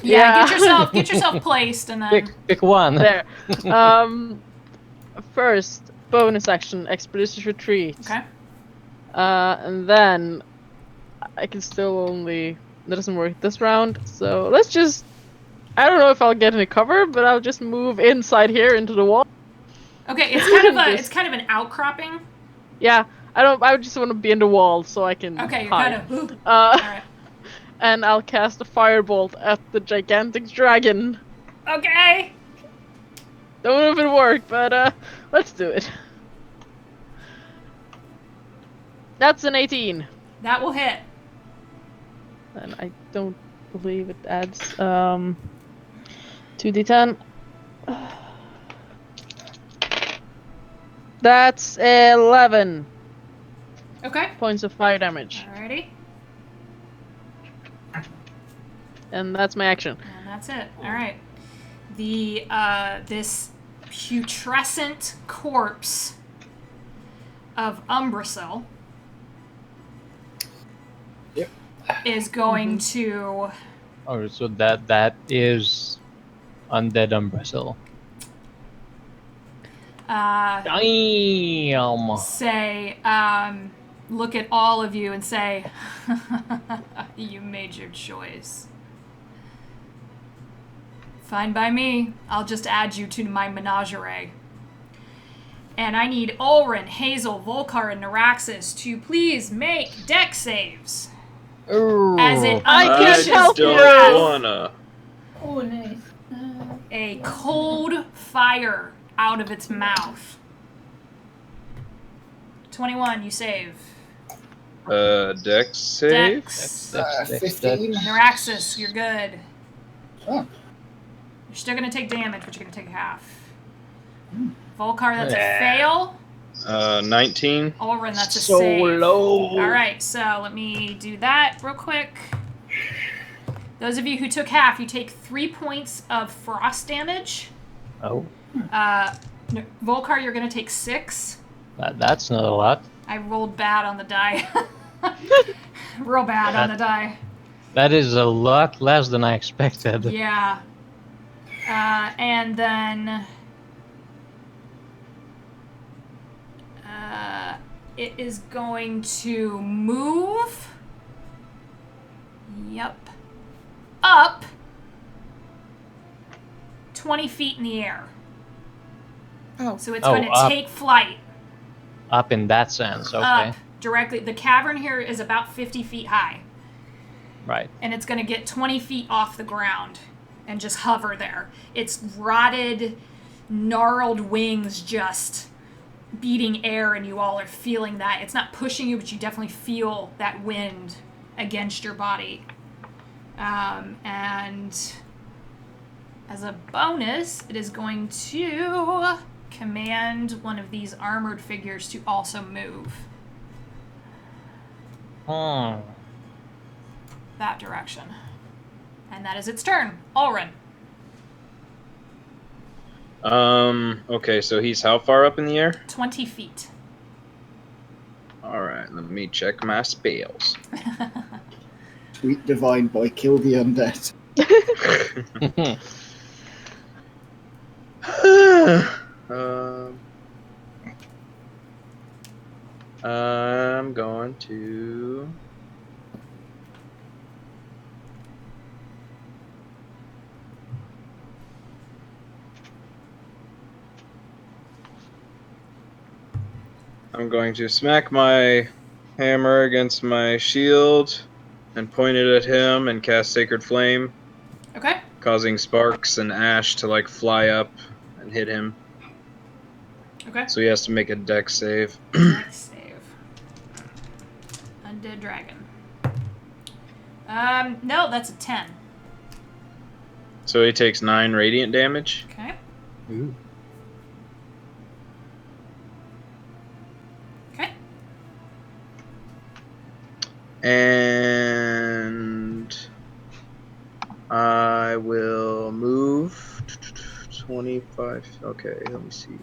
Yeah, Yeah. get yourself placed, and then Pick one. There. First, bonus action, expeditious retreat. okay. And then I can still only. That doesn't work this round. So let's just. I don't know if I'll get any cover, but I'll just move inside here into the wall. Okay, it's kind of an outcropping. Yeah, I just want to be in the wall so I can. Okay, you're hide. kind of. All right. And I'll cast a firebolt at the gigantic dragon. Okay. Don't know if it'll work, but let's do it. That's an 18. That will hit. And I don't believe it adds 2d10. That's 11 Okay. points of fire damage. Alrighty. And that's my action. And that's it. All right. The this putrescent corpse of Umbrasil is going to Oh, so that is undead Umbrasil. Damn. say, look at all of you and say, you made your choice. Fine by me. I'll just add you to my menagerie. And I need Ulrin, Hazel, Volkar, and Naraxis to please make deck saves. As it I can't unleashes help don't you. wanna. Oh, nice. a cold fire out of its mouth. 21, you save. Dex save? Dex. 15. Naraxis, you're good. Oh. You're still gonna take damage, but you're gonna take half. Volkar, that's a fail. 19. Ulrin, that's a So save. low. Alright, so let me do that real quick. Those of you who took half, you take 3 points of frost damage. Oh, Volkar, you're gonna take 6. that's not a lot. I rolled bad on the die. Real bad on the die. That is a lot less than I expected. Yeah. And then it is going to move. Yep. Up 20 feet in the air. Oh, So it's Oh, going to up. take flight Up in that sense, okay. up directly. The cavern here is about 50 feet high. Right. And it's going to get 20 feet off the ground and just hover there. Its rotted, gnarled wings just beating air, and you all are feeling that. It's not pushing you, but you definitely feel that wind against your body. And as a bonus, it is going to command one of these armored figures to also move that direction. And that is its turn. Ulrin. Okay, so he's how far up in the air? 20 feet. All right, let me check my spells. Sweet divine boy, kill the undead. um, I'm going to. I'm going to smack my hammer against my shield and point it at him and cast Sacred Flame, Okay. causing sparks and ash to like fly up and hit him. Okay. So he has to make a dex save. Dex save. Undead dragon. No, that's a 10. So he takes 9 radiant damage. Okay. Ooh. Okay. And I will move 25. Okay, let me see.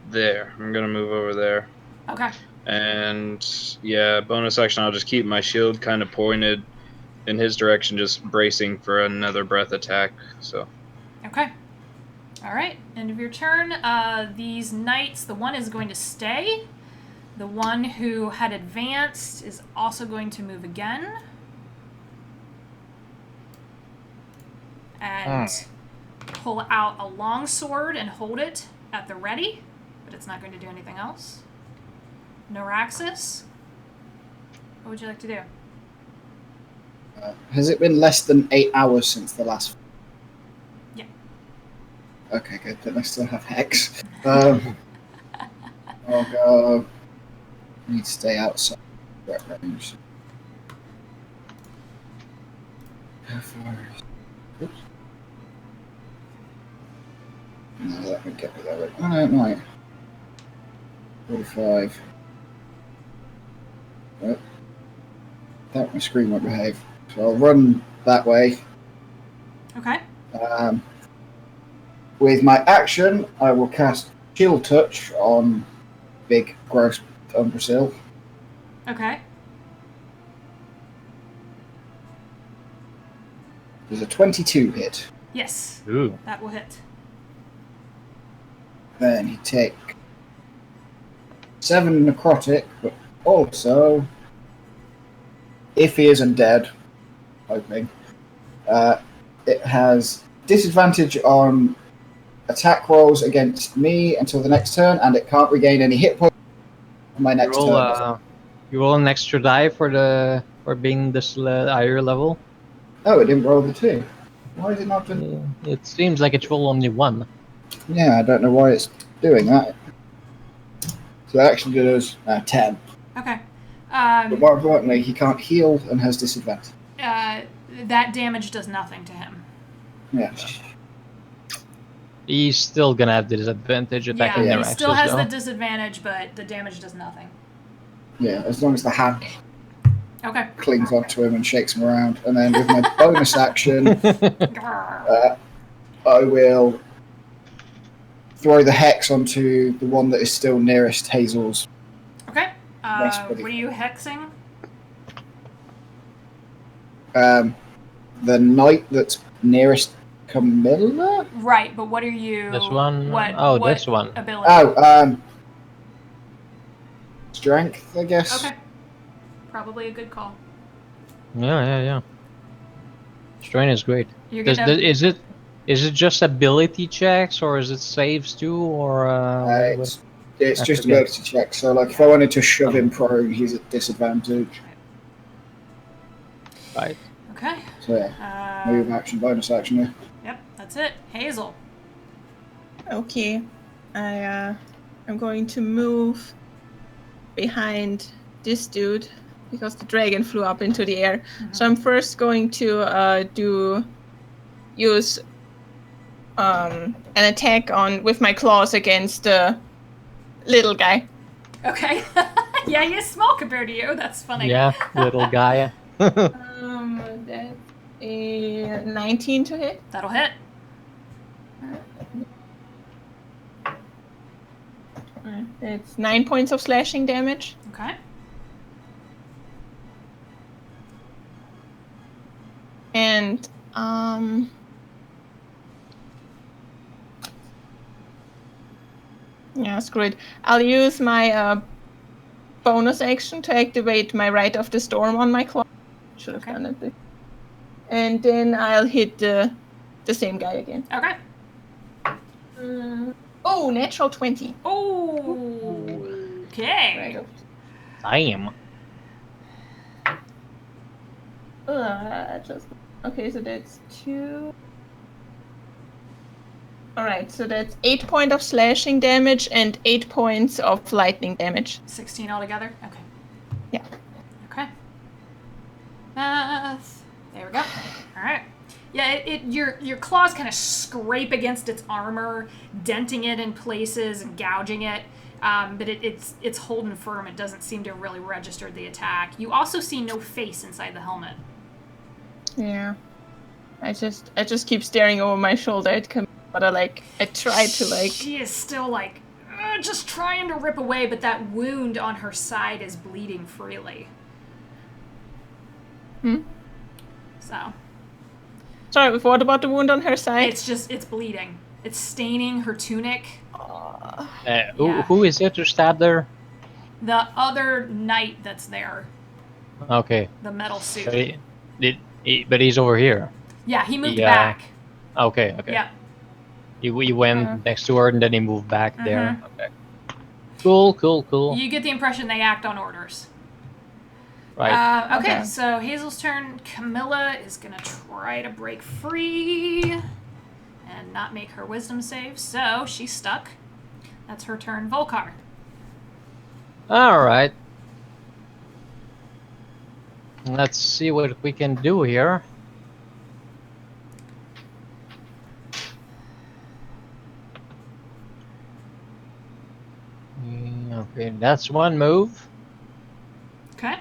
There, I'm gonna move over there. Okay. And yeah, bonus action, I'll just keep my shield kind of pointed in his direction, just bracing for another breath attack. So Okay. All right. End of your turn. These knights, the one is going to stay. The one who had advanced is also going to move again. And pull out a long sword and hold it at the ready, but it's not going to do anything else. Neuraxis, what would you like to do? Has it been less than 8 hours since the last? Yeah. Okay, good. Then I still have Hex. I'll go. I need to stay outside threat range. How far is... Oops. No, that would get me there. Right? Oh, no, it might. 45. Right. That my screen won't behave. So I'll run that way. Okay. With my action, I will cast Chill Touch on Big Gross Umbrasil. Okay. There's a 22 hit. Yes. Ooh. That will hit. Then you take 7 necrotic, but also, if he isn't dead, hoping, it has disadvantage on attack rolls against me until the next turn, and it can't regain any hit points on my next turn. You roll an extra die for being this higher level. Oh, it didn't roll the 2. Why is it not doing? Yeah, it seems like it's roll only 1. Yeah, I don't know why it's doing that. So it actually does 10. Okay. But more importantly, he can't heal and has disadvantage. That damage does nothing to him. Yeah. He's still gonna have the disadvantage attacking Yeah, their he axes, still has though. the disadvantage, but the damage does nothing. Yeah, as long as the hand Okay. clings onto him and shakes him around. And then with my bonus action, I will throw the hex onto the one that is still nearest Hazel's. Okay. Nice What are you hexing? The knight that's nearest Camilla? Right, but what are you? This one? What? Oh, what this one. Ability? Oh, strength, I guess. Okay. Probably a good call. Yeah. Strain is great. You're gonna. Is it just ability checks, or is it saves too, or It's I just forget. ability check. So, like, if I wanted to shove him prone, he's at disadvantage. Right? Okay. So yeah, move action, bonus action. Yeah. Yep, that's it. Hazel. Okay. I'm going to move behind this dude because the dragon flew up into the air. So I'm first going to use an attack with my claws against the little guy. Okay. Yeah, he's small compared to you. That's funny. Yeah, little guy. That's a 19 to hit. That'll hit. It's 9 points of slashing damage. Okay. And yeah, screw it. I'll use my bonus action to activate my Rite of the Storm on my claw. Should have done it. And then I'll hit the same guy again. Okay. Oh, natural 20. Oh. Okay. Right. Damn. Okay, so that's 2. Alright, so that's 8 points of slashing damage and 8 points of lightning damage. 16 altogether? Okay. Yeah. Okay. Math. There we go. Alright. Yeah, your claws kind of scrape against its armor, denting it in places and gouging it. But it's holding firm. It doesn't seem to have really registered the attack. You also see no face inside the helmet. Yeah. I just keep staring over my shoulder at Camille, but I try to She is still just trying to rip away, but that wound on her side is bleeding freely. So. Sorry, what about the wound on her side? It's bleeding. It's staining her tunic. Who is it to stab there? The other knight that's there. Okay. The metal suit. But he's over here. Yeah, he moved Yeah. back. Okay. Yeah. He went next to her and then he moved back there. Okay. Cool. You get the impression they act on orders. Right. Okay, so Hazel's turn. Camilla is gonna try to break free and not make her wisdom save, so she's stuck. That's her turn. Volkar. Alright. Let's see what we can do here. Okay, that's one move. Okay.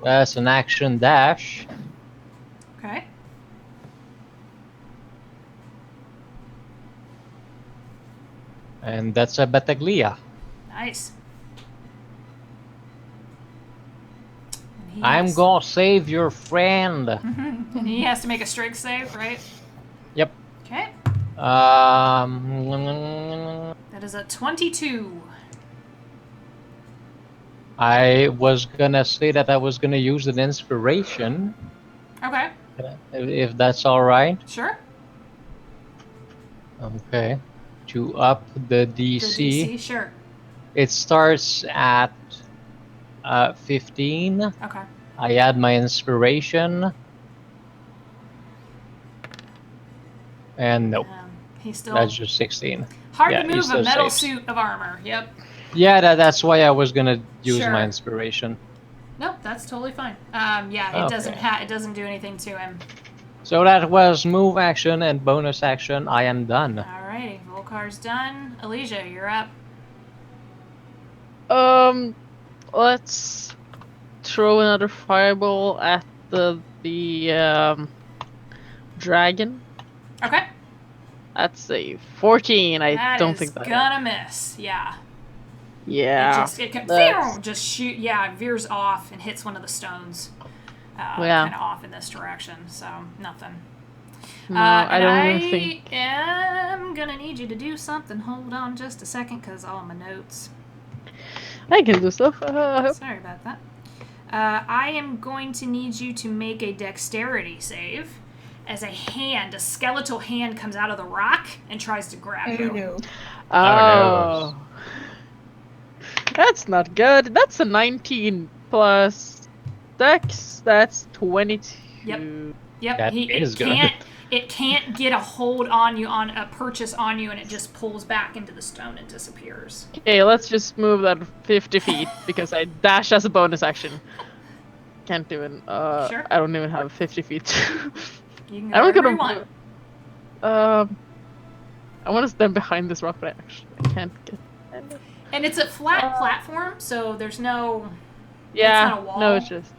That's an action dash. Okay. And that's a Battaglia. Nice. I'm gonna save your friend. And he has to make a strength save, right? Yep. Okay. That That is a 22. I was gonna say that I was gonna use an inspiration, Okay. if that's all right. Sure. Okay. To up the The DC, DC, sure. it starts at 15. Okay. I add my inspiration, and nope, He's still that's just 16. hard yeah, to he move a still metal saves. suit of armor. Yep. Yeah, that's why I was gonna use Sure. my inspiration. Nope, that's totally fine. Yeah, it doesn't Okay. it doesn't do anything to him. So that was move action and bonus action. I am done. Alrighty, Volkar's done. Elysia, you're up. Let's throw another fireball at the dragon. Okay. That's a 14. I That don't is think that. gonna miss. Yeah. Yeah. It just shoot. Yeah, it veers off and hits one of the stones. Yeah. Kind of off in this direction. So nothing. No, I don't I think. am gonna need you to do something. Hold on just a second, cause all my notes. I can do stuff. Sorry about that. I am going to need you to make a dexterity save. As a skeletal hand comes out of the rock and tries to grab you. no. Oh. That's not good. That's a 19 plus dex. That's 22. Yep. Yep. That It is good. can't. It can't get a hold on you, on a purchase on you, and it just pulls back into the stone and disappears. Okay, let's just move that 50 feet because I dash as a bonus action. Can't even. Sure. I don't even have 50 feet. You can I go don't wherever gonna you want. I want to stand behind this rock, but I actually can't get. And it's a flat platform, so there's no. Yeah, not a wall. no, it's just.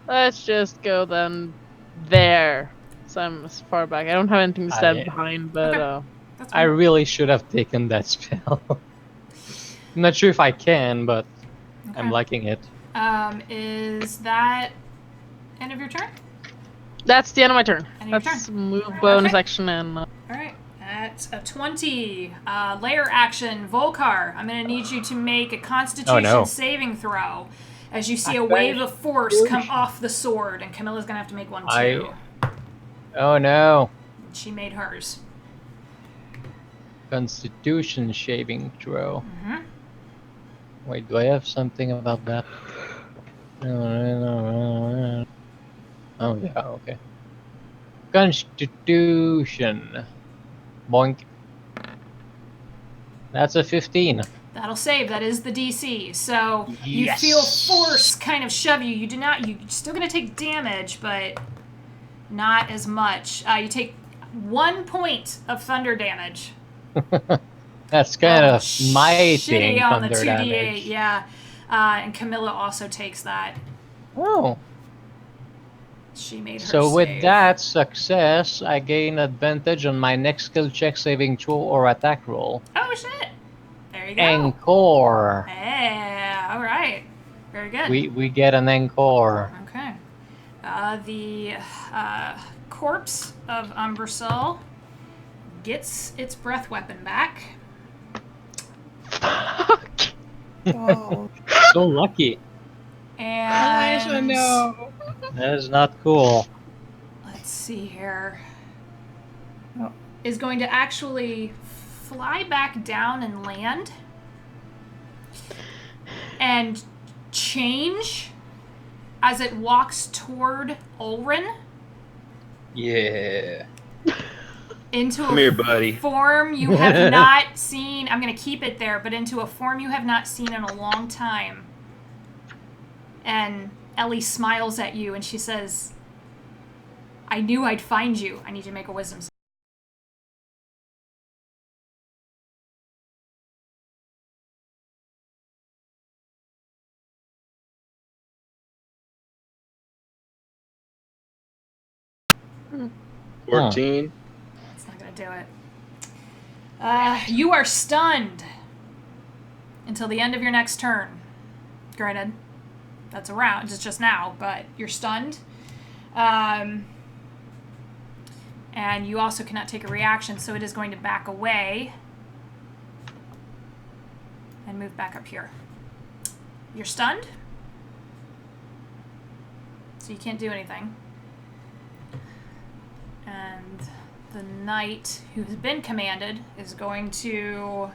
Let's just go then there. So I'm as far back. I don't have anything to stand behind, but Okay. That's I fine. really should have taken that spell. I'm not sure if I can, but I'm Okay. liking it. Is that end of your turn? that's the end of my turn. End of your Let's turn. move bonus Okay. action and. All right. At a 20, layer action, Volkar. I'm going to need you to make a Constitution saving throw, as you see a wave of force come off the sword, and Camilla's going to have to make one too. Oh no. She made hers. Constitution shaving throw. Mhm. Wait, do I have something about that? Oh yeah, okay. Constitution. Boink. That's a 15. That'll save. That is the DC. So you Yes. feel force kind of shove you. You do not. You're still going to take damage, but not as much. You take 1 point of thunder damage. That's kind of my Shitty thing, on the thunder 2d8. damage. Yeah. And Camilla also takes that. Oh. She made her So with save. that success, I gain advantage on my next skill check, saving throw, or attack roll. Oh shit! There you go. Encore. Yeah. All right. Very good. We get an encore. Okay. The corpse of Umbrasil gets its breath weapon back. Oh, So lucky. And Elijah, no. That is not cool. let's see here. Oh. Is going to actually fly back down and land and change as it walks toward Ulrin Yeah. into Come here, buddy. form you have not seen. I'm going to keep it there, but into a form you have not seen in a long time. And Ellie smiles at you and she says, I knew I'd find you. I need you to make a wisdom save. Hmm. 14. It's not going to do it. You are stunned until the end of your next turn. Granted, that's a round, just now, but you're stunned. And you also cannot take a reaction, so it is going to back away and move back up here. You're stunned, so you can't do anything. And the knight who has been commanded is going to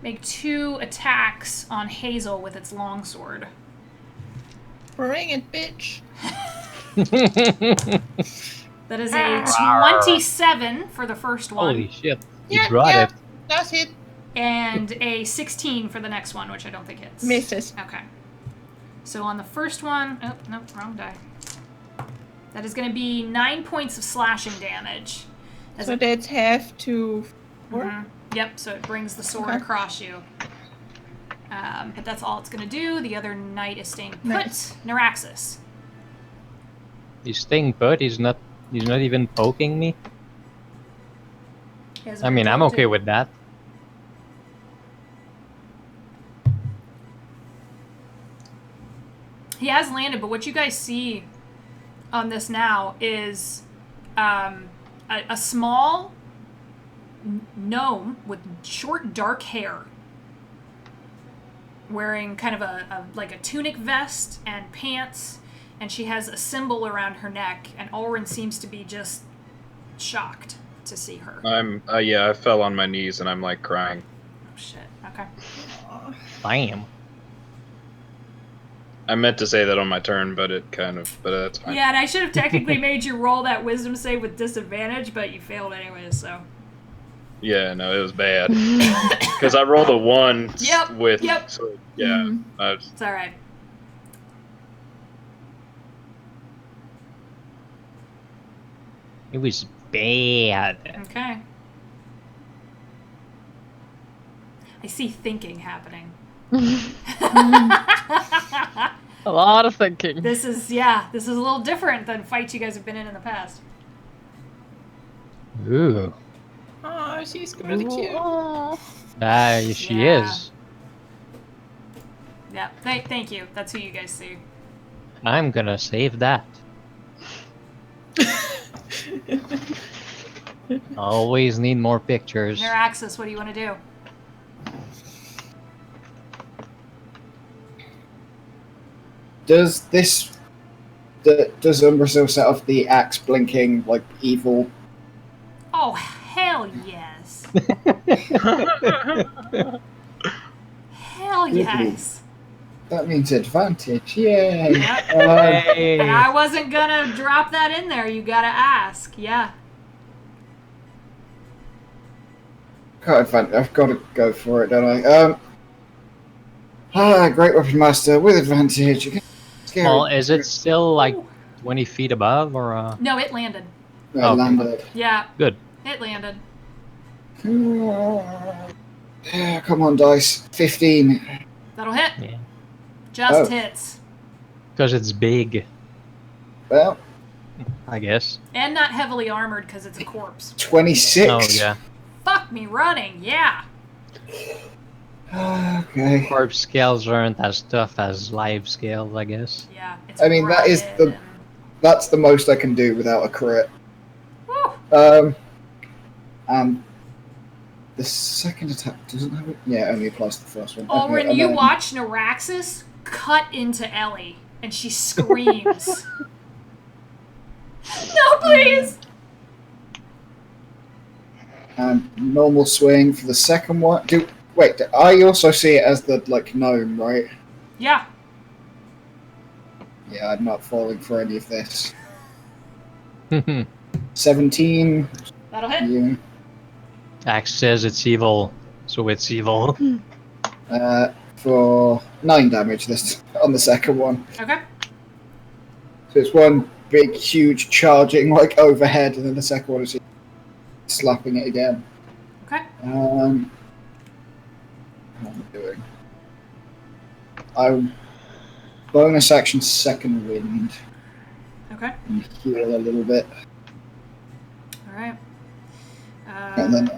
make 2 attacks on Hazel with its longsword. Bring it, bitch. That is a 27 for the first one. Holy shit. You Yeah, brought yeah. it. That's it. And a 16 for the next one, which I don't think hits. Misses. Okay. So on the first one, oh, nope, wrong die. That is going to be 9 points of slashing damage. So that's half to 4. Mhm. Yep, so it brings the sword Okay. across you. But that's all it's going to do. The other knight is staying put. Nice. Neuraxis. He's staying put. He's not even poking me. He has I mean, I'm ability. okay with that. He has landed, but what you guys see on this now is a small gnome with short, dark hair, wearing kind of like a tunic vest and pants, and she has a symbol around her neck. And Ulrin seems to be just shocked to see her. I fell on my knees and I'm like crying. Oh shit. Okay. Bam. I meant to say that on my turn, but that's fine. Yeah, and I should have technically made you roll that wisdom save with disadvantage, but you failed anyways, so. Yeah, no, it was bad. Because I rolled a 1 Yep, with... yep. So, yeah. It's alright. It was bad. Okay. I see thinking happening. A lot of thinking. This is a little different than fights you guys have been in the past. Ooh. Oh, she's really cute. Aw. She Yeah. is. Yeah, thank you. That's who you guys see. I'm gonna save that. Always need more pictures. Neuraxis, what do you want to do? Does Umbrasil set off the axe blinking like evil? Oh, hell yes. Hell yes. That means advantage. Yay! Yep. Hey. And I wasn't gonna drop that in there. You gotta ask. Yeah. I've got to go for it, don't I? Great weapon master with advantage. Well, is it still like 20 feet above or? No, it landed. I Okay. landed. Yeah, Good. it landed. Yeah, come on, dice. 15. That'll hit. Yeah. Just Oh. hits. Because it's big, Well, I guess. And not heavily armored because it's a corpse. 26. Oh yeah. Fuck me running, yeah. Okay. Corpse scales aren't as tough as live scales, I guess. Yeah. It's I mean, that is rapid That's the most I can do without a crit. Woo. And the second attack doesn't have it. Yeah, it only applies to the first one. Oh, Okay, when and you then- watch Neuraxis cut into Ellie and she screams. No, please! And normal swing for the second one. Wait, I also see it as the like gnome, right? Yeah. Yeah, I'm not falling for any of this. 17. That'll hit. Yeah. Axe says it's evil, so it's evil. For 9 damage this on the second one. Okay. So it's one big, huge charging like overhead, and then the second one is slapping it again. Okay. How am I doing? I bonus action second wind Okay. and heal a little bit, Alright. and then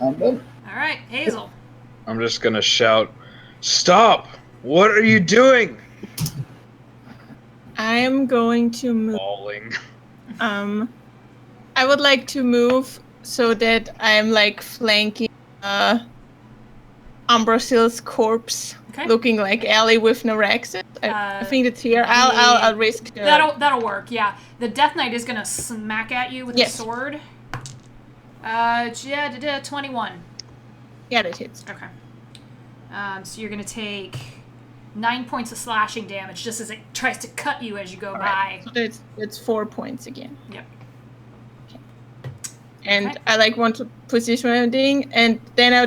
I'm done. Alright, Hazel. I'm just gonna shout, "Stop! What are you doing?" I'm going to move. Falling. I would like to move so that I'm like flanking Umbrasil's corpse, Okay. looking like Ellie with Neuraxis. I think it's here. I'll risk the... That'll work, yeah. The Death Knight is gonna smack at you with Yes. the sword. Yeah, 21. Yeah, that hits. Okay. So you're gonna take 9 points of slashing damage just as it tries to cut you as you go by. So that's 4 points again. Yep. And Okay. I like want to position my thing, and then I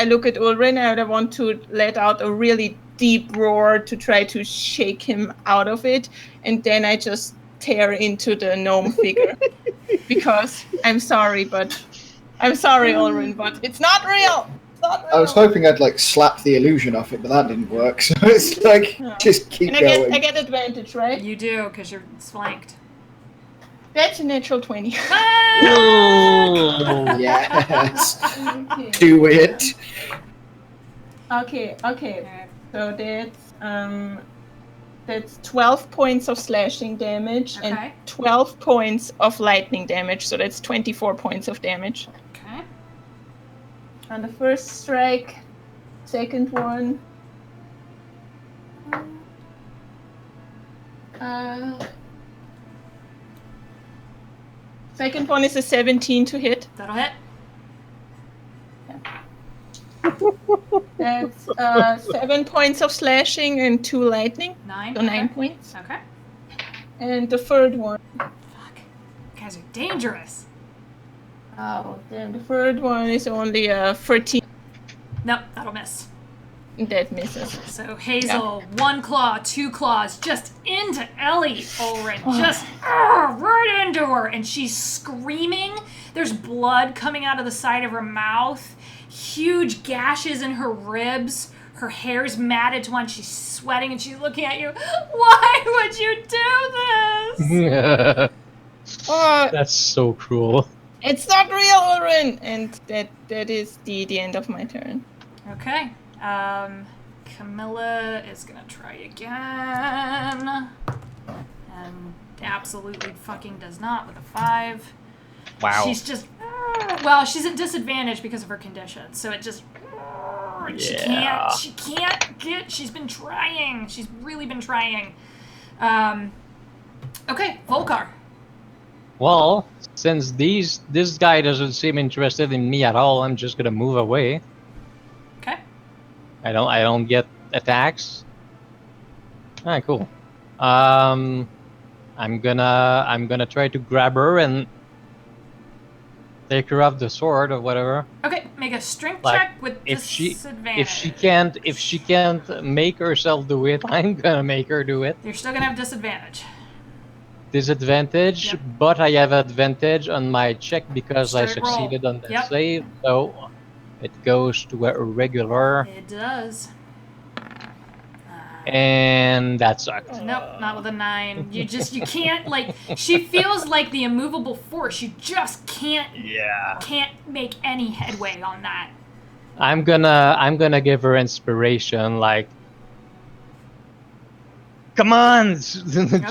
look at Ulrin and I want to let out a really deep roar to try to shake him out of it, and then I just tear into the gnome figure. Because I'm sorry, Ulrin, but it's not real! It's not real! I was hoping I'd like slap the illusion off it, but that didn't work. So it's like just keep And going. I get advantage, right? You do, because you're flanked. That's a natural 20. Oh. Yes, Okay. do it. Okay. So that's 12 points of slashing damage Okay. and 12 points of lightning damage. So that's 24 points of damage. Okay. On the first strike, second one. Second one is a 17 to hit. That'll hit. That's 7 points of slashing and 2 lightning. 9. So 9 points. Okay. And the third one. Fuck. You guys are dangerous. Oh, then the third one is only 13. Nope, that'll miss. That misses. So Hazel, 1 claw, 2 claws, just into Ellie, Ulrich. Just right into her. And she's screaming. There's blood coming out of the side of her mouth. Huge gashes in her ribs. Her hair's matted to one. She's sweating and she's looking at you. Why would you do this? That's so cruel. It's not real, Ulrin! And that is the end of my turn. Okay. Camilla is gonna try again. And absolutely fucking does not with a 5. Wow. She's just... Well, she's at disadvantage because of her condition. So it just... She can't get... She's been trying. She's really been trying. Okay, Volkar. Well, since this guy doesn't seem interested in me at all, I'm just gonna move away. Okay. I don't get attacks. Ah, cool. I'm gonna try to grab her and take her off the sword or whatever. Okay, make a strength Like, check with disadvantage. if she can't make herself do it, I'm gonna make her do it. You're still gonna have disadvantage. Disadvantage, Yep. but I have advantage on my check because I Straight roll. succeeded on the Yep. save, so it goes to a regular, It does. and that sucked. Nope, not with a 9. You can't, like, she feels like the immovable force. You just can't make any headway on that. I'm gonna give her inspiration, like, come on,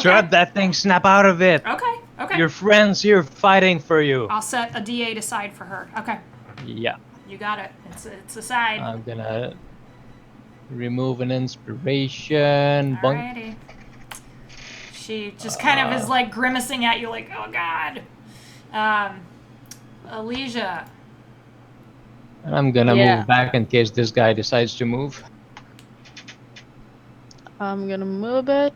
drop that thing, snap out of it. Okay. Your friends here fighting for you. I'll set a D8 aside for her. Okay, Yeah, you got it. It's aside. I'm gonna remove an inspiration. Bunk. Alrighty. She just kind of is like grimacing at you, like, oh god. Alicia. And I'm gonna Yeah. move back in case this guy decides to move. I'm gonna move it.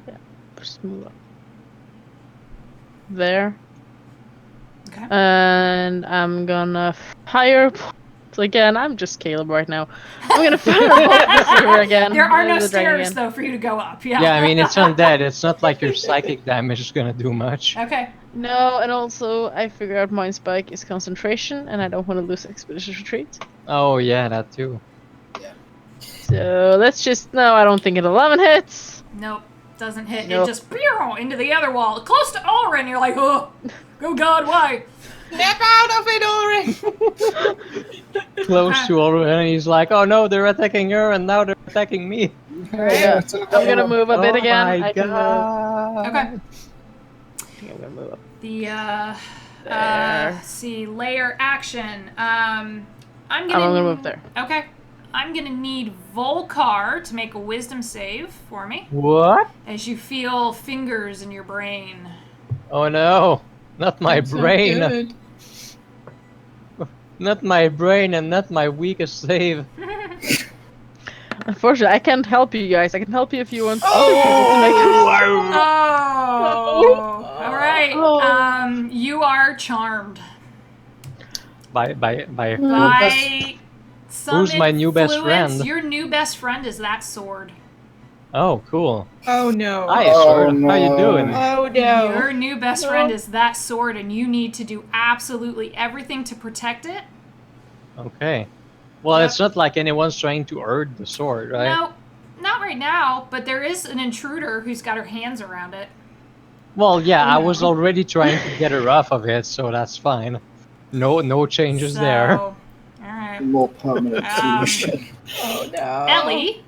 Yeah, just move up. There. Okay. And I'm gonna fire. So again, I'm just Caleb right now. I'm gonna fire this river again. There are no the dragon stairs again. though for you to go up. Yeah. Yeah, I mean it's undead. It's not like your psychic damage is gonna do much. Okay. No, and also I figure out Mind Spike is concentration, and I don't want to lose Expeditious Retreat. Oh yeah, that too. So let's just... No, I don't think an 11 hits. Nope. Doesn't hit. Nope. It just into the other wall, close to Ulrin. You're like, oh god, why? Snap out of it, Ulrin! Close to Ulrich, and he's like, "Oh no, they're attacking her, and now they're attacking me." Yeah. I'm gonna move a bit Oh again. my I can move. God. Okay. I think I'm gonna move up. The There. see, layer action. I'm I'm gonna move there. Okay. I'm gonna need Volkar to make a wisdom save for me What? as you feel fingers in your brain. Oh no, not my So brain. good. Not my brain, and not my weakest save. Unfortunately, I can't help you guys. I can help you if you want. Oh! All right. Oh. You are charmed By by some Who's my new best influence. friend? Your new best friend is that sword. Oh, cool. Oh no. Hi, Oh, sword. How you no. doing? Oh no. Your new best friend is that sword, and you need to do absolutely everything to protect it. Okay. Well, Yep. it's not like anyone's trying to earn the sword, right? No, not right now, but there is an intruder who's got her hands around it. Well, yeah, I was already trying to get her off of it, so that's fine. No changes there. All right. More permanent solution. Oh no. Ellie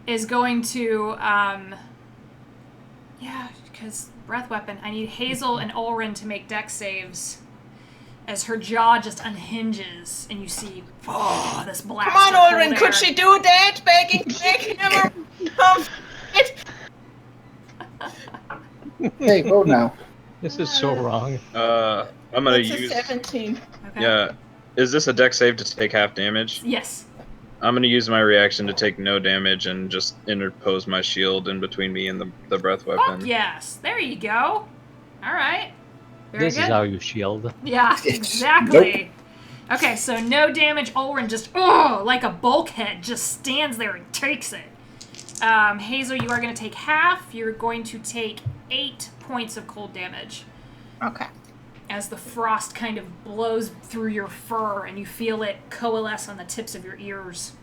is going to, yeah, because breath weapon. I need Hazel and Ulrin to make dex saves as her jaw just unhinges, and you see, this blast. Come on, of cold Ulrin, air. could she do that? Begging him. Hey, roll now. This is so wrong. I'm gonna It's a use 17. Okay. yeah. Is this a deck save to take half damage? Yes. I'm gonna use my reaction to take no damage and just interpose my shield in between me and the breath weapon. Fuck yes. There you go. All right. Very This good. is how you shield. Yeah, exactly. Okay, so no damage. Olrin just, like a bulkhead, just stands there and takes it. Hazel, you are going to take half. You're going to take 8 points of cold damage Okay. as the frost kind of blows through your fur and you feel it coalesce on the tips of your ears.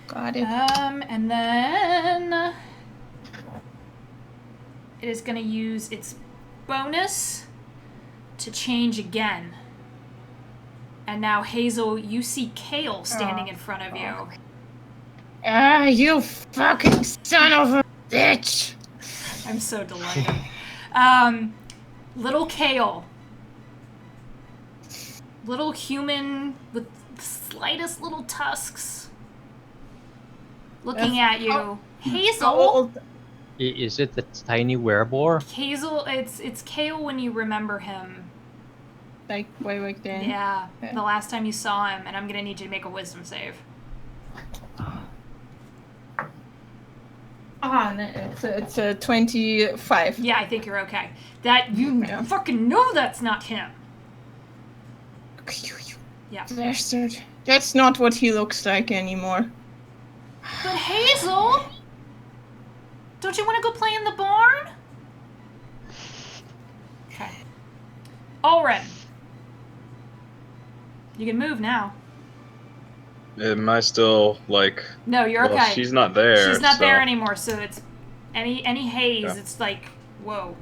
Got it. And then it is going to use its bonus to change again. And now, Hazel, you see Kale standing in front of you. Ah, you fucking son of a bitch! I'm so delighted. Little Kale. Little human with the slightest little tusks. Looking at you. How Hazel! old? Is it the tiny werebore? Hazel, it's Kale when you remember him. Like way back then. Yeah, Yeah. the last time you saw him, and I'm gonna need you to make a wisdom save. Ah, no, it's a 25. Yeah, I think you're okay. That, you Yeah. fucking know that's not him. Yeah. Bastard. That's not what he looks like anymore. But Hazel! Don't you want to go play in the barn? Okay. Olrin. You can move now. Am I still like? No, you're Well, okay. she's not there. She's not so- there anymore, so it's any haze, Yeah. it's like, whoa.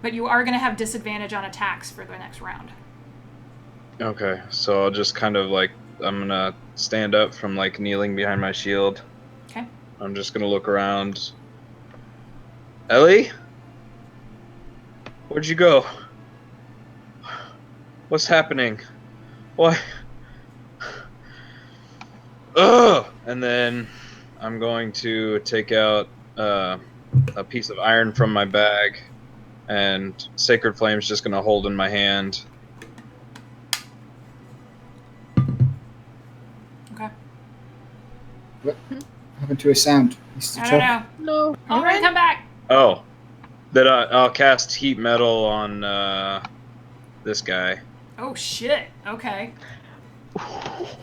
But you are going to have disadvantage on attacks for the next round. Okay, so I'll just kind of like I'm gonna stand up from like kneeling behind my shield. Okay. I'm just gonna look around. Ellie? Where'd you go? What's happening? Why? Ugh! And then I'm going to take out a piece of iron from my bag, and Sacred Flame's just gonna hold in my hand. Okay. What happened to his sound? Mr. I don't know. No. Olrin, come back. Oh, then I'll cast Heat Metal on this guy. Oh, shit. Okay.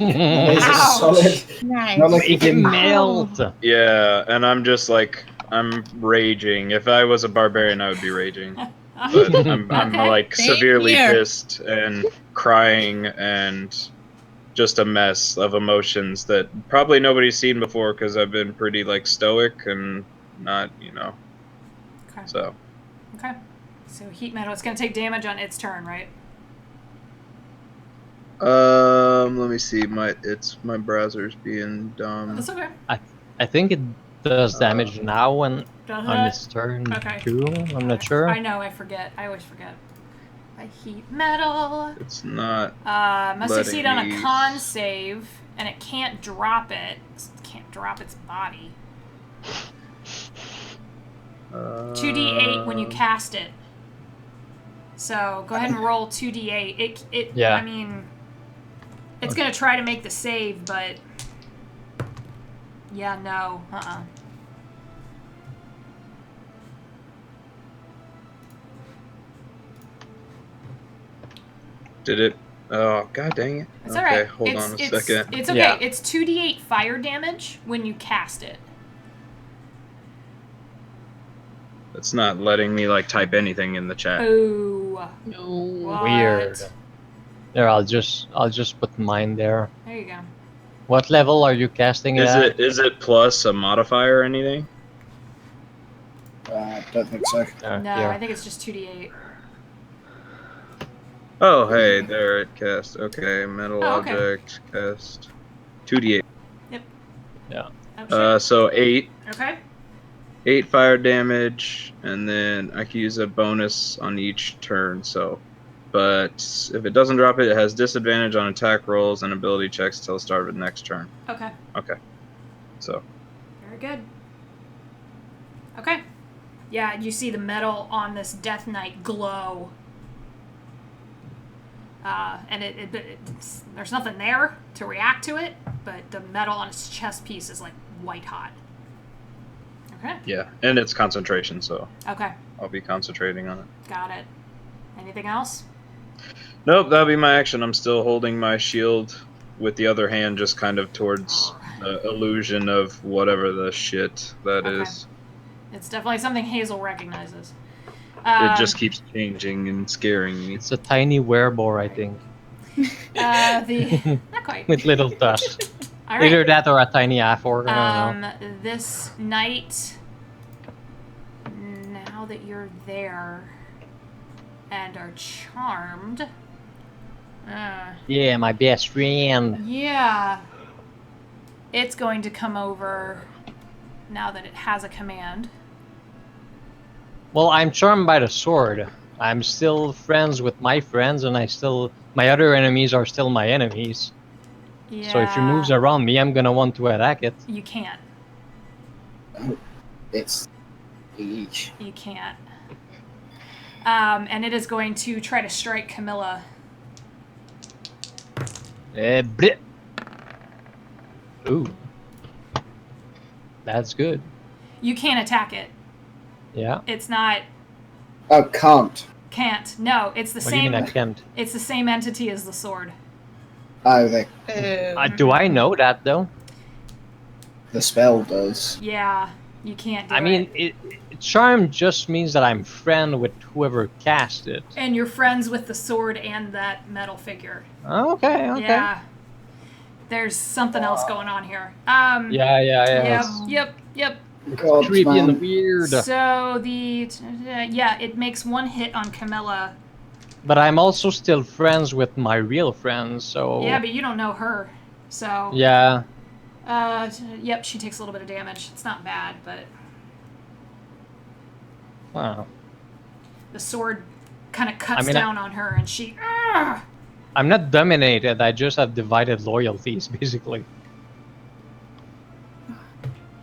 It's a Ouch. solid. Nice. Not like he Make it didn't. melt. Yeah, and I'm just like I'm raging. If I was a barbarian, I would be raging. But I'm Okay. like Same severely here. pissed and crying and just a mess of emotions that probably nobody's seen before because I've been pretty like stoic and not, Okay. so. Okay. So heat metal. It's going to take damage on its turn, right? Let me see. My browser's being dumb. That's okay. I think it does damage now when Does on it? its turn Okay. too. I'm not sure. I know. I forget. I always forget. By heat metal. It's not. Must Letting succeed on a me- con save, and it can't drop it. It can't drop its body. 2d8 when you cast it. So go ahead and roll 2d8. Yeah. I mean, it's gonna try to make the save, but yeah, no, Did it? Oh, god dang it. It's okay, alright. hold on a it's, second. It's okay. Yeah. It's 2d8 fire damage when you cast it. It's not letting me like type anything in the chat. Oh, No. what? Weird. There, I'll just put mine there. There you go. What level are you casting it at? Is it plus a modifier or anything? Don't think so. No, Here. I think it's just 2d8. Oh, hey, there it cast. Okay, metal Oh, okay. object cast. 2d8. Oh, shit. So 8. Okay. 8 fire damage, and then I can use a bonus on each turn. So, but if it doesn't drop it, it has disadvantage on attack rolls and ability checks till the start of the next turn. Okay. Okay. So, Very good. Okay. Yeah, you see the metal on this Death Knight glow. And there's nothing there to react to it, but the metal on its chest piece is like white hot. Okay. Yeah, and it's concentration, so Okay. I'll be concentrating on it. Got it. Anything else? Nope, that'll be my action. I'm still holding my shield with the other hand just kind of towards the illusion of whatever the shit that Okay. is. It's definitely something Hazel recognizes. It just keeps changing and scaring me. It's a tiny werebore, I think. Not quite. With little dust. All right. Either that or a tiny aphor, I don't know. This night, now that you're there and are charmed, Yeah, my best friend. yeah, it's going to come over now that it has a command. Well, I'm charmed by the sword. I'm still friends with my friends, and my other enemies are still my enemies. Yeah. So if it moves around me, I'm gonna want to attack it. You can't. It's each. You can't. And it is going to try to strike Camilla. Bleh. Ooh. That's good. You can't attack it. Yeah. It's not. Oh, can't. Can't. No, it's the What do you same. mean I can't? It's the same entity as the sword. Oh, Do I know that though? the spell does. Yeah, you can't do I mean, charm just means that I'm friend with whoever cast it. And you're friends with the sword and that metal figure. Okay. Yeah. There's something else going on here. Yeah. Yep. God, Creepy man. and weird. So it makes one hit on Camilla. But I'm also still friends with my real friends, so... Yeah, but you don't know her. So Yeah. Yep, she takes a little bit of damage. It's not bad, but Wow. the sword kind of cuts I down on her, and she. Argh! I'm not dominated, I just have divided loyalties, basically.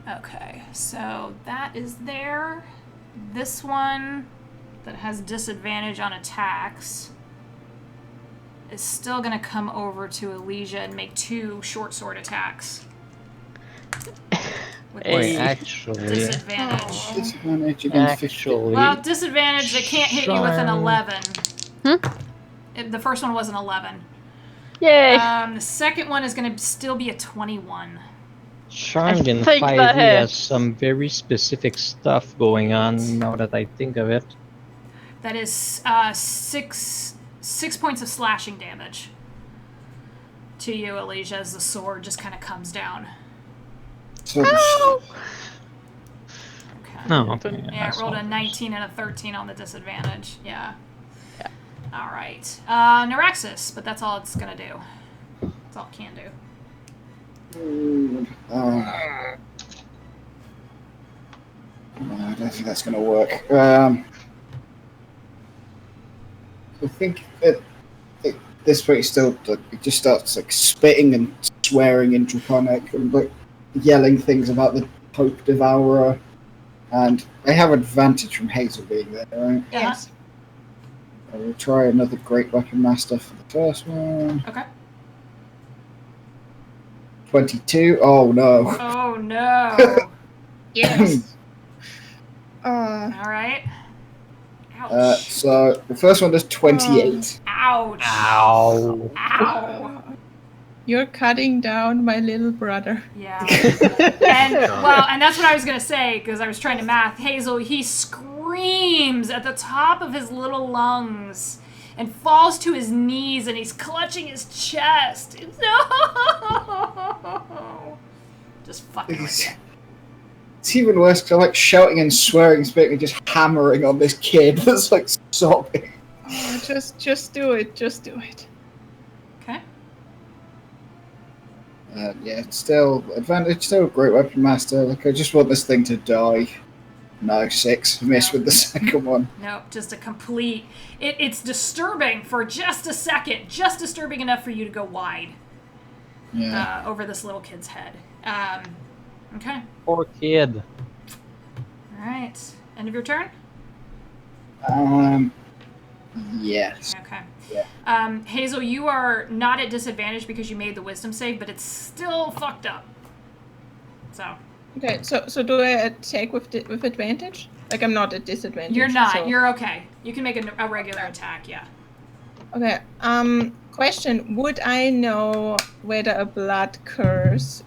Okay, so that is there. This one that has disadvantage on attacks is still going to come over to Elysia and make 2 short sword attacks. With Wait, this actually... disadvantage. Disadvantage against 15. Actually... Well, disadvantage, they can't hit you with an Charm. 11. Hmm? The first one was an 11. Yay! The second one is going to still be a 21. Charmed in think 5e that has hits. some very specific stuff going on, now that I think of it. That is 6 points of slashing damage to you, Elysia, as the sword just kind of comes down. So Okay. Oh, okay. Yeah, I that's rolled a all. 19 and a 13 on the disadvantage. Yeah. All right. Neuraxis, but that's all it's going to do. That's all it can do. I don't think that's going to work. I think at this point, it just starts like spitting and swearing in Draconic and like yelling things about the Pope Devourer. And I have advantage from Hazel being there, right? Yes. I will try another Great Weapon Master for the first one. Okay. 22. Oh no. Oh, no. Yes. All right. Ouch. So the first one does 28. Ouch. Ow. Ow. You're cutting down my little brother. Yeah. And that's what I was going to say, because I was trying to math. Hazel, he screams at the top of his little lungs and falls to his knees, and he's clutching his chest. No! Just fucking with you. It's even worse because I'm like shouting and swearing and spitting and just hammering on this kid that's like sobbing. Oh, just do it. Just do it. Okay. Yeah, it's still advantage, still Great Weapon Master. Like I just want this thing to die. No, 6. Miss with the second one. Nope, just a complete... It's disturbing for just a second. Just disturbing enough for you to go wide Yeah. over this little kid's head. Okay. Poor kid. All right. End of your turn? Yes. Okay. Yeah. Hazel, you are not at disadvantage because you made the wisdom save, but it's still fucked up. So. Okay, so do I attack with advantage? Like I'm not at disadvantage. You're not. So. You're okay. You can make a regular attack, yeah. Okay. Question: would I know whether a blood curse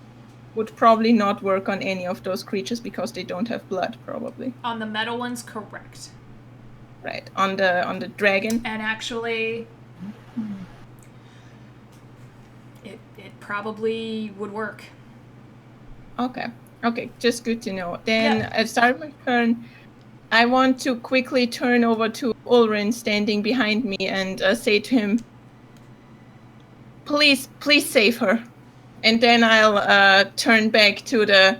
would probably not work on any of those creatures because they don't have blood, probably? On the metal ones, correct. Right. On the dragon. And actually, it probably would work. Okay. Okay. Just good to know. Then at start my turn, I want to quickly turn over to Ulrin standing behind me and say to him, please save her. And then I'll turn back to the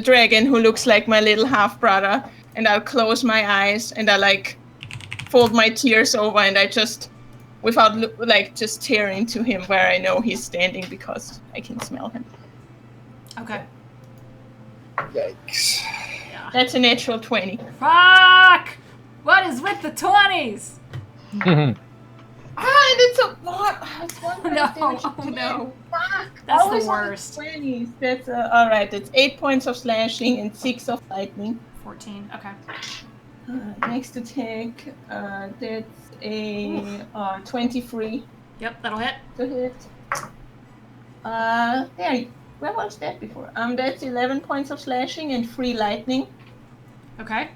dragon who looks like my little half brother, and I'll close my eyes and I like fold my tears over and I just, without just tear into him where I know he's standing because I can smell him. Okay. Yikes. Yeah. That's a natural 20. Fuck! What is with the 20s? And it's a what? It's one No, damage. oh no. Fuck. That's Always the on worst. 20s. That's all right. That's 8 points of slashing and 6 of lightning. 14, okay. Next attack. That's a 23 Yep, that'll hit. to hit. There. Where was that before? That's 11 points of slashing and 3 lightning. Okay.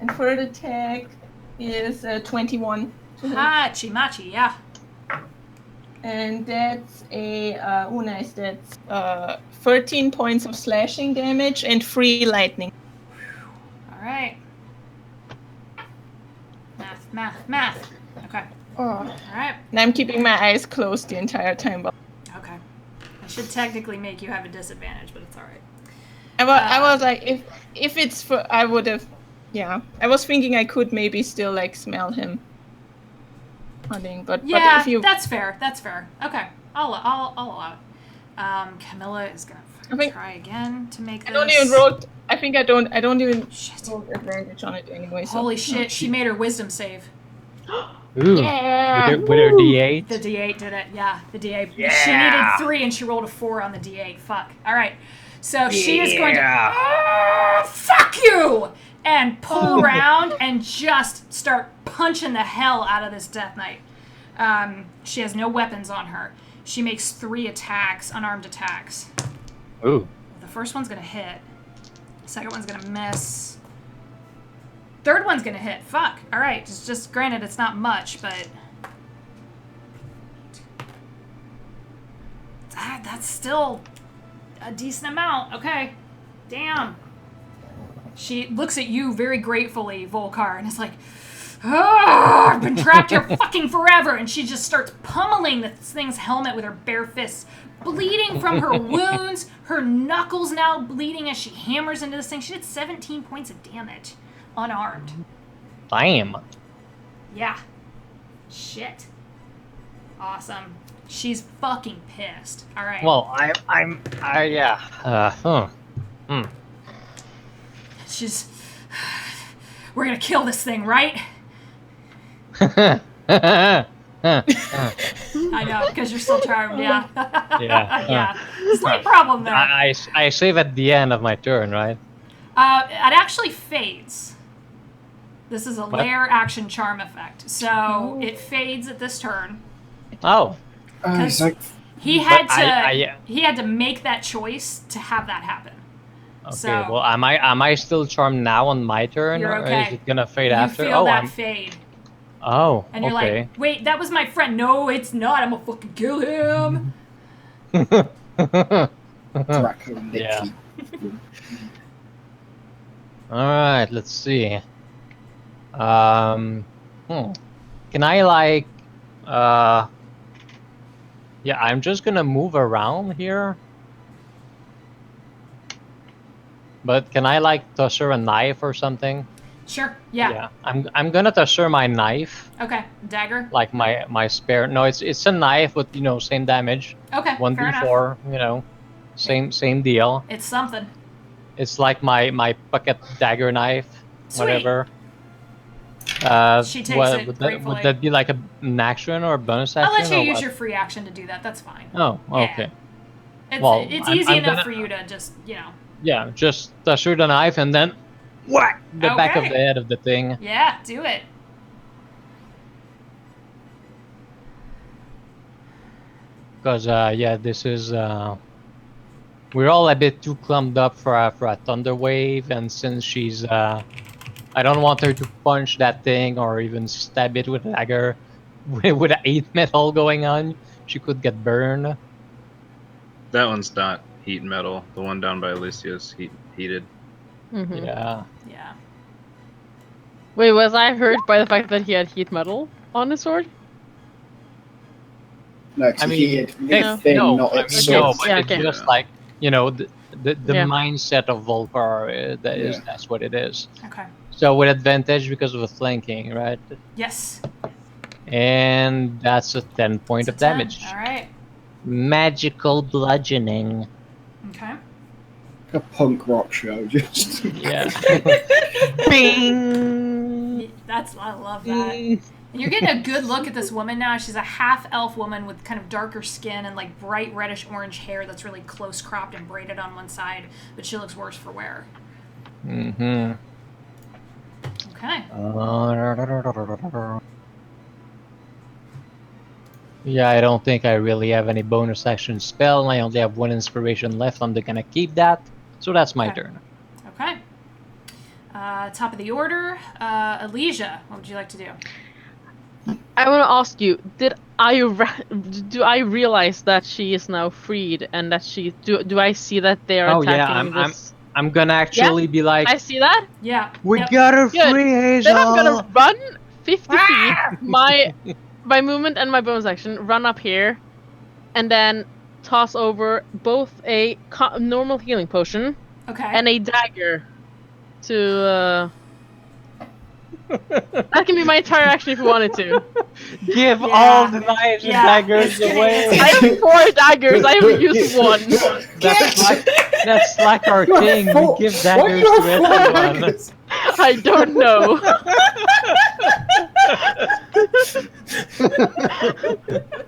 And third attack is 21 to hit. Hachi machi, yeah. And that's a nice. That's 13 points of slashing damage and 3 lightning. All right. Math. Okay. Oh. All right. And I'm keeping my eyes closed the entire time. But Okay. I should technically make you have a disadvantage, but it's all right. I was like, if it's for, I would have. Yeah, I was thinking I could maybe still like smell him hunting, but Yeah, if you, that's fair. That's fair. Okay, I'll allow it. Camilla is gonna try again to make this. I don't even roll. I think I don't even Shit. roll advantage on it anyway. So. Holy shit! She made her wisdom save. Ooh. Yeah. With her D8. The D8 did it. Yeah, the D8. Yeah. She needed 3 and she rolled a 4 on the D8. Fuck. All right. So she is going to fuck you and pull around and just start punching the hell out of this Death Knight. She has no weapons on her. She makes 3 attacks, unarmed attacks. Ooh. The first one's gonna hit. The second one's gonna miss. Third one's gonna hit. Fuck. All right. It's just granted, it's not much, but that's still a decent amount. Okay. Damn. She looks at you very gratefully, Volkar, and is like, "Oh, I've been trapped here fucking forever." And she just starts pummeling this thing's helmet with her bare fists, bleeding from her wounds. Her knuckles now bleeding as she hammers into this thing. She did 17 points of damage, unarmed. Damn. Yeah. Shit. Awesome. She's fucking pissed. All right. Well, yeah. She's. We're gonna kill this thing, right? Yeah. I know, because you're still charmed, yeah. Yeah. Yeah. Slight problem there. I save at the end of my turn, right? It actually fades. This is a What? lair action charm effect. So it fades at this turn. Oh. It's like, He had But to he had to make that choice to have that happen. Okay. So Well, am I still charmed now on my turn, You're or okay. is it gonna fade you after? feel Oh, that fade. Oh. And you're Okay. like, wait, that was my friend. No, it's not. I'm gonna fucking kill him. Dracula Yeah. Nicky. All right. Let's see. Can I like? Yeah, I'm just gonna move around here. But can I like toss her a knife or something? Sure. Yeah. I'm gonna toss her my knife, Okay. Dagger. like my spare. No, it's a knife with same damage. Okay. Fair enough. 1d4. Same deal. It's something. It's like my pocket dagger knife, Sweet. whatever. She takes it would gratefully. that be like an action or a bonus I'll action let you or use what? your free action to do that. That's fine. Oh, Yeah. okay. It's, it's easy I'm enough gonna for you to just, yeah, just shoot a knife and then whack the back of Okay. the head of the thing. Yeah, do it. Because yeah, this is we're all a bit too clumped up for a thunder wave, and since she's I don't want her to punch that thing or even stab it with a dagger with a 8 metal going on. She could get burned. That one's not heat metal. The one down by Alicia's heated. Mhm. Yeah. Yeah. Wait, was I hurt by the fact that he had heat metal on his sword? No, because I he mean, heated the no. thing, no, not I its mean, Okay, no, source. but yeah, it's okay. just Yeah. like, you know, the Yeah. mindset of Volcar, Yeah. that's what it is. Okay. So with advantage because of the flanking, right? Yes. And that's a 10 point It's a of 10. damage. All right. Magical bludgeoning. Okay. A punk rock show, just. Yeah. Bing. I love that. And you're getting a good look at this woman now. She's a half elf woman with kind of darker skin and like bright reddish orange hair that's really close cropped and braided on one side, but she looks worse for wear. Mm-hmm. Okay. Yeah, I don't think I really have any bonus action spell, and I only have 1 inspiration left. I'm gonna keep that. So that's my Okay. turn. Okay. Top of the order, Elysia, what would you like to do? I want to ask you: do I realize that she is now freed and that she do I see that they are Oh yeah, attacking this? I'm gonna actually be like, I see that. Yeah. we Yep. got her Good. free, Then I'm gonna Hazel. run 50 feet. My movement and my bonus action run up here, and then toss over both a normal healing potion Okay. and a dagger to. That can be my entire action if you wanted to. Give Yeah. all the knives and Yeah, daggers it's gonna- away. it's I have 4 daggers. I only used 1. That's like our You have thing. We four- give Why do daggers you to have four everyone. daggers? I don't know.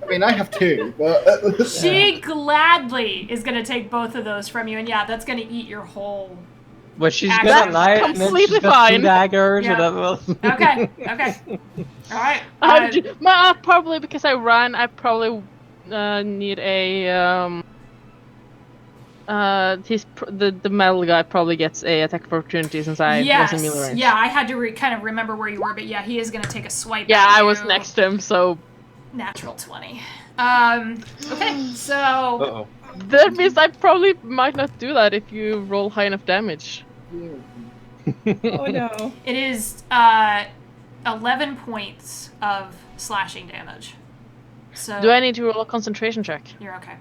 I mean, I have 2, but. She gladly is going to take both of those from you, and yeah, that's going to eat your whole. But she's Action. got a knife and then she's Completely got 2 fine. daggers. Yeah. So that will... Okay. Okay. All right. Probably because I ran, I probably need a the metal guy probably gets a attack of opportunity since I was in melee yes. range. Yeah, I had to kind of remember where you were, but yeah, he is going to take a swipe. Yeah, at I you. was next to him, so Natural 20. Okay, so Uh-oh. that means I probably might not do that if you roll high enough damage. Oh no. it is 11 points of slashing damage. So Do I need to roll a concentration check? You're okay.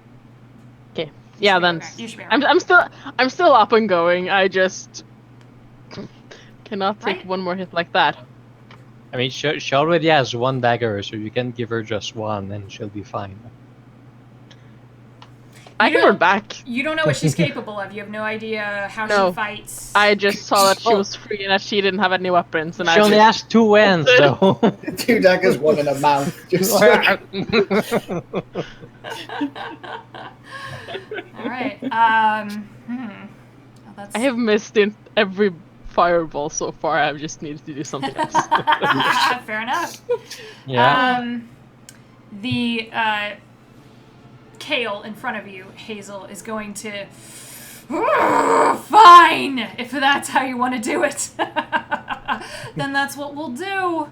Okay. Yeah, should be then okay. You should be alright. I'm still up and going. I just cannot take Right. one more hit like that. I mean, she already has 1 dagger, so you can give her just 1 and she'll be fine. I You can run don't- back. You don't know what she's capable of. You have no idea how No. she fights. I just saw that she Oh. was free and that she didn't have any weapons, and She I only just, has 2 ends, though. 2 daggers, 1 in a mouth. Just. All right. Oh, that's... I have missed in every fireball so far. I just needed to do something else. Fair enough. Yeah. The Kale in front of you, Hazel, is going to. Fine, if that's how you want to do it, then that's what we'll do.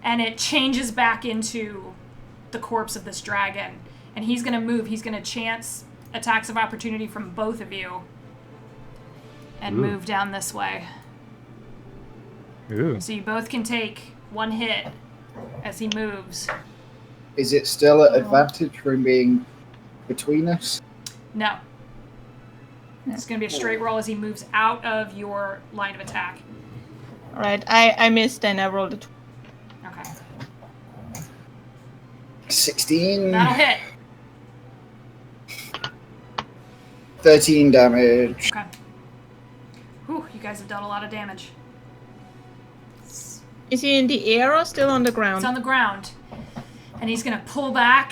And it changes back into the corpse of this dragon, and he's gonna move. He's gonna chance attacks of opportunity from both of you, and Ooh. move down this way. Ooh. So you both can take 1 hit as he moves. Is it still at advantage from being between us? No. It's going to be a straight roll as he moves out of your line of attack. Alright, I missed and I rolled a 20. Okay. 16. That'll hit. 13 damage. Okay. Whew, you guys have done a lot of damage. Is he in the air or still on the ground? It's on the ground. And he's gonna pull back.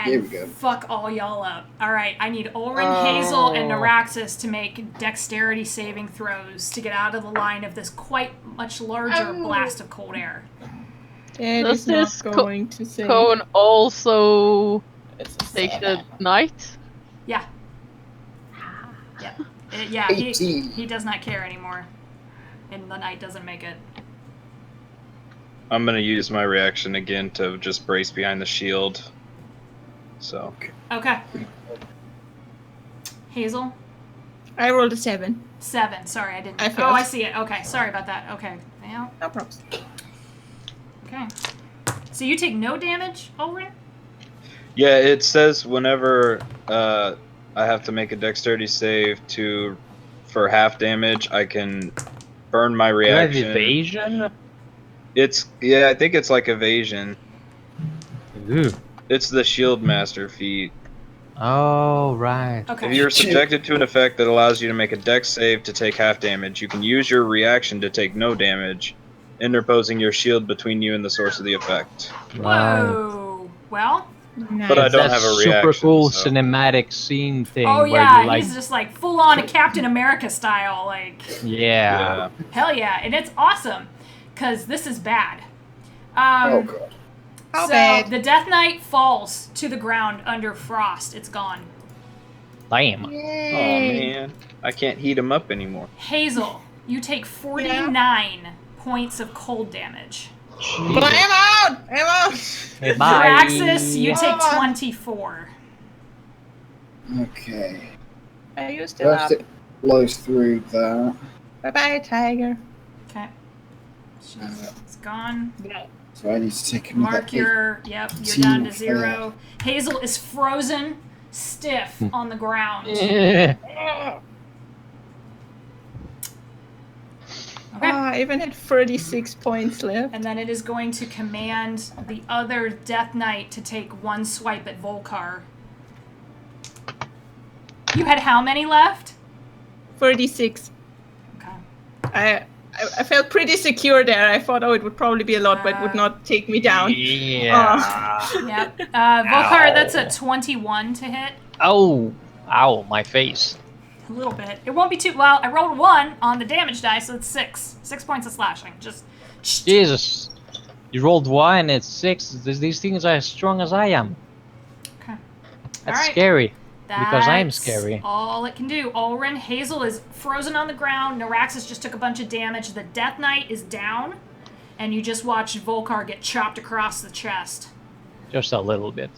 Here we And go. fuck all y'all up. Alright, I need Ulrin, Hazel, and Naraxis to make dexterity saving throws to get out of the line of this quite much larger blast of cold air. That Does is not this going to save. Cone also It's a take the 7. knight? Yeah. Yeah, 18. he does not care anymore. And the knight doesn't make it. I'm gonna use my reaction again to just brace behind the shield. So Okay. Hazel? I rolled a 7. 7. Sorry, I didn't. I Oh, failed. I see it. Okay, sorry about that. Okay. Now. No problems. Okay. So you take no damage, Ulrin? yeah, it says whenever I have to make a dexterity save for half damage, I can burn my You have reaction. evasion? I think it's like evasion. Ooh. It's the shield master feat. Oh, right. If Okay. you're subjected to an effect that allows you to make a dex save to take half damage, you can use your reaction to take no damage, interposing your shield between you and the source of the effect. Whoa. Well. Nice. But I It's don't that have a super reaction, cool so- cinematic scene thing Oh where yeah, you like, he's just like full on a Captain America style, like yeah. hell yeah, and it's awesome, cause this is bad. Oh god. How so bad? the Death Knight falls to the ground under frost. It's gone. Damn. Oh Yay. man, I can't heat him up anymore. Hazel, you take 49 points of cold damage. But I am out! I'm out! Hey, bye. Firaxis, you take Come on. 24. Okay. Are you still up? First it blows through that. Bye-bye, tiger. Okay. It's gone. So I need to take another Mark you're down to 0. Hazel is frozen stiff on the ground. Okay. I even had 36 points left. And then it is going to command the other Death Knight to take one swipe at Volkar. You had how many left? 36. Okay. I felt pretty secure there. I thought, it would probably be a lot, but it would not take me down. Yeah. Yep. Volkar, that's a 21 to hit. Oh, ow, my face. A little bit. It won't be too well. I rolled 1 on the damage die, so it's 6. 6 points of slashing. Just. Jesus. You rolled 1, it's 6. These things are as strong as I am. Okay. That's Alright. scary. Because I am That's scary. all it can do. Ulrin, Hazel is frozen on the ground. Naraxis just took a bunch of damage. The Death Knight is down. And you just watch Volkar get chopped across the chest. Just a little bit.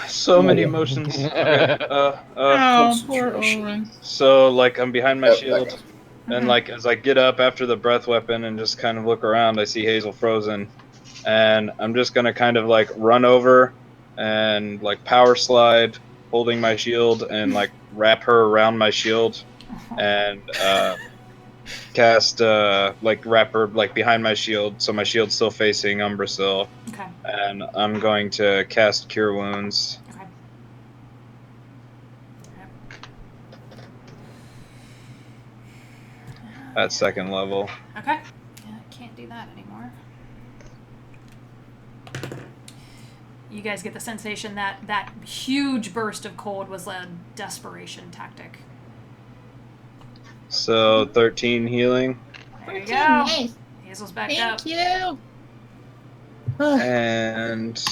So many emotions. Okay. Oh, poor Oren. So like I'm behind my Oh, shield, okay. and like as I get up after the breath weapon and just kind of look around, I see Hazel frozen, and I'm just gonna kind of like run over and like power slide, holding my shield, and like wrap her around my shield, and cast like wrap her like behind my shield, so my shield's still facing Umbrasil, Okay. and I'm going to cast Cure Wounds. Okay. At second level. Okay. Yeah, I can't do that anymore. You guys get the sensation that that huge burst of cold was a desperation tactic. So 13 healing. There you go. Nice. Hazel's back Thank up. you. And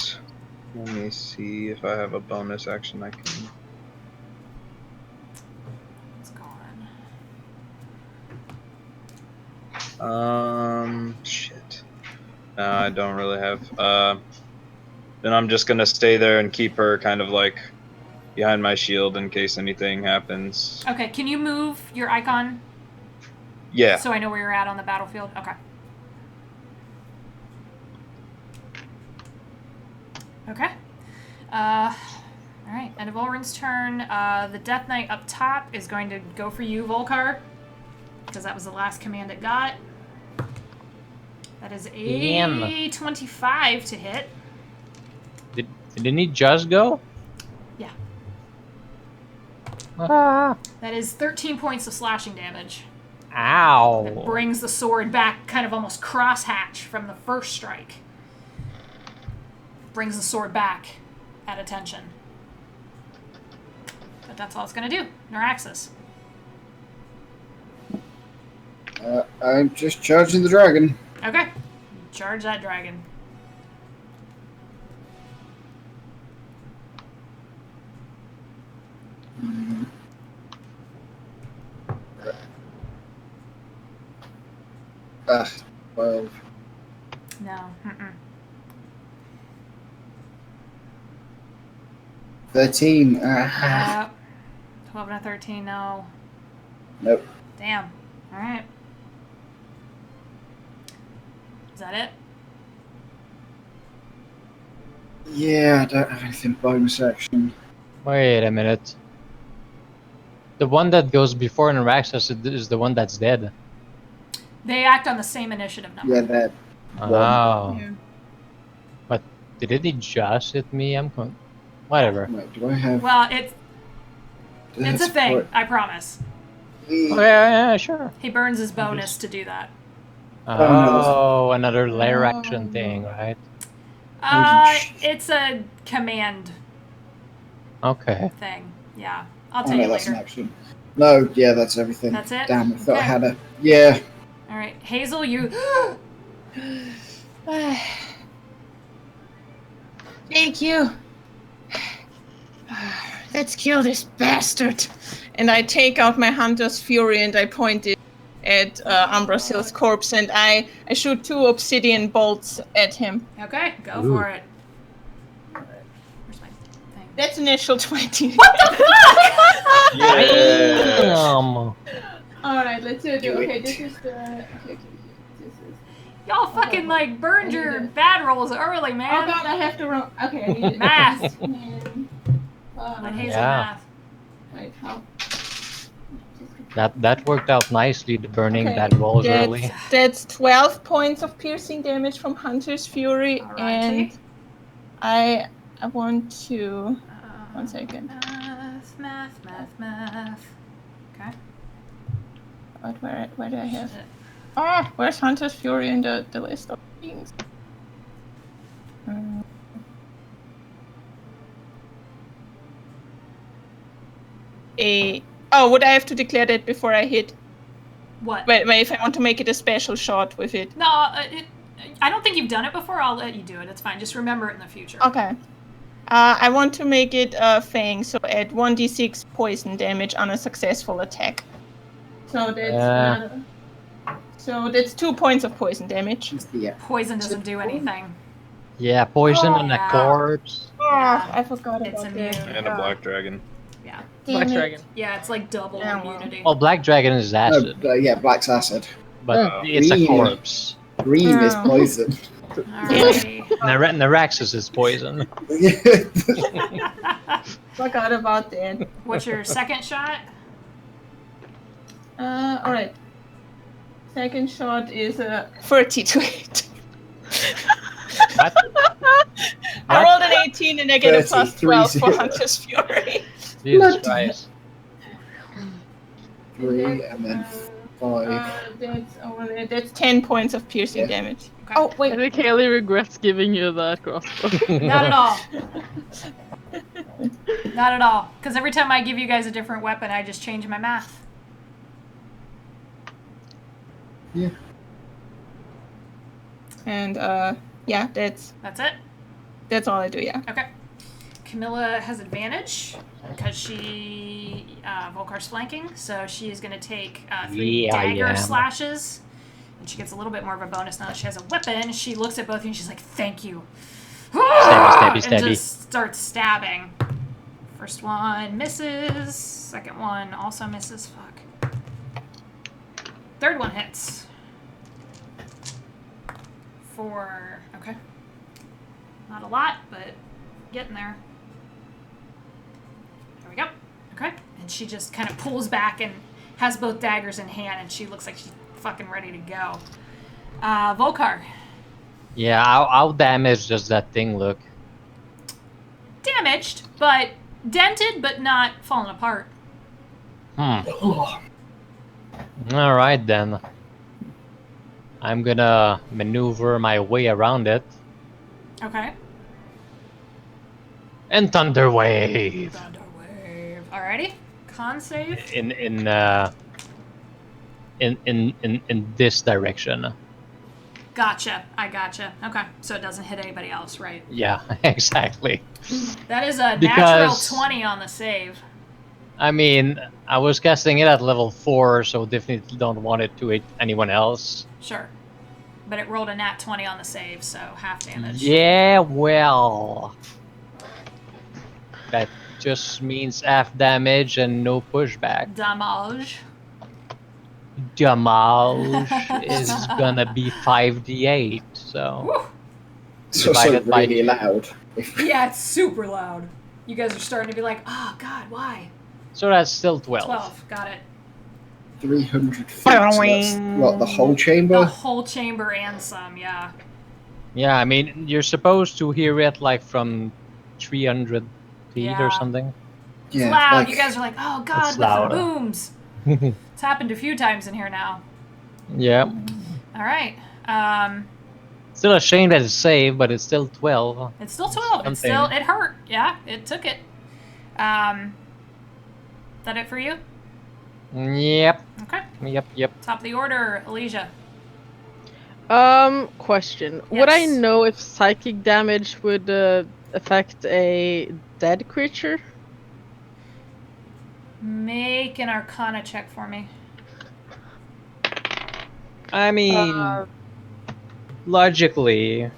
let me see if I have a bonus action I can. It's gone. Shit. No, I don't really have. Then I'm just gonna stay there and keep her kind of like behind my shield in case anything happens. Okay, can you move your icon Yeah. so I know where you're at on the battlefield? Okay. Okay. Alright, end of Ulrin's turn. The Death Knight up top is going to go for you, Volkar. Because that was the last command it got. That is a Damn. 25 to hit. Didn't he just go? Yeah. Ah. That is 13 points of slashing damage. That Ow. brings the sword back kind of almost crosshatch from the first strike. Brings the sword back at attention. But that's all it's going to do. Neuraxis. I'm just charging the dragon. Okay. Charge that dragon. Ah, 12. No. Mm-mm. 13. Ah. 12 and a 13, no. Nope. Damn. Alright. Is that it? Yeah, I don't have anything bonus action. Wait a minute. The one that goes before Neuraxis is the one that's dead. They act on the same initiative number. Yeah, that. Oh. Yeah. But did it just hit me? Whatever. Wait, do I have. Well, it's a that's thing, what- I promise. Oh, yeah, sure. He burns his bonus to do that. Oh, another layer action thing, right? It's a command Okay. thing. Yeah. I'll Oh, tell no, you that's an later. action. No, yeah, that's everything. That's it? Damn, I thought I Okay. had a. Yeah. Alright, Hazel, you. Thank you. Let's kill this bastard. And I take out my Hunter's Fury and I point it at Ambrasil's corpse and I shoot 2 obsidian bolts at him. Okay, go Ooh. for it. Where's my thing? That's initial 20. Yeah. Alright, let's do it. Do Okay, it. this is the. Okay. This is. Y'all fucking like burned your bad rolls early, Oh man. god, I have to run. Okay, I need it. Math. Let Hazel Yeah. math. Wait, how? That worked out nicely, the burning Okay, bad rolls early. That's 12 points of piercing damage from Hunter's Fury, Alrighty. and I want to. 1 second. Math. Okay. But where do I have? Where's Hunter's Fury in the list of things? Would I have to declare that before I hit? What? Wait, if I want to make it a special shot with it. No, I don't think you've done it before. I'll let you do it. It's fine. Just remember it in the future. Okay. I want to make it Fang, so add 1d6 poison damage on a successful attack. So that's so that's 2 points of poison damage. Yeah. Poison doesn't do anything. Yeah, poison on a yeah. corpse. I forgot It's about immune. that. And a black dragon. Yeah. Black Dragon. Yeah, it's like double Yeah, well. immunity. Well, Black Dragon is No, acid, yeah, black's acid. but Oh. it's a Green. corpse. Green is Oh. poison. Alrighty. Neuraxis is poison. Forgot about that. What's your second shot? Alright. Second shot is 30 to hit. What? I rolled an 18 and I get a 30, plus 12 for 30. Hunter's Fury. Jesus Christ. 3 and then 5. That's 10 points of piercing Yeah. damage. Okay. Oh, I wait. think Haley regrets giving you that crossbow. Not at all. Not at all. Because every time I give you guys a different weapon, I just change my math. Yeah. And, yeah, that's That's it? all I do, yeah. Okay. Camilla has advantage because Volkar's flanking, so she is going to take 3 Yeah, I dagger am. slashes. And she gets a little bit more of a bonus now that she has a weapon. She looks at both of you and she's like, thank you. Stabby, And stabby. just starts stabbing. First one misses. Second one also misses. Fuck. Third one hits. 4. Okay. Not a lot, but getting there. There we go. Okay. And she just kind of pulls back and has both daggers in hand, and she looks like she's fucking ready to go. Volkar. Yeah, how damaged does that thing look? Damaged, but dented, but not falling apart. Oh, All right then. I'm gonna maneuver my way around it Okay. and thunder wave Thunder wave. Alrighty. Con save. in this direction. Gotcha. I gotcha. Okay. So it doesn't hit anybody else, right? Yeah, exactly. That is a natural Because- 20 on the save. I mean, I was casting it at level 4, so definitely don't want it to hit anyone else. Sure. But it rolled a nat 20 on the save, so half damage. Yeah, well, that just means half damage and no pushback. Damage. Damage is gonna be 5d8, so Woo. it's also Divided by really two. loud. Yeah, it's super loud. You guys are starting to be like, oh god, why? so that's still 12. 12. Got it. 300 feet. So that's, what, the whole chamber? The whole chamber and some, yeah. Yeah, I mean, you're supposed to hear it like from 300 feet Yeah. or something. It's loud. You guys are like, oh god, It's with the loud. booms. It's happened a few times in here now. Yeah. All right. Still a shame that it's saved, but it's still 12. It's still 12. It's Something. still, it hurt. Yeah, it took it. That it for you? Yep. Okay. Yep. Top of the order, Elysia. Question. Would I Yes. know if psychic damage would affect a dead creature? Make an Arcana check for me. I mean, logically,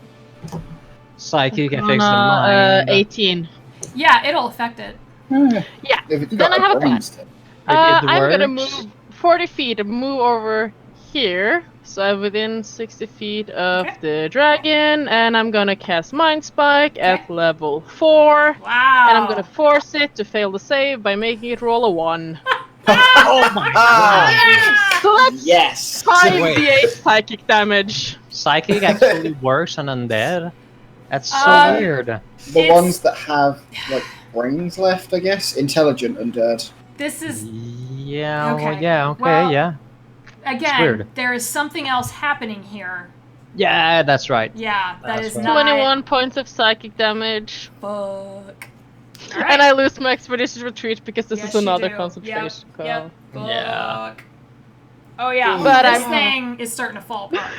psychic affects the mind. 18. Yeah, it'll affect it. Yeah, If it's then got I have a plan. brains, then- It I'm gonna works. move 40 feet and move over here. So I'm within 60 feet of Okay. the dragon, and I'm gonna cast Mind Spike at Okay. level 4. Wow. And I'm gonna force it to fail the save by making it roll a 1. Oh my Ah, So that's yes! 5d8 psychic damage. Psychic actually works on undead? That's so weird. The It's- ones that have, like, brains left, I guess? Intelligent undead. This is, Yeah, Okay. yeah, okay, Well- yeah. again, weird. there is something else happening here. Yeah, that's right. Yeah, that That's is right. not... 21 points of psychic damage. Fuck. And I lose my expedition retreat because this Yes, is you another do. concentration spell. Yep. Fuck. Yeah. Oh yeah, But this I'm- thing is starting to fall apart.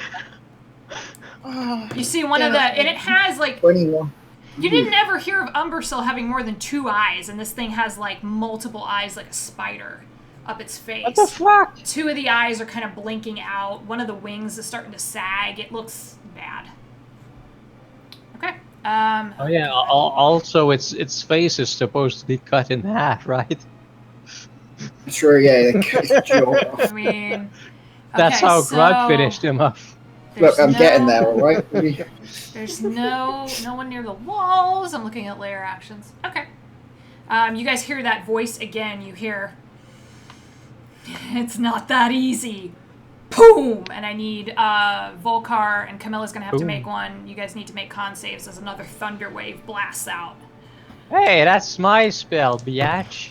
Oh, You see one of the, and it has like, 21. you didn't ever hear of Umbersill having more than 2 eyes, and this thing has like multiple eyes like a spider up its face. What the fuck? 2 of the eyes are kind of blinking out. One of the wings is starting to sag. It looks bad. Okay. Oh yeah, also its face is supposed to be cut in half, right? Sure, yeah, they cut his jaw off. I mean, That's okay, how so Grog finished him off. there's Look, I'm getting no- there, alright? There's no one near the walls. I'm looking at layer actions. Okay. You guys hear that voice again. You hear, it's not that easy. Boom! And I need Volkar and Camilla's gonna have to Boom. make one. You guys need to make con saves as another thunder wave blasts out. Hey, that's my spell, biatch.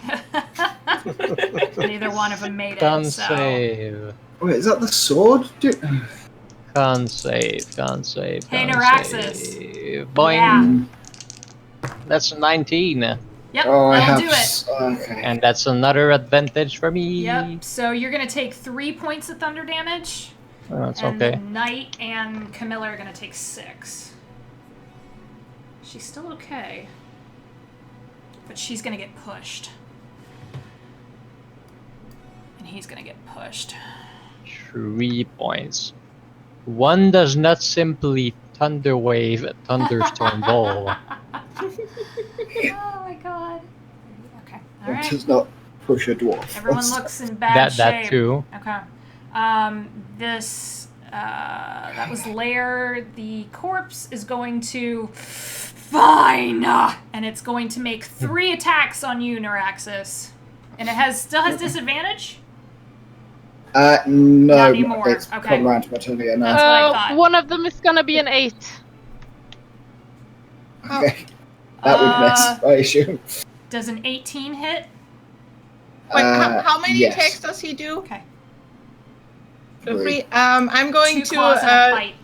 Neither one of them made it. Con So save. Wait, is that the sword? Dude. Con save. Hey, con Neuraxis. save. Boing. That's 19. yep, Oh, I that'll have. do it. Okay. And that's another advantage for me. Yep. So you're gonna take 3 points of thunder damage. Oh, that's And okay. the Knight and Camilla are gonna take 6. She's still okay. But she's gonna get pushed. And he's gonna get pushed. 3 points. One does not simply thunder wave a thunderstorm ball. Oh my god. Okay. It Alright. does not push a dwarf. Everyone That's- looks in bad shape. That too. Okay. That was Lair. The corpse is going to... Fine! And it's going to make 3 attacks on you, Neuraxis. And it still has disadvantage? No, Not anymore. it's Okay. come round to my turn again That's now. what I thought. One of them is gonna be an 8. Okay. That would miss, I assume. Does an 18 hit? Wait, Uh, how How many Yes. attacks does he do? Okay. Three. I'm going 2 claws and a bite.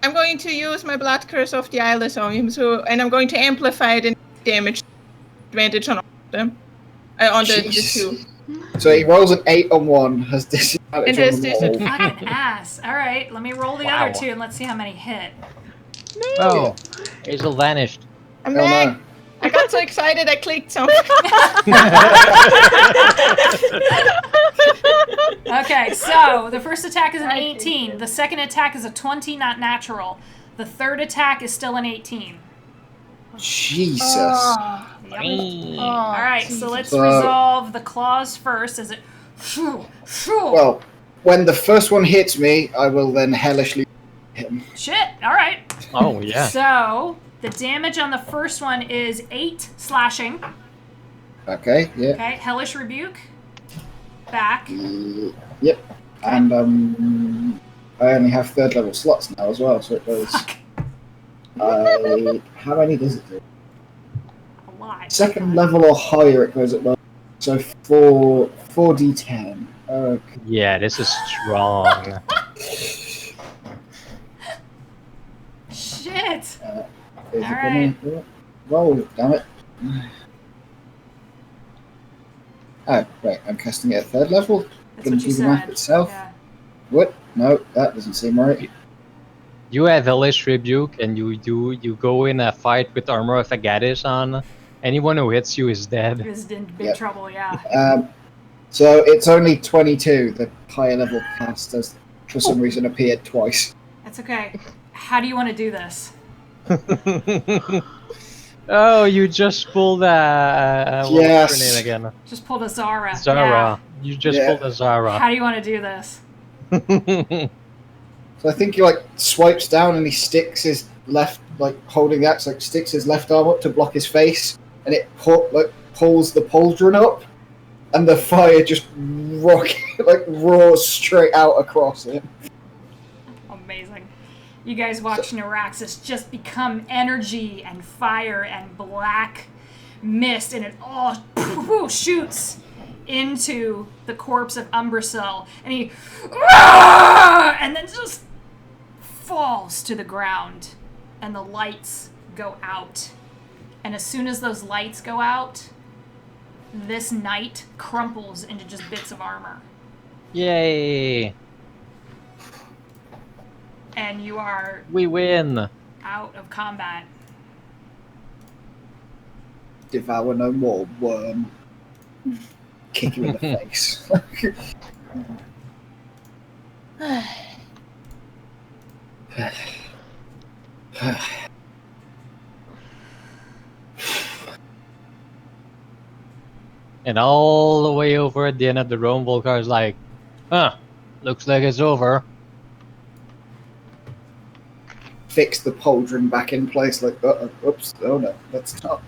I'm going to use my blood curse of the eyeless on him, and I'm going to amplify it and damage advantage on all of them. On the Jesus. 2. So he rolls an 8 on one, has disadvantage And on has them all. Fucking ass. All right, let me roll the Wow. other 2 and let's see how many hit. Oh, Hazel vanished. I'm Oh, back. no. I got so excited I clicked something. Okay, so the first attack is an 18. The second attack is a 20, not natural. The third attack is still an 18. Jesus. Oh, Yep. Dang. All right, so let's So- resolve the claws first. Is it? Well, when the first one hits me, I will then hellishly hit him. Shit. All right. Oh, yeah. So the damage on the first one is 8 slashing. Okay, yeah. Okay, hellish rebuke. Back. Yep. And I only have 3rd level slots now as well, so it goes. Fuck. How many does it do? A lot. 2nd level or higher, it goes at level. So 4d10. Okay. Yeah, this is strong. Shit. Is All it gonna roll? Damn it. Oh, wait, I'm casting it at 3rd level? That's Gonna what you do the math said. itself? Yeah. What? No, that doesn't seem right. You have Hellish Rebuke, and you go in a fight with Armor of Agadis on. Anyone who hits you is He dead. was in big Yep. trouble. Yeah. So it's only 22. The higher level cast has, for some reason, appeared twice. That's okay. How do you want to do this? Oh, you just pulled what's Yes. her name again? Just pulled a Zara. Zara. You just Yeah. pulled a Yeah. Zara. How do you want to do this? So I think he like swipes down and he sticks his left, like holding the axe, like sticks his left arm up to block his face, and it pulls the pauldron up, and the fire just roars straight out across it. Amazing. You guys watch Neuraxis just become energy and fire and black mist, and it all shoots into the corpse of Umbrasil, and he and then just falls to the ground, and the lights go out. And as soon as those lights go out, this knight crumples into just bits of armor, Yay! and you are We win. out of combat. Devour no more, worm. Kick you in the face. And all the way over at the end of the room, Volkar's like, huh, looks like it's over. Fix the pauldron back in place, like, oops, oh no, let's not.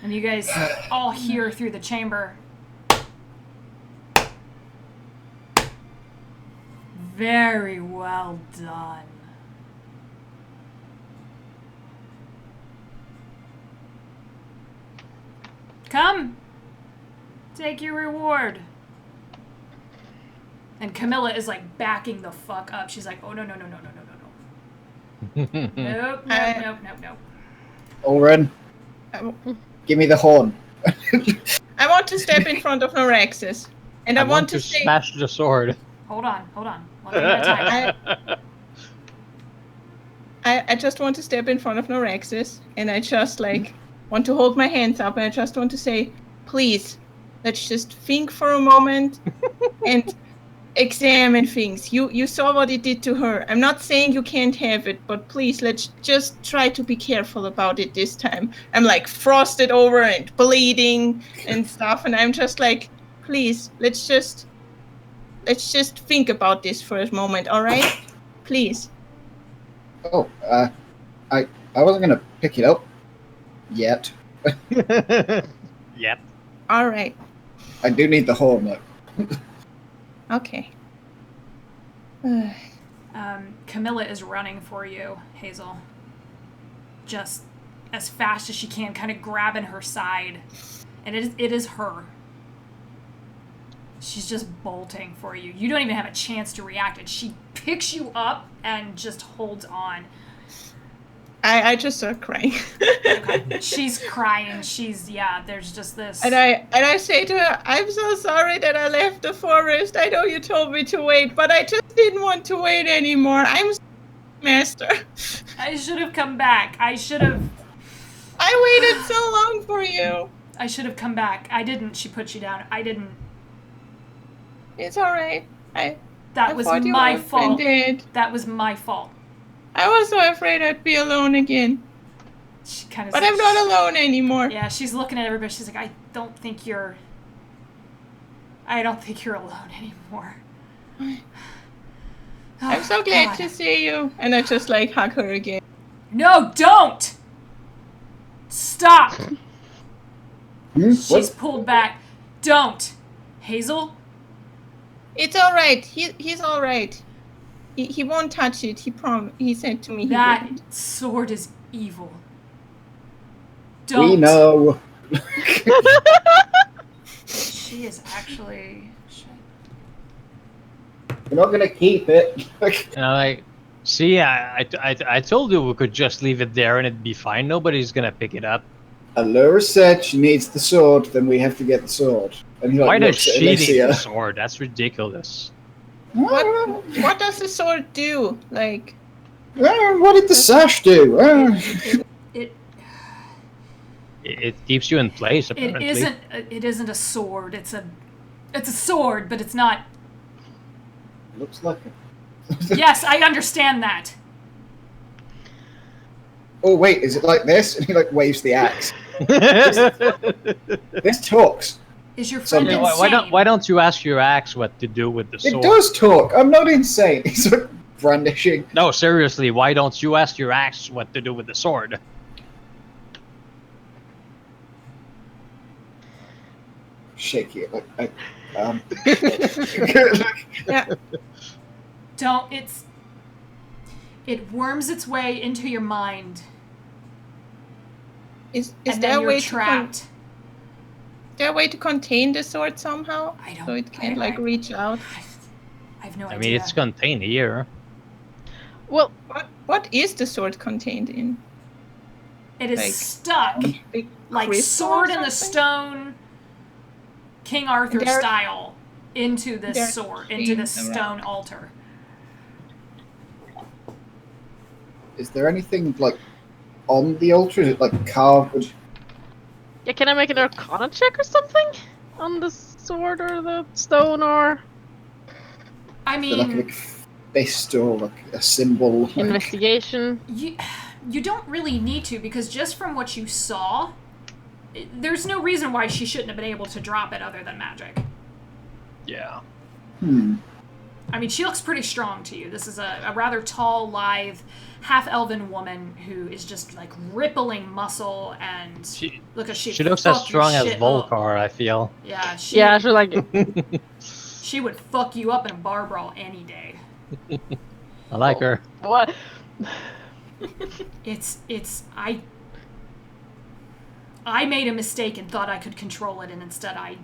And you guys all hear through the chamber. Very well done. Come, take your reward. And Camilla is like backing the fuck up. She's like, oh no. Nope. Oren, give me the horn. I want to step in front of Neuraxis, and I want to say, smash the sword. Hold on. Let me get a time. I just want to step in front of Neuraxis, and I just want to hold my hands up, and I just want to say, please, let's just think for a moment and examine things. You saw what it did to her. I'm not saying you can't have it, but please, let's just try to be careful about it this time. I'm like frosted over and bleeding and stuff, and I'm just like, please, let's just think about this for a moment, all right? Please. Oh, I wasn't gonna pick it up yet. Yep. All right. I do need the horn though. Okay. Camilla is running for you, Hazel. Just as fast as she can, kind of grabbing her side. And it is her. She's just bolting for you. You don't even have a chance to react, and she picks you up and just holds on. I just start crying. Okay. She's crying. There's just this. And I say to her, I'm so sorry that I left the forest. I know you told me to wait, but I just didn't want to wait anymore. I'm sorry, Master. I should have come back. I waited so long for you. I should have come back. I didn't. She put you down. I didn't. It's alright. That was my fault. That was my fault. I was so afraid I'd be alone again. She kind of. But I'm not alone anymore. Yeah, she's looking at everybody. She's like, I don't think you're alone anymore. I'm so glad to see you. And I just like hug her again. No, don't! Stop! She's pulled back. Don't! Hazel? It's alright. He's alright. He won't touch it. He said to me that he wouldn't. sword is evil. Don't. We know. She is actually. We're not gonna keep it. And I'm like, see, I told you we could just leave it there and it'd be fine. Nobody's gonna pick it up. Allura said she needs the sword, then we have to get the sword. And he, like, Why does looks at she need Alicia. the sword? That's ridiculous. What does the sword do? Like, What did the sash do? It keeps you in place, apparently. It isn't a sword. It's a sword, but it's not. Looks like it. Yes, I understand that. Oh wait, is it like this? And he like waves the axe. This talks. Is your friend Yeah, insane? why don't you ask your axe what to do with the sword? It does talk. I'm not insane. He's like brandishing. No, seriously, why don't you ask your axe what to do with the sword? Shaky it like yeah. Don't. It worms its way into your mind, Is and there then a you're way trapped. is there a way to contain the sword somehow? I don't. So it can like reach out. I have no idea. I mean, it's contained here. Well, What is the sword contained in? It is like, stuck, Big like crystal sword or in the something? stone, King Arthur There- style, into this there's sword, into this chains stone around. altar. Is there anything like on the altar? Is it like carved? yeah, can I make an Arcana check or something on the sword or the stone or I Is it like a mean, big fist or like a symbol? Like, investigation? you don't really need to, because just from what you saw, there's no reason why she shouldn't have been able to drop it other than magic. Yeah. I mean, she looks pretty strong to you. This is a rather tall, lithe, half-elven woman who is just like rippling muscle, and She she looks as fuck your strong as shit up. Volcar, I feel. Yeah, she Yeah, she's like, she would fuck you up in a bar brawl any day. I like her. what? I made a mistake and thought I could control it, and instead I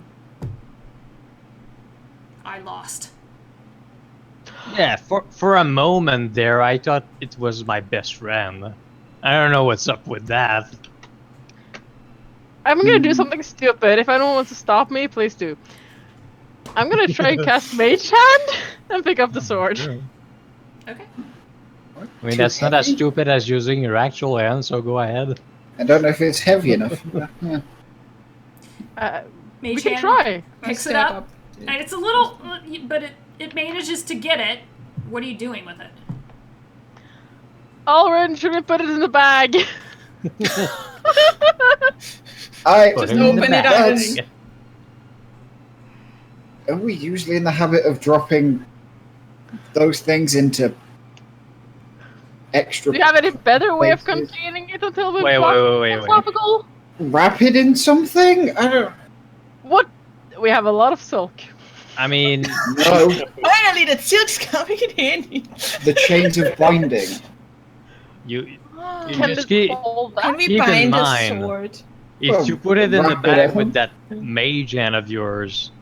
lost. Yeah, for a moment there, I thought it was my best friend. I don't know what's up with that. I'm gonna do something stupid. If anyone wants to stop me, please do. I'm gonna try and cast Mage Hand and pick up the sword. Okay. I mean, that's not as stupid as using your actual hand, so go ahead. I don't know if it's heavy enough. Yeah. We Mage can Hand try. picks it Stand up, and it's a little, but it manages to get it. What are you doing with it? Alrin, should we put it in the bag? I Put Just it in the open it bag. up. Are we usually in the habit of dropping those things into extra Do you have any better way of places? containing it until we Wait. philosophical? Wrap it in something? I don't What? We have a lot of silk. I mean, know. Finally, the silk's coming in handy. The chains of binding. you Can just this keep, hold Can that? we Keep in bind the mind. sword? if you put it in the Wrap it bag up. with that mage hand of yours,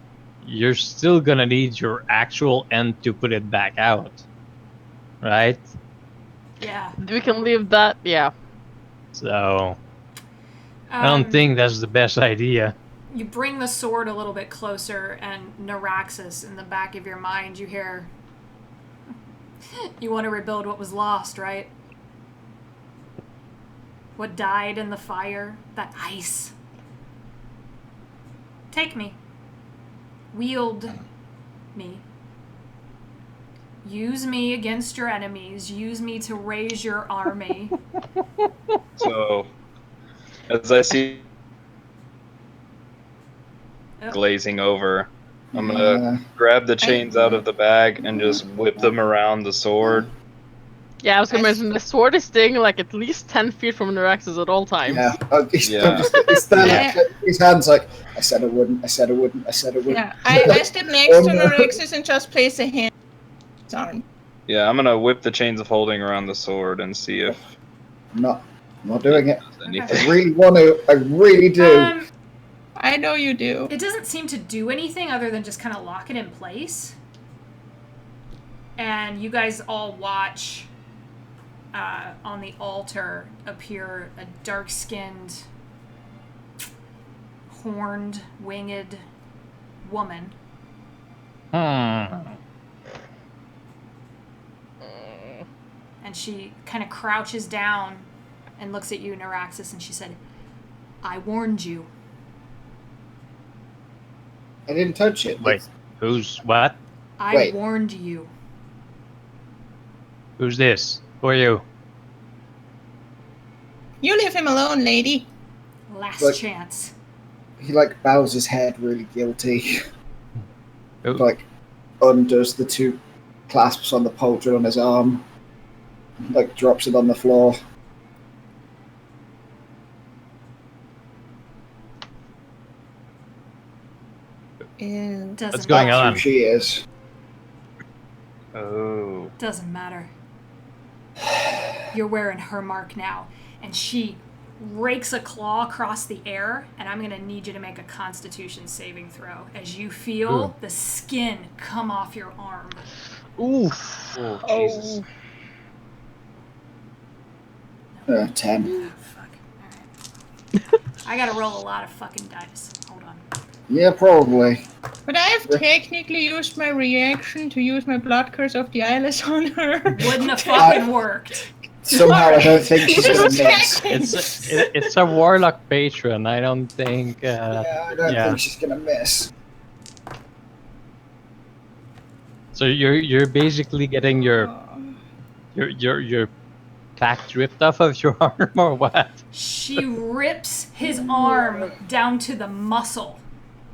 you're still gonna need your actual end to put it back out, right? Yeah. We can leave that. Yeah. So I don't think that's the best idea. You bring the sword a little bit closer, and Naraxis, in the back of your mind, you hear, "You want to rebuild what was lost, right? What died in the fire? That ice. Take me. Wield me. Use me against your enemies. Use me to raise your army." So, as I see Yep. glazing over, I'm gonna grab the chains out of the bag and just whip them around the sword. Yeah, I was gonna mention the sword is staying like at least 10 feet from Naraxis at all times. Yeah. He's Yeah. he's standing, Yeah. his hands like, I said I wouldn't, I said I wouldn't, I said I wouldn't. Yeah, I step next to Oh, no. Norexus and just place a hand on his arm. Yeah, I'm gonna whip the chains of holding around the sword and see if I'm not doing it. there's I anything. really want to. I really do. I know you do. It doesn't seem to do anything other than just kind of lock it in place. And you guys all watch on the altar appear a dark-skinned, horned, winged woman. Hmm. And she kind of crouches down and looks at you, Naraxis, and she said, "I warned you." I didn't touch it. Wait, who's what? I Wait. warned you. Who's this? Who are you? You leave him alone, lady. Last Look. chance. He like bows his head, really guilty. Who? Like undoes the two clasps on the pauldron on his arm. Like drops it on the floor. Doesn't What's going matter. on? Who she is. Oh. Doesn't matter. You're wearing her mark now. And she rakes a claw across the air, and I'm going to need you to make a Constitution saving throw as you feel the skin come off your arm. Oof. Oh, Jesus. 10. Fuck. Alright. I got to roll a lot of fucking dice. Hold on. Yeah, probably. But I have technically used my reaction to use my blood curse of the eyeless on her. Wouldn't have fucking worked. Somehow I don't think she's gonna miss. It's a warlock patron. I don't think. Yeah, I don't think she's gonna miss. So you're basically getting your pack ripped off of your arm or what? She rips his arm down to the muscle.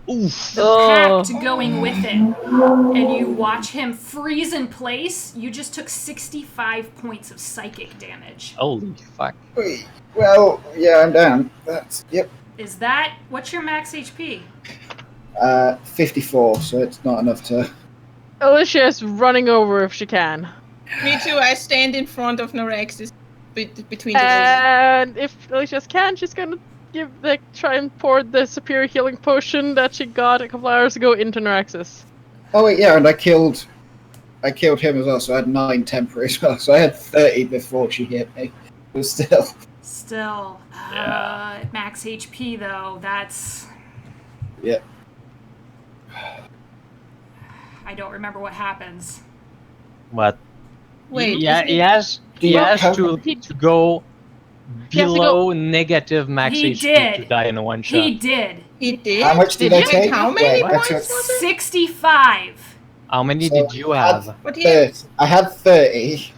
Oof. The pact going with it, and you watch him freeze in place. You just took 65 points of psychic damage. Holy fuck. Wait, well, yeah, I'm down. Yep. Is that, what's your max HP? 54, so it's not enough to. Alicia's running over if she can. Me too, I stand in front of Norexus between the And if Alicia can, she's gonna try and pour the superior healing potion that she got a couple hours ago into Naraxis. Oh wait, yeah, and I killed him as well, so I had 9 temporary as well. So I had 30 before she hit me. But Still, max HP though, that's... Yep. I don't remember what happens. What? Wait, Yeah, isn't he it- has to go He has to below negative max He HP did. to die in a one shot. He did. He did? How much did I Wait, take? how many Wait, I points took was it? 65. How many So did you have? But he had, 30. I had 30,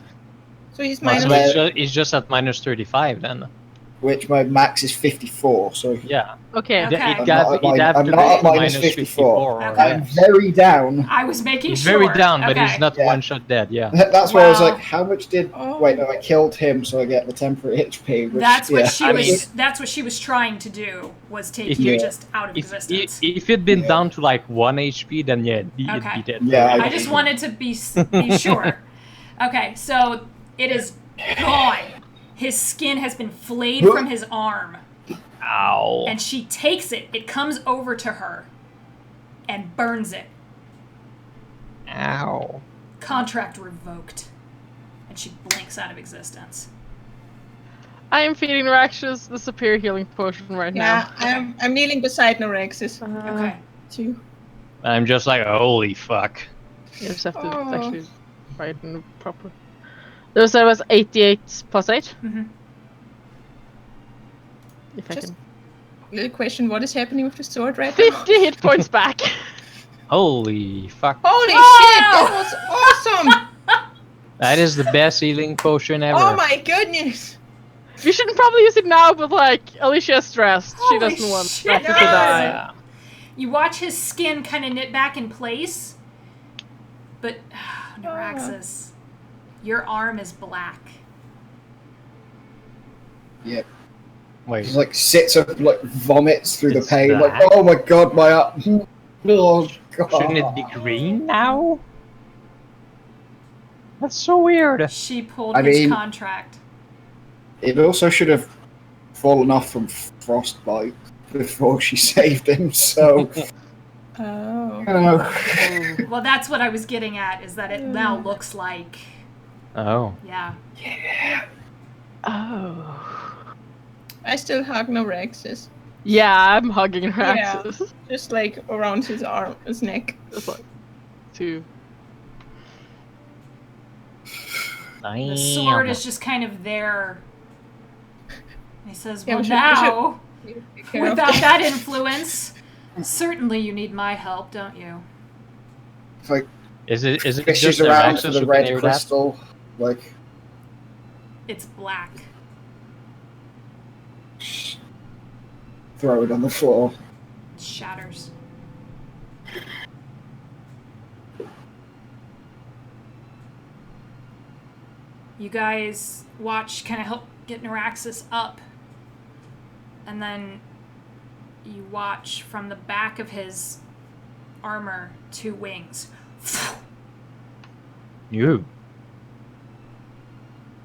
so he's Oh, minus. so it's just at minus 35 then. which my max is 54. So Yeah. Okay. Okay. I'm He'd not at have I'm to not at be minus 54. Okay. I'm very down. I was making He's sure. very down, but Okay. he's not Yeah. one shot dead. Yeah. That's why I was Well- like, how much did? Oh. Wait, no, I killed him, so I get the temporary HP. Which, That's what yeah. she I was. mean- That's what she was trying to do. Was take If you you- just out of If existence. it'd been Yeah. down to like 1 HP, then yeah, it'd be Okay. dead. Yeah, I just wanted to be sure. Okay, so it is gone. His skin has been flayed from his arm, Ow. and she takes it. It comes over to her, and burns it. Ow. Contract revoked. And she blinks out of existence. I am feeding Ralishaz the superior healing potion right Yeah, now. I'm kneeling beside Norexus Okay. too. I'm just like, holy fuck. You just have to Oh. actually write in the proper. Those I was 88 plus 8. Mm-hmm. If I Just can. little question: what is happening with the sword right now? 50 hit points back. Holy fuck. Holy Whoa! shit! That was awesome! That is the best healing potion ever. Oh my goodness! We shouldn't probably use it now, but like, Alicia's stressed. She Holy doesn't want shit. Ralishaz to die. Yeah. You watch his skin kind of knit back in place. But, Noraxis, your arm is black. Yep. Wait. Just like sits up, like vomits through the It's pain. Like, black? oh my god, my arm. Oh god. Shouldn't it be green now? That's so weird. She pulled I his mean- contract. It also should have fallen off from frostbite before she saved him. So, Oh. you know. Well, that's what I was getting at, is that it now looks like, Oh. yeah. Oh. I still hug Norexus, Yeah, I'm hugging Ralishaz. just like around his arm, his neck. Just like, two. The sword is just kind of there. He says, Yeah, well, we should- now, Take care of without that. that influence, certainly you need my help, don't you? It's like Is it fishes just around Araxis for who the can red hear that? crystal. Like, It's black. throw it on the floor. It shatters. You guys watch, kind of help get Noraxis up. And then you watch from the back of his armor 2 wings. You.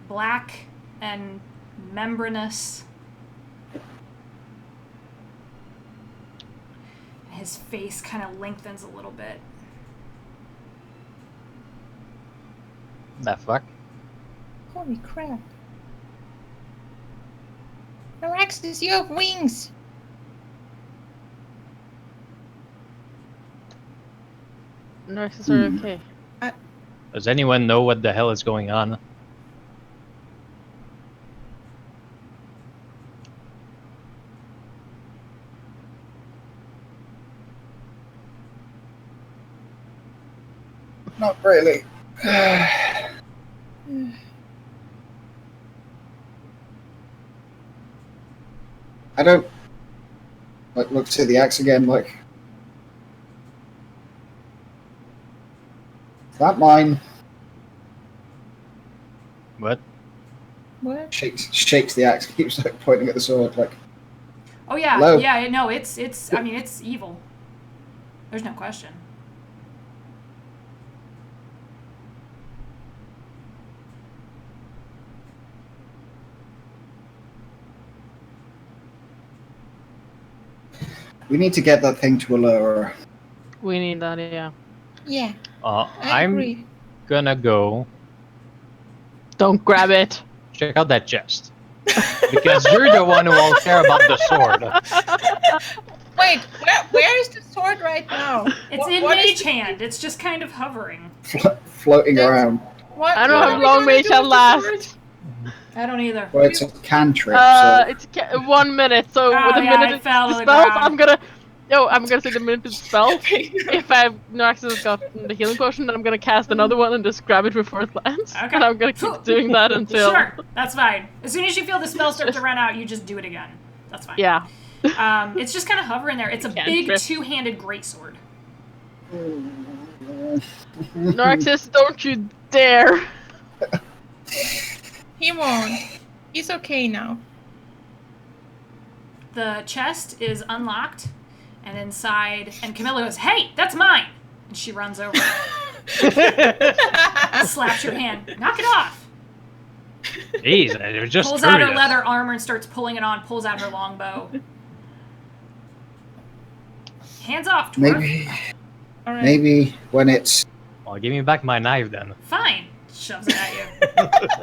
Black and membranous. His face kind of lengthens a little bit. The fuck? Holy crap. Norexus, you have wings! Nurses are okay. Does anyone know what the hell is going on? Not really. I don't like look to the axe again. Like, is that mine? What? What? Shakes the axe. Keeps like pointing at the sword. Like, Oh yeah, Hello? yeah, no, it's I mean, it's evil. There's no question. we need to get that thing to a lower. We need that, yeah. Yeah, I I'm agree. gonna go Don't grab it. check out that chest. Because you're the one who will care about the sword. Wait, where is the sword right now? It's in what is Mage the- Hand. It's just kind of hovering. Floating That's- around. What, I don't what know are how we long gonna Mage do Hand with the sword? lasts. I don't either. Well, it's a cantrip. It's 1 minute, so Oh, with the yeah, minute it it's fell to the dispelled, ground. I'm gonna say the minute it's spelled. If Noraxis has got the healing potion, then I'm gonna cast another one and just grab it before it lands. Okay. And I'm gonna keep doing that until Sure, that's fine. As soon as you feel the spell start to run out, you just do it again. That's fine. Yeah. It's just kind of hovering there. It's a Can't big trip. 2-handed greatsword. Noraxis, don't you dare! He won't. He's okay now. The chest is unlocked, and inside, and Camilla goes, "Hey, that's mine!" And she runs over, slaps your hand, "Knock it off!" Jeez, I was just Pulls out her curious. leather armor and starts pulling it on. Pulls out her longbow. Hands off, dwarf. Maybe, All right. maybe when it's Well, give me back my knife then. Fine. Shoves it at you.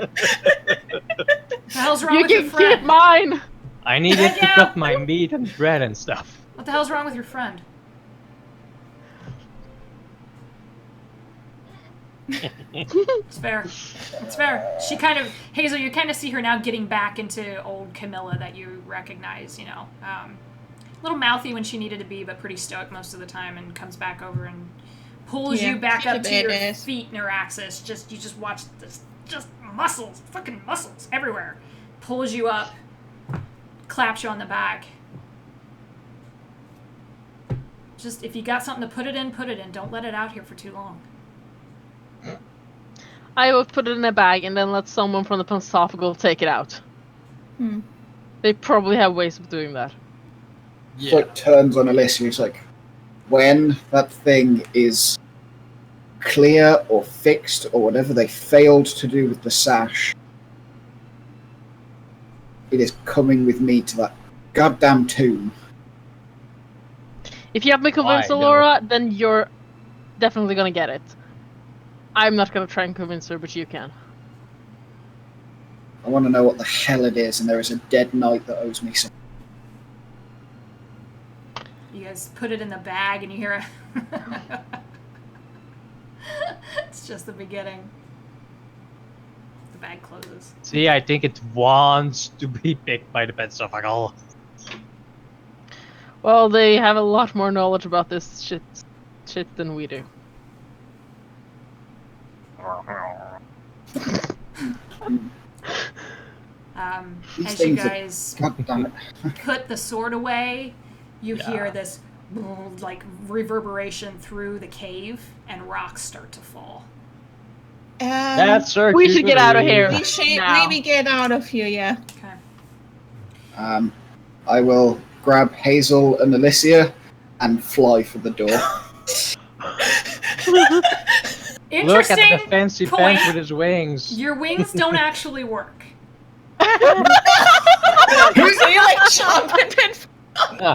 What the hell's wrong You with your can keep friend? mine! I need it to Yeah. cut my meat and bread and stuff. What the hell's wrong with your friend? It's fair. It's fair. She kind of, Hazel, you kind of see her now getting back into old Camilla that you recognize, you know. A little mouthy when she needed to be, but pretty stoic most of the time, and comes back over and pulls Yeah, you back she's a up to your badass. feet, Neuraxis. You just watch this, just muscles, fucking muscles everywhere. Pulls you up, claps you on the back. Just, if you got something to put it in, put it in. Don't let it out here for too long. I will put it in a bag and then let someone from the Pensophagal take it out. Hmm. They probably have ways of doing that. it's like turns on Alicia. It's like when that thing is clear or fixed or whatever they failed to do with the sash, it is coming with me to that goddamn tomb. If you have me convinced, Why, though? Alora, then you're definitely gonna get it. I'm not gonna try and convince her, but you can. I want to know what the hell it is, and there is a dead knight that owes me some. You guys put it in the bag and you hear it. It's just the beginning. The bag closes. See, I think it wants to be picked by the Pensophagal. Well, they have a lot more knowledge about this shit than we do. These As you things are- guys God damn it. put the sword away, you Yeah. hear this like reverberation through the cave, and rocks start to fall. That's our We should get out of here. We should Now. maybe get out of here, yeah. Okay. I will grab Hazel and Alicia and fly for the door. Look Interesting at the fancy point. pants with his wings. Your wings don't actually work. So you like jump and then I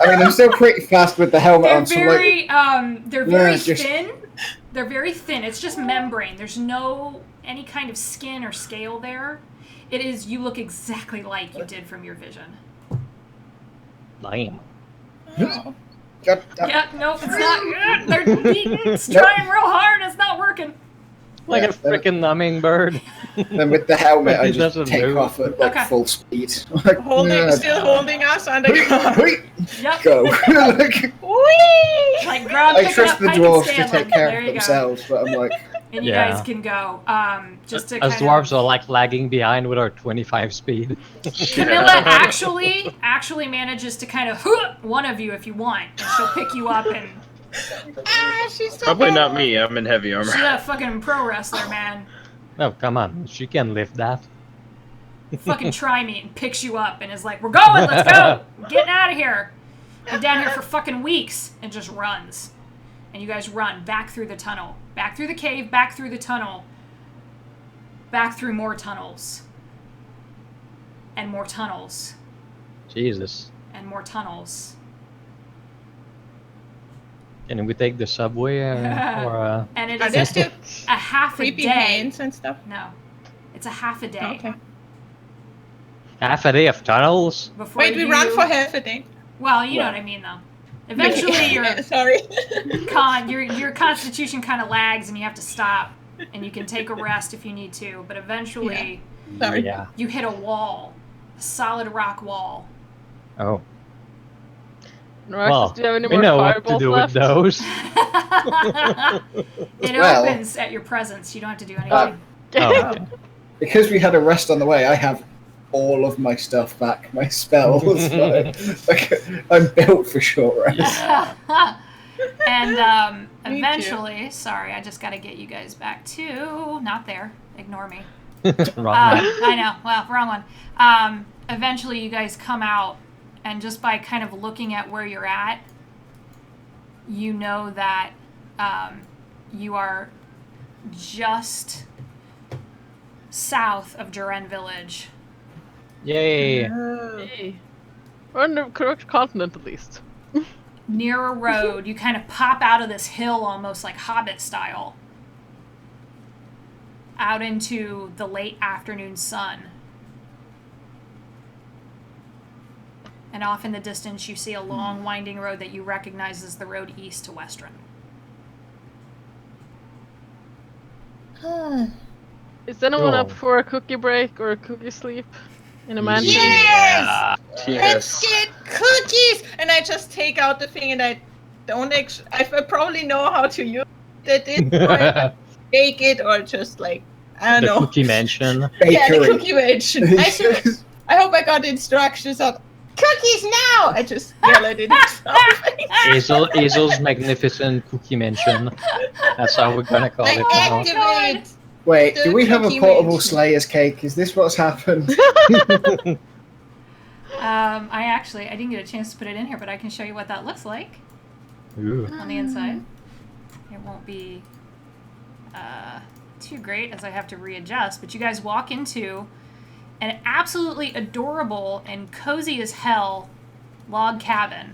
mean, I'm still pretty fast with the helmet They're on, so like, they're very just- thin. They're very thin. It's just membrane. There's no any kind of skin or scale there. It is. You look exactly like you did from your vision. Lame. oh. God damn- Yeah. Nope. It's not. They're beating. It's trying real hard. It's not working. Like Yeah, a freaking hummingbird. Then with the helmet, I It just doesn't take move. off at like Okay. full speed. Like, Still holding us on the ground. Wait, Yep. go. Like, Whee! Like grab. I pick it trust up, the I can dwarves to stand take them. care There of you go. themselves, but I'm like, And you Yeah. guys can go. Just to Us kind dwarves of. are like lagging behind with our 25 speed. Camilla actually manages to kind of one of you if you want, and she'll pick you up, and She's so Probably bad. not me. I'm in heavy armor. she's a fucking pro wrestler, man. No, come on. She can lift that. Fucking try me, and picks you up and is like, "We're going, let's go, I'm getting out of here. I'm down here for fucking weeks," and just runs. And you guys run back through the tunnel, back through the cave, back through the tunnel, back through more tunnels, and more tunnels, Jesus. and more tunnels. Can we take the subway or And it Are is there still a half a creepy day. hands and stuff? No, it's a half a day. Okay. half a day of tunnels? Before Wait, we you... run for half a day. Well, you know Well. what I mean, though. Eventually, Sorry. your constitution kind of lags, and you have to stop, and you can take a rest if you need to. But eventually, Sorry. Yeah. you hit a wall, a solid rock wall. Oh. Noraxis, Well, do you have any we more know what to fireballs do left? with those. It Well- opens at your presence. You don't have to do anything. Oh, okay. because we had a rest on the way, I have all of my stuff back, my spells. like, I'm built for short rest. And Me too. eventually, sorry, I just got to get you guys back to not there. Ignore me. Wrong one. I know. Well, wrong one. Eventually, you guys come out, and just by kind of looking at where you're at, you know that you are just south of Duran Village. Yay. Hey. We're on the correct continent, at least. near a road. You kind of pop out of this hill almost like Hobbit style out into the late afternoon sun. And off in the distance, you see a long, winding road that you recognize as the road east to Western. Is anyone up Cool. for a cookie break or a cookie sleep in a mansion? Yeah. Let's Yes. get cookies! And I just take out the thing and I don't actually. I probably know how to use it. The Bake it or just like, I don't know. cookie mansion. Yeah, the Bakery. cookie mansion. I hope I got the instructions on cookies now! I just yell at it. Hazel's magnificent cookie mansion. That's how we're gonna call Like, it now. activate! Wait, The do we have a cookie portable mansion. Slayer's cake? Is this what's happened? I didn't get a chance to put it in here, but I can show you what that looks like Ooh. on the inside. It won't be too great as I have to readjust, but you guys walk into an absolutely adorable and cozy as hell log cabin.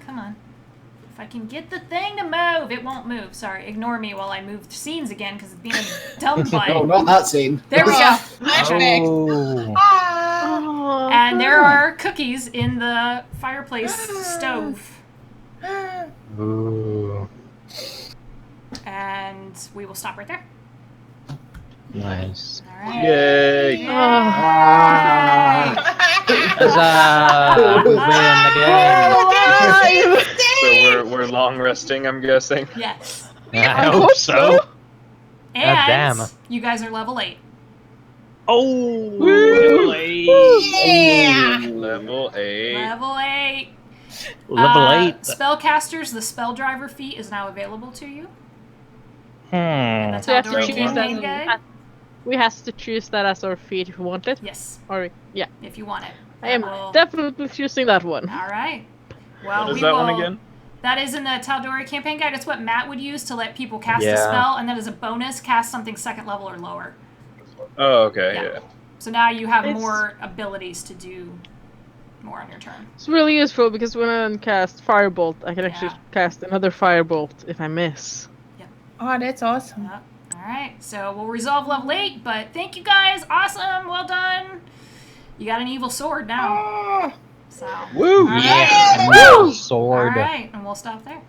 Come on. If I can get the thing to move, it won't move. Sorry, ignore me while I move scenes again because it's being a dumb butt. No, not that scene. There we go. Flashback. Oh. Ah. Oh, And there are cookies in the fireplace stove. Ooh. And we will stop right there. Nice. All right. Yay! Ah. Huzzah! We win again. So we're long resting, I'm guessing. Yes. I hope so. And damn. you guys are level 8. Oh, Woo! level 8. Yeah. Level 8. Level 8. Level 8. Spellcasters, the spell driver feat is now available to you. That's So we have to Tal'Dorei choose campaign that. guide. We have to choose that as our feat if we want it. Yes, Or yeah, if you want it. I am will- definitely choosing that one. All right. Well, What is we that will, one again? That is in the Tal'Dorei campaign guide. It's what Matt would use to let people cast a Yeah. spell, and then as a bonus, cast something second level or lower. Oh, okay, Yeah. yeah. So now you have It's- more abilities to do more on your turn. It's really useful because when I cast Firebolt, I can actually Yeah. cast another Firebolt if I miss. Oh, that's awesome. Yep. All right. So we'll resolve level 8, but thank you guys. Awesome. Well done. You got an evil sword now. Oh. So. Woo! All right. Yeah. All Sword. right, and we'll stop there.